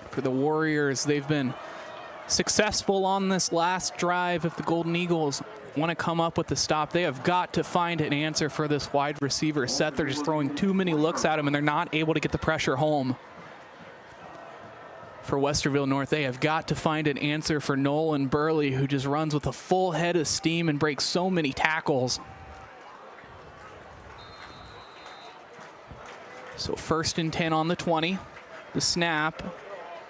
For the Warriors, they've been successful on this last drive. If the Golden Eagles want to come up with the stop, they have got to find an answer for this wide receiver set. They're just throwing too many looks at him, and they're not able to get the pressure home. For Westerville North, they have got to find an answer for Nolan Burley, who just runs with a full head of steam and breaks so many tackles. So 1st and 10 on the 20. The snap.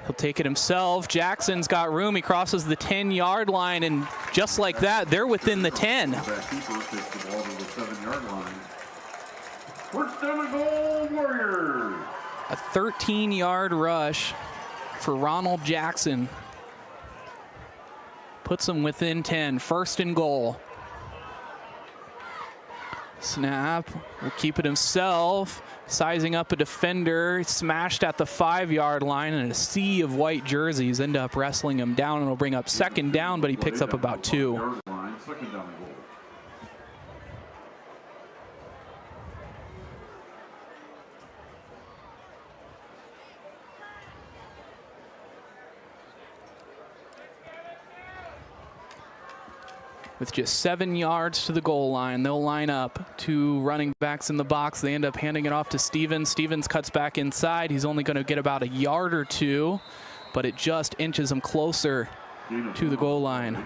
He'll take it himself. Jackson's got room. He crosses the 10-yard line, and just like that, they're within the 10. First down and goal, Warriors. A 13-yard rush for Ronald Jackson puts him within 10. 1st and goal. Snap. Will keep it himself. Sizing up a defender, smashed at the 5-yard line, and a sea of white jerseys end up wrestling him down, and it'll bring up 2nd down, but he picks up about 2. With just 7 yards to the goal line, they'll line up. 2 running backs in the box. They end up handing it off to Stevens. Stevens cuts back inside. He's only going to get about a yard or 2, but it just inches him closer to the goal line.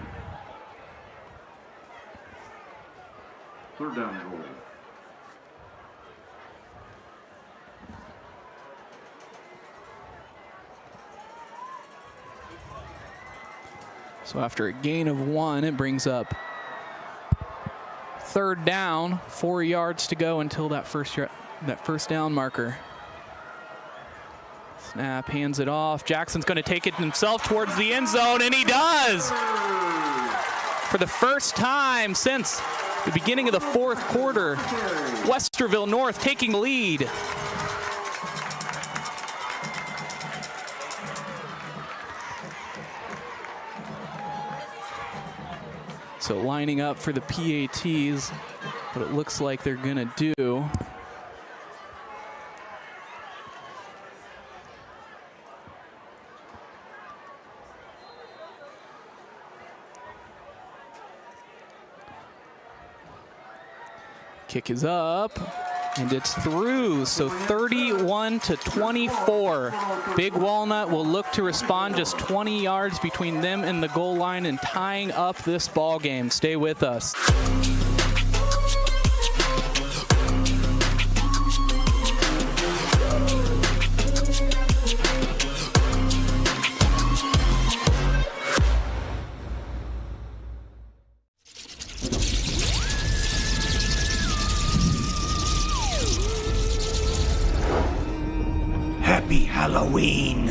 3rd down and goal. So after a gain of 1, it brings up 3rd down, 4 yards to go until that first down marker. Snap, hands it off. Jackson's going to take it himself towards the end zone, and he does! For the first time since the beginning of the 4th quarter, Westerville North taking lead. So lining up for the PATs, what it looks like they're gonna do. Kick is up, and it's through. So 31-24. Big Walnut will look to respond, just 20 yards between them and the goal line, and tying up this ball game. Stay with us. Happy Halloween!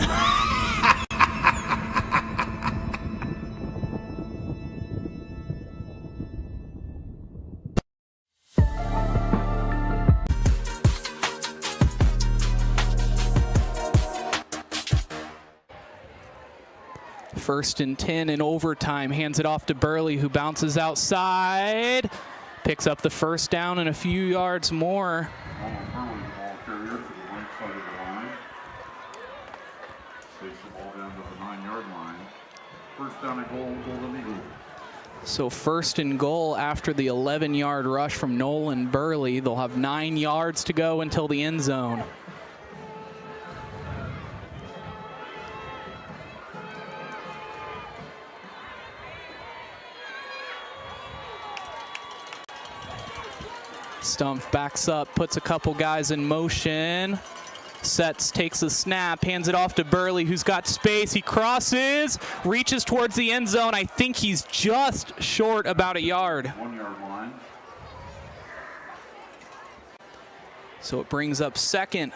First and 10 in overtime. Hands it off to Burley, who bounces outside. Picks up the 1st down and a few yards more. First down and goal, Golden Eagles. So 1st and goal after the 11-yard rush from Nolan Burley. They'll have 9 yards to go until the end zone. Stumpf backs up, puts a couple guys in motion. Sets, takes a snap, hands it off to Burley, who's got space. He crosses, reaches towards the end zone. I think he's just short about a yard. 1-yard line. So it brings up 2nd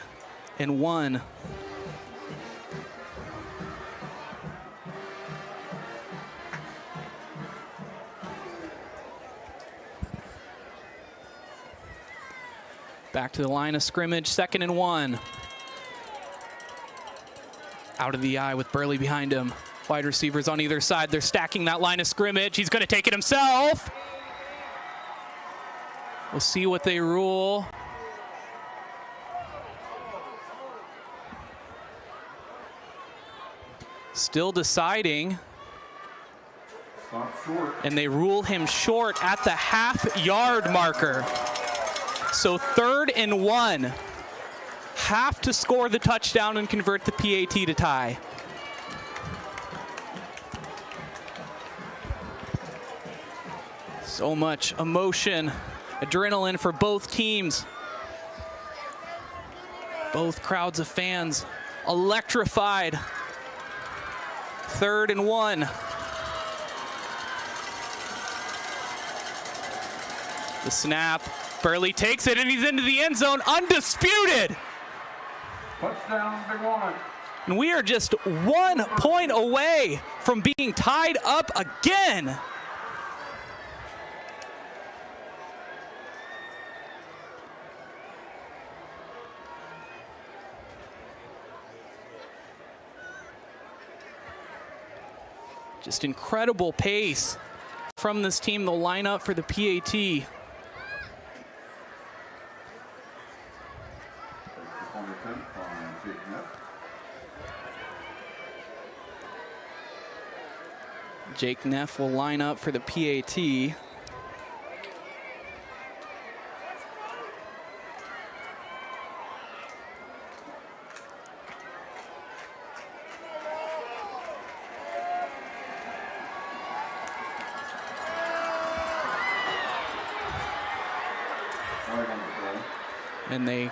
and 1. Back to the line of scrimmage, 2nd and 1. Out of the eye with Burley behind him. Wide receivers on either side. They're stacking that line of scrimmage. He's going to take it himself. We'll see what they rule. Still deciding. And they rule him short at the half-yard marker. So 3rd and 1. Have to score the touchdown and convert the PAT to tie. So much emotion, adrenaline for both teams. Both crowds of fans electrified. 3rd and 1. The snap, Burley takes it and he's into the end zone, undisputed. Touchdown, Big Walnut. And we are just 1 point away from being tied up again. Just incredible pace from this team. They'll line up for the PAT. Jake Neff will line up for the PAT. And they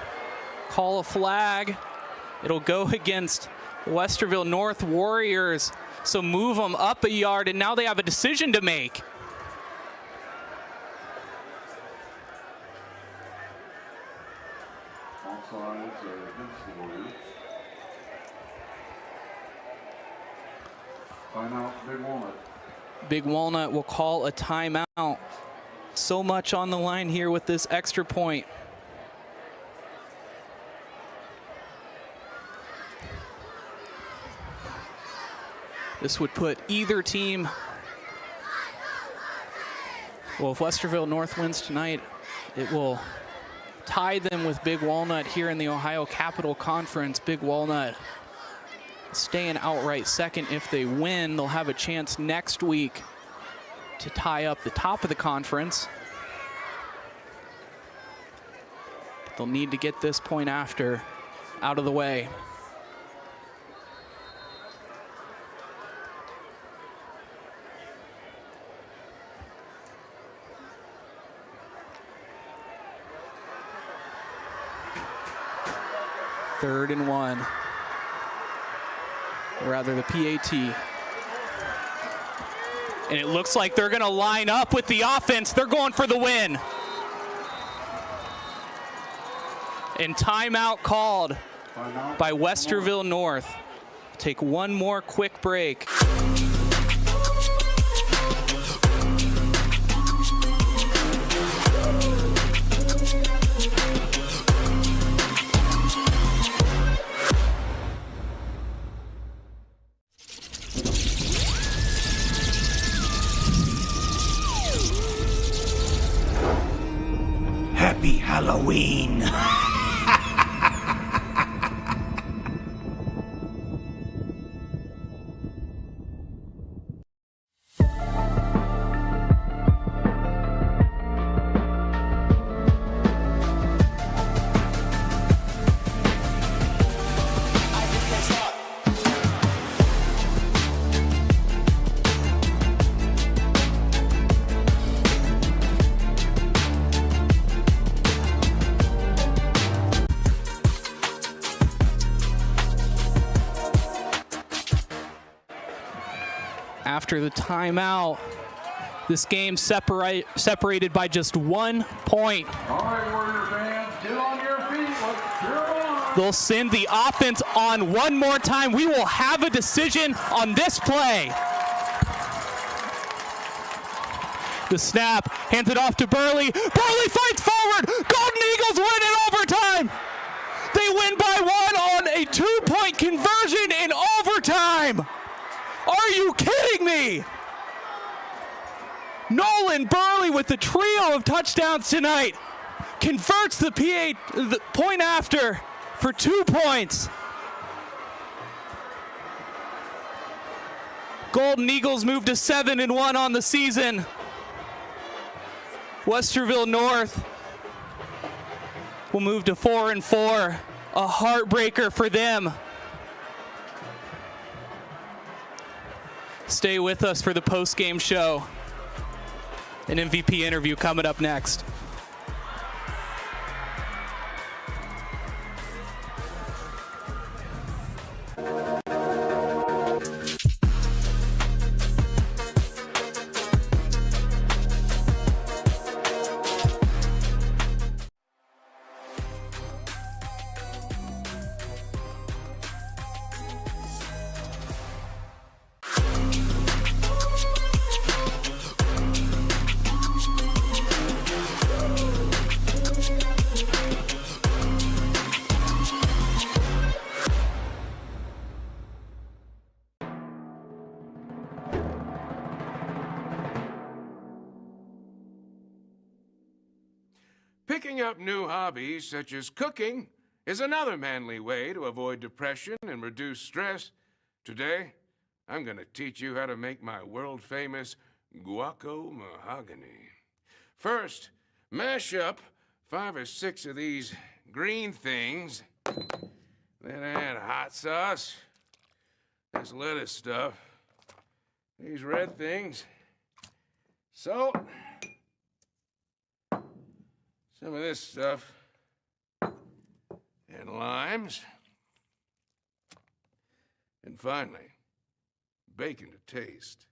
call a flag. It'll go against Westerville North Warriors. So move them up a yard, and now they have a decision to make. Offsides against the Warriors. Timeout, Big Walnut. Big Walnut will call a timeout. So much on the line here with this extra point. This would put either team, well, if Westerville North wins tonight, it will tie them with Big Walnut here in the Ohio-Capital Conference. Big Walnut staying outright second. If they win, they'll have a chance next week to tie up the top of the conference. But they'll need to get this point after out of the way. Third and 1, or rather the PAT. And it looks like they're gonna line up with the offense. They're going for the win. And timeout called by Westerville North. Take one more quick break. Happy Halloween! After the timeout, this game separated by just 1 point. All right, Warrior fans, get on your feet. Let's cheer on. They'll send the offense on one more time. We will have a decision on this play. The snap, hands it off to Burley. Burley fights forward. Golden Eagles win in overtime. They win by 1 on a 2-point conversion in overtime. Are you kidding me? Nolan Burley with the trio of touchdowns tonight converts the point after for 2 points. Golden Eagles move to 7-1 on the season. Westerville North will move to 4-4. A heartbreaker for them. Stay with us for the post-game show. An MVP interview coming up next. Picking up new hobbies such as cooking is another manly way to avoid depression and reduce stress. Today, I'm going to teach you how to make my world-famous guaco mahogany. First, mash up 5 or 6 of these green things. Then add hot sauce, this lettuce stuff, these red things, salt, some of this stuff, and limes, and finally, bacon to taste.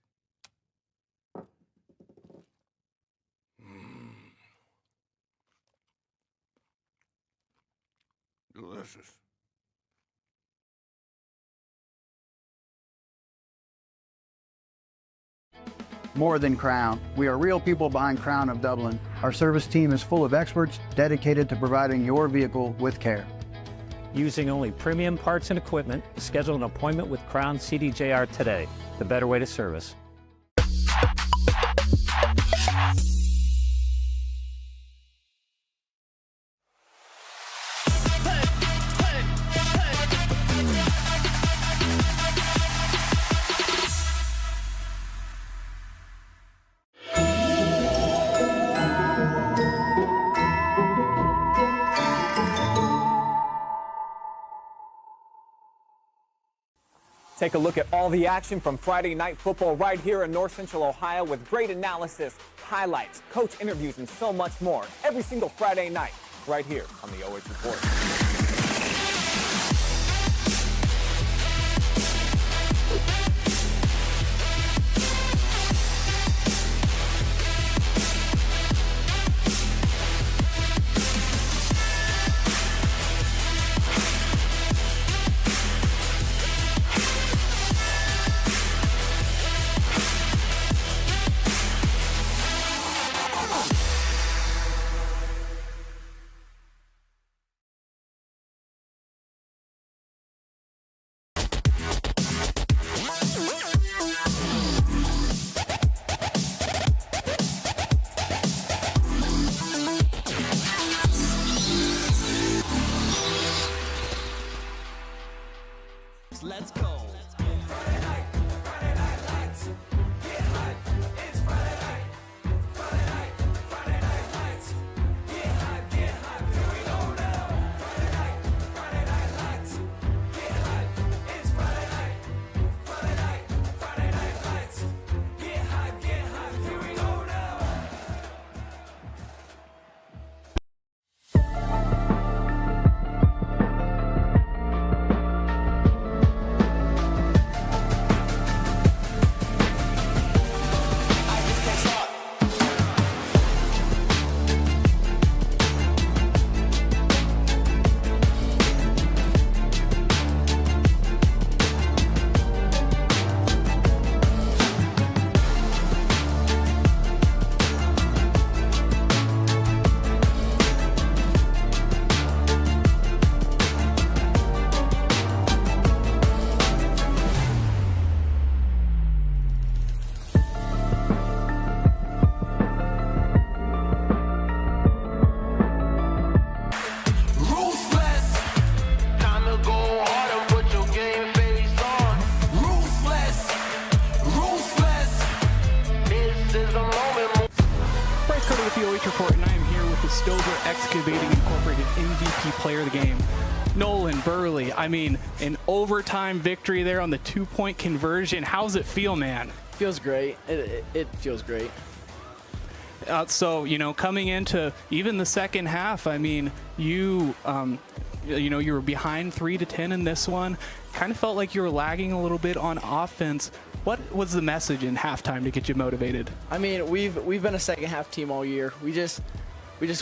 Delicious. More than Crown. We are real people behind Crown of Dublin. Our service team is full of experts dedicated to providing your vehicle with care. Using only premium parts and equipment, schedule an appointment with Crown CDJR today. The better way to service. Take a look at all the action from Friday Night Football right here in North Central Ohio with great analysis, highlights, coach interviews, and so much more every single Friday night right here on the OH Report. Coder with the OH Report, and I am here with the Stover Excavating Incorporated MVP player of the game, Nolan Burley. I mean, an overtime victory there on the 2-point conversion. How's it feel, man? Feels great. It feels great. So, you know, coming into even the second half, I mean, you were behind 3-10 in this one. Kind of felt like you were lagging a little bit on offense. What was the message in halftime to get you motivated? I mean, we've been a second half team all year. We just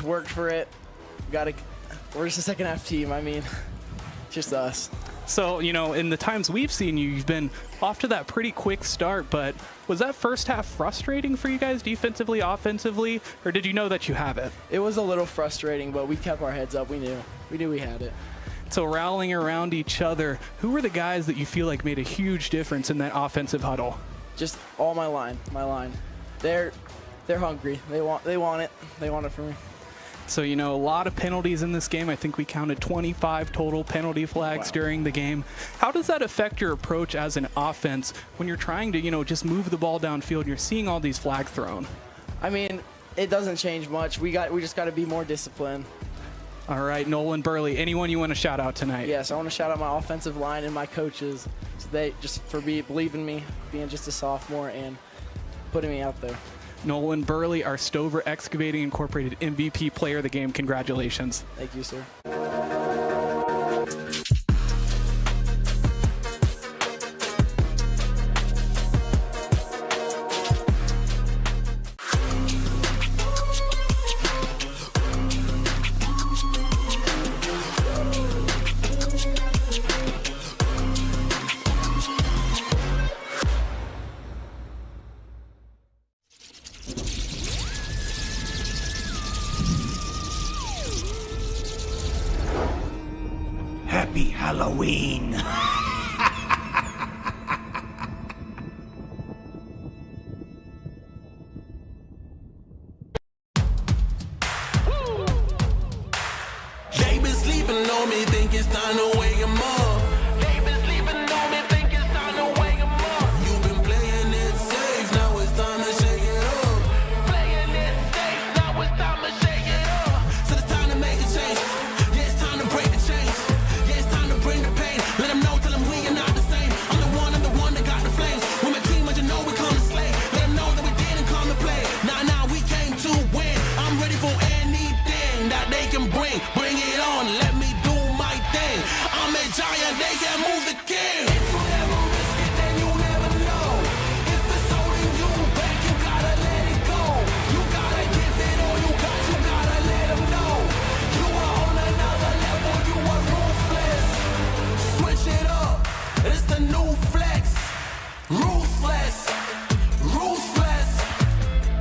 worked for it. We're just a second half team. I mean, just us. So, you know, in the times we've seen you, you've been off to that pretty quick start, but was that first half frustrating for you guys defensively, offensively, or did you know that you have it? It was a little frustrating, but we kept our heads up. We knew we had it. So rallying around each other, who were the guys that you feel like made a huge difference in that offensive huddle? Just all my line. They're hungry. They want it. They want it from me. So, you know, a lot of penalties in this game. I think we counted 25 total penalty flags during the game. How does that affect your approach as an offense when you're trying to, you know, just move the ball downfield and you're seeing all these flags thrown? I mean, it doesn't change much. We just got to be more disciplined. All right, Nolan Burley, anyone you want to shout out tonight? Yes, I want to shout out my offensive line and my coaches. So they just for believing me, being just a sophomore and putting me out there. Nolan Burley, our Stover Excavating Incorporated MVP player of the game. Congratulations. Thank you, sir. Happy Halloween! They been sleeping on me, think it's time to wake 'em up. They been sleeping on me, think it's time to wake 'em up. You've been playing it safe, now it's time to shake it up. Playing it safe, now it's time to shake it up. So it's time to make a change. Yeah, it's time to break the chains. Yeah, it's time to bring the pain. Let them know, tell them we are not the same. I'm the one that got the flames. With my team, as you know, we come to slay. Let them know that we didn't come to play. Nah, we came to win. I'm ready for anything that they can bring. Bring it on, let me do my thing. I'm a giant, they can't move the king. If you never risk it, then you never know. If it's holding you back, you gotta let it go. You gotta give it all you gotta let them know. You are on another level, you are ruthless. Switch it up, it's the new flex. Ruthless, ruthless.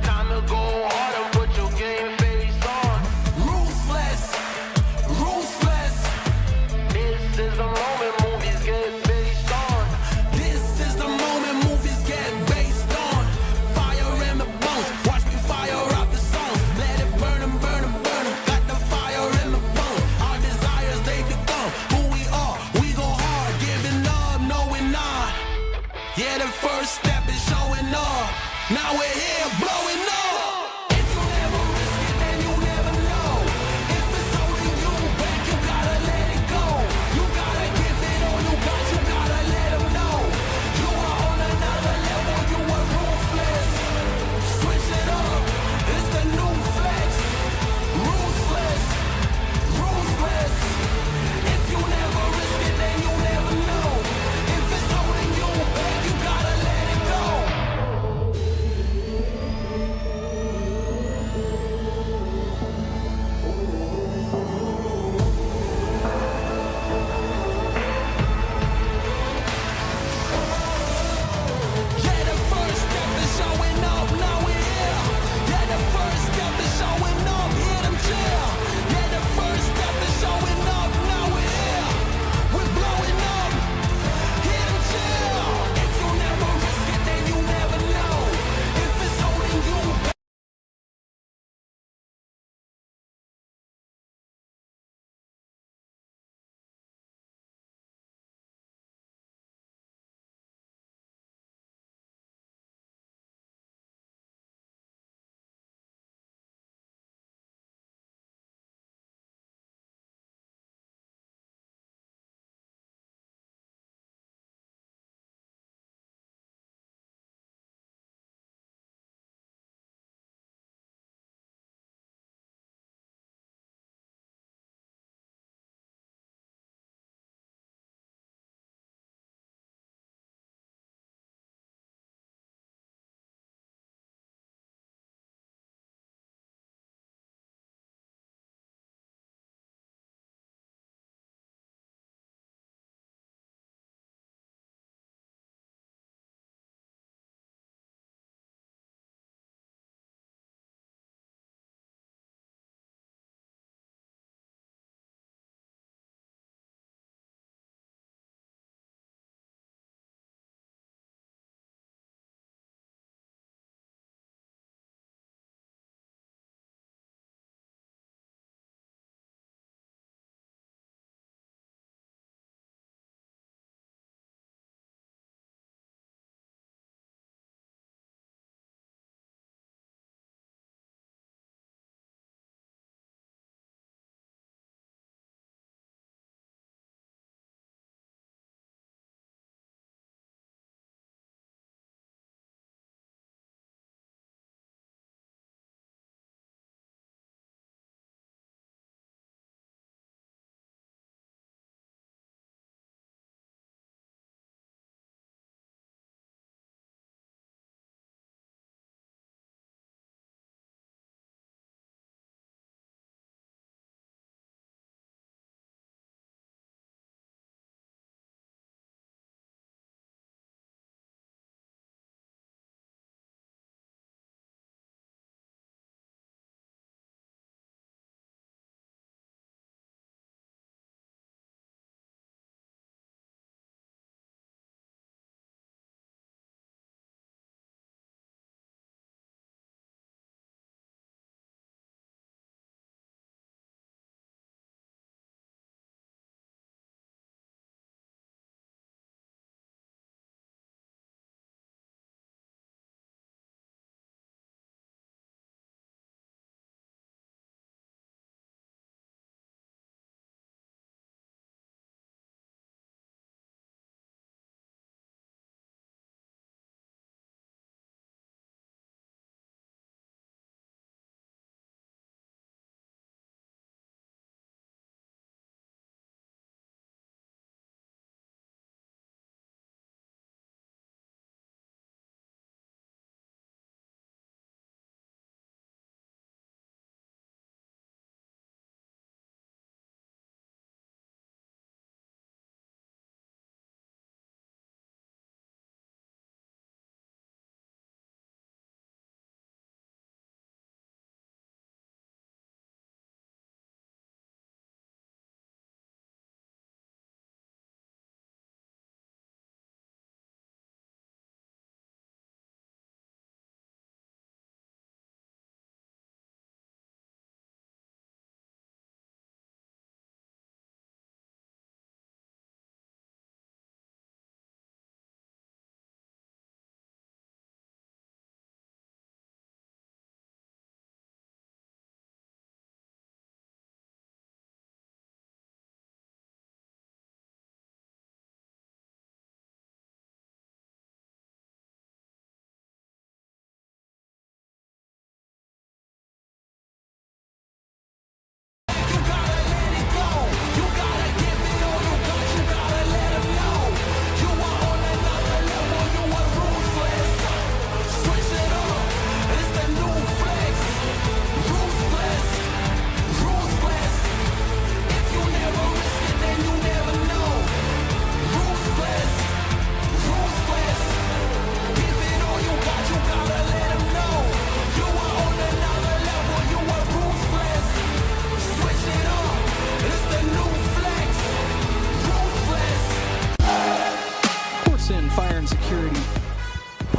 Time to go hard and put your game face on. Ruthless, ruthless. This is the moment movies get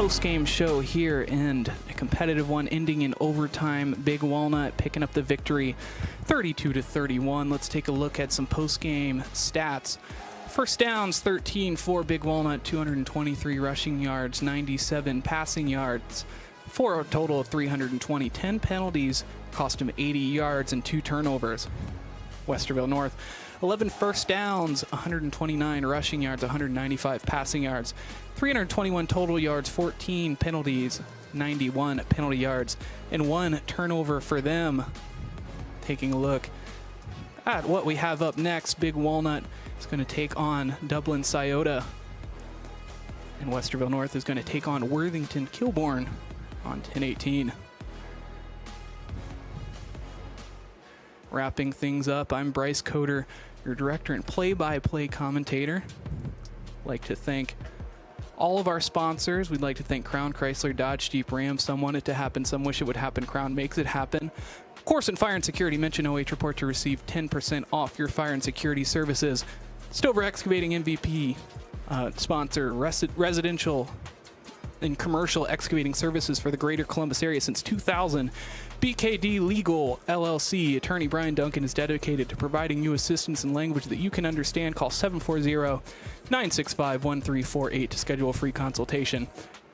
post-game show here, and a competitive one ending in overtime. Big Walnut picking up the victory 32-31. Let's take a look at some post-game stats. First downs, 13 for Big Walnut, 223 rushing yards, 97 passing yards, for a total of 320. 10 penalties cost him 80 yards and 2 turnovers. Westerville North, 11 first downs, 129 rushing yards, 195 passing yards, 321 total yards, 14 penalties, 91 penalty yards, and 1 turnover for them. Taking a look at what we have up next, Big Walnut is going to take on Dublin Scioto, and Westerville North is going to take on Worthington Kilbourne on 10/18. Wrapping things up, I'm Bryce Coder, your director and play-by-play commentator. I'd like to thank all of our sponsors. We'd like to thank Crown Chrysler Dodge Jeep Ram. Some want it to happen, some wish it would happen. Crown makes it happen. Of course, in fire and security, mention OH Report to receive 10% off your fire and security services. Stover Excavating MVP sponsor, residential and commercial excavating services for the greater Columbus area since 2000. BKD Legal LLC, attorney Brian Duncan is dedicated to providing you assistance in language that you can understand. Call 740-965-1348 to schedule a free consultation.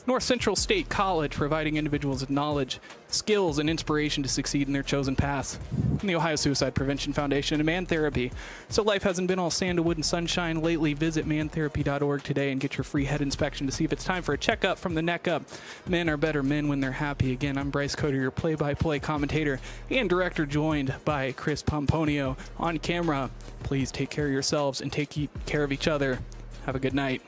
North Central State College, providing individuals with knowledge, skills, and inspiration to succeed in their chosen paths. And the Ohio Suicide Prevention Foundation and Man Therapy. So life hasn't been all sandalwood and sunshine lately. Visit mantherapy.org today and get your free head inspection to see if it's time for a checkup from the neck up. Men are better men when they're happy. Again, I'm Bryce Coder, your play-by-play commentator and director, joined by Chris Pomponio on camera. Please take care of yourselves and take care of each other. Have a good night.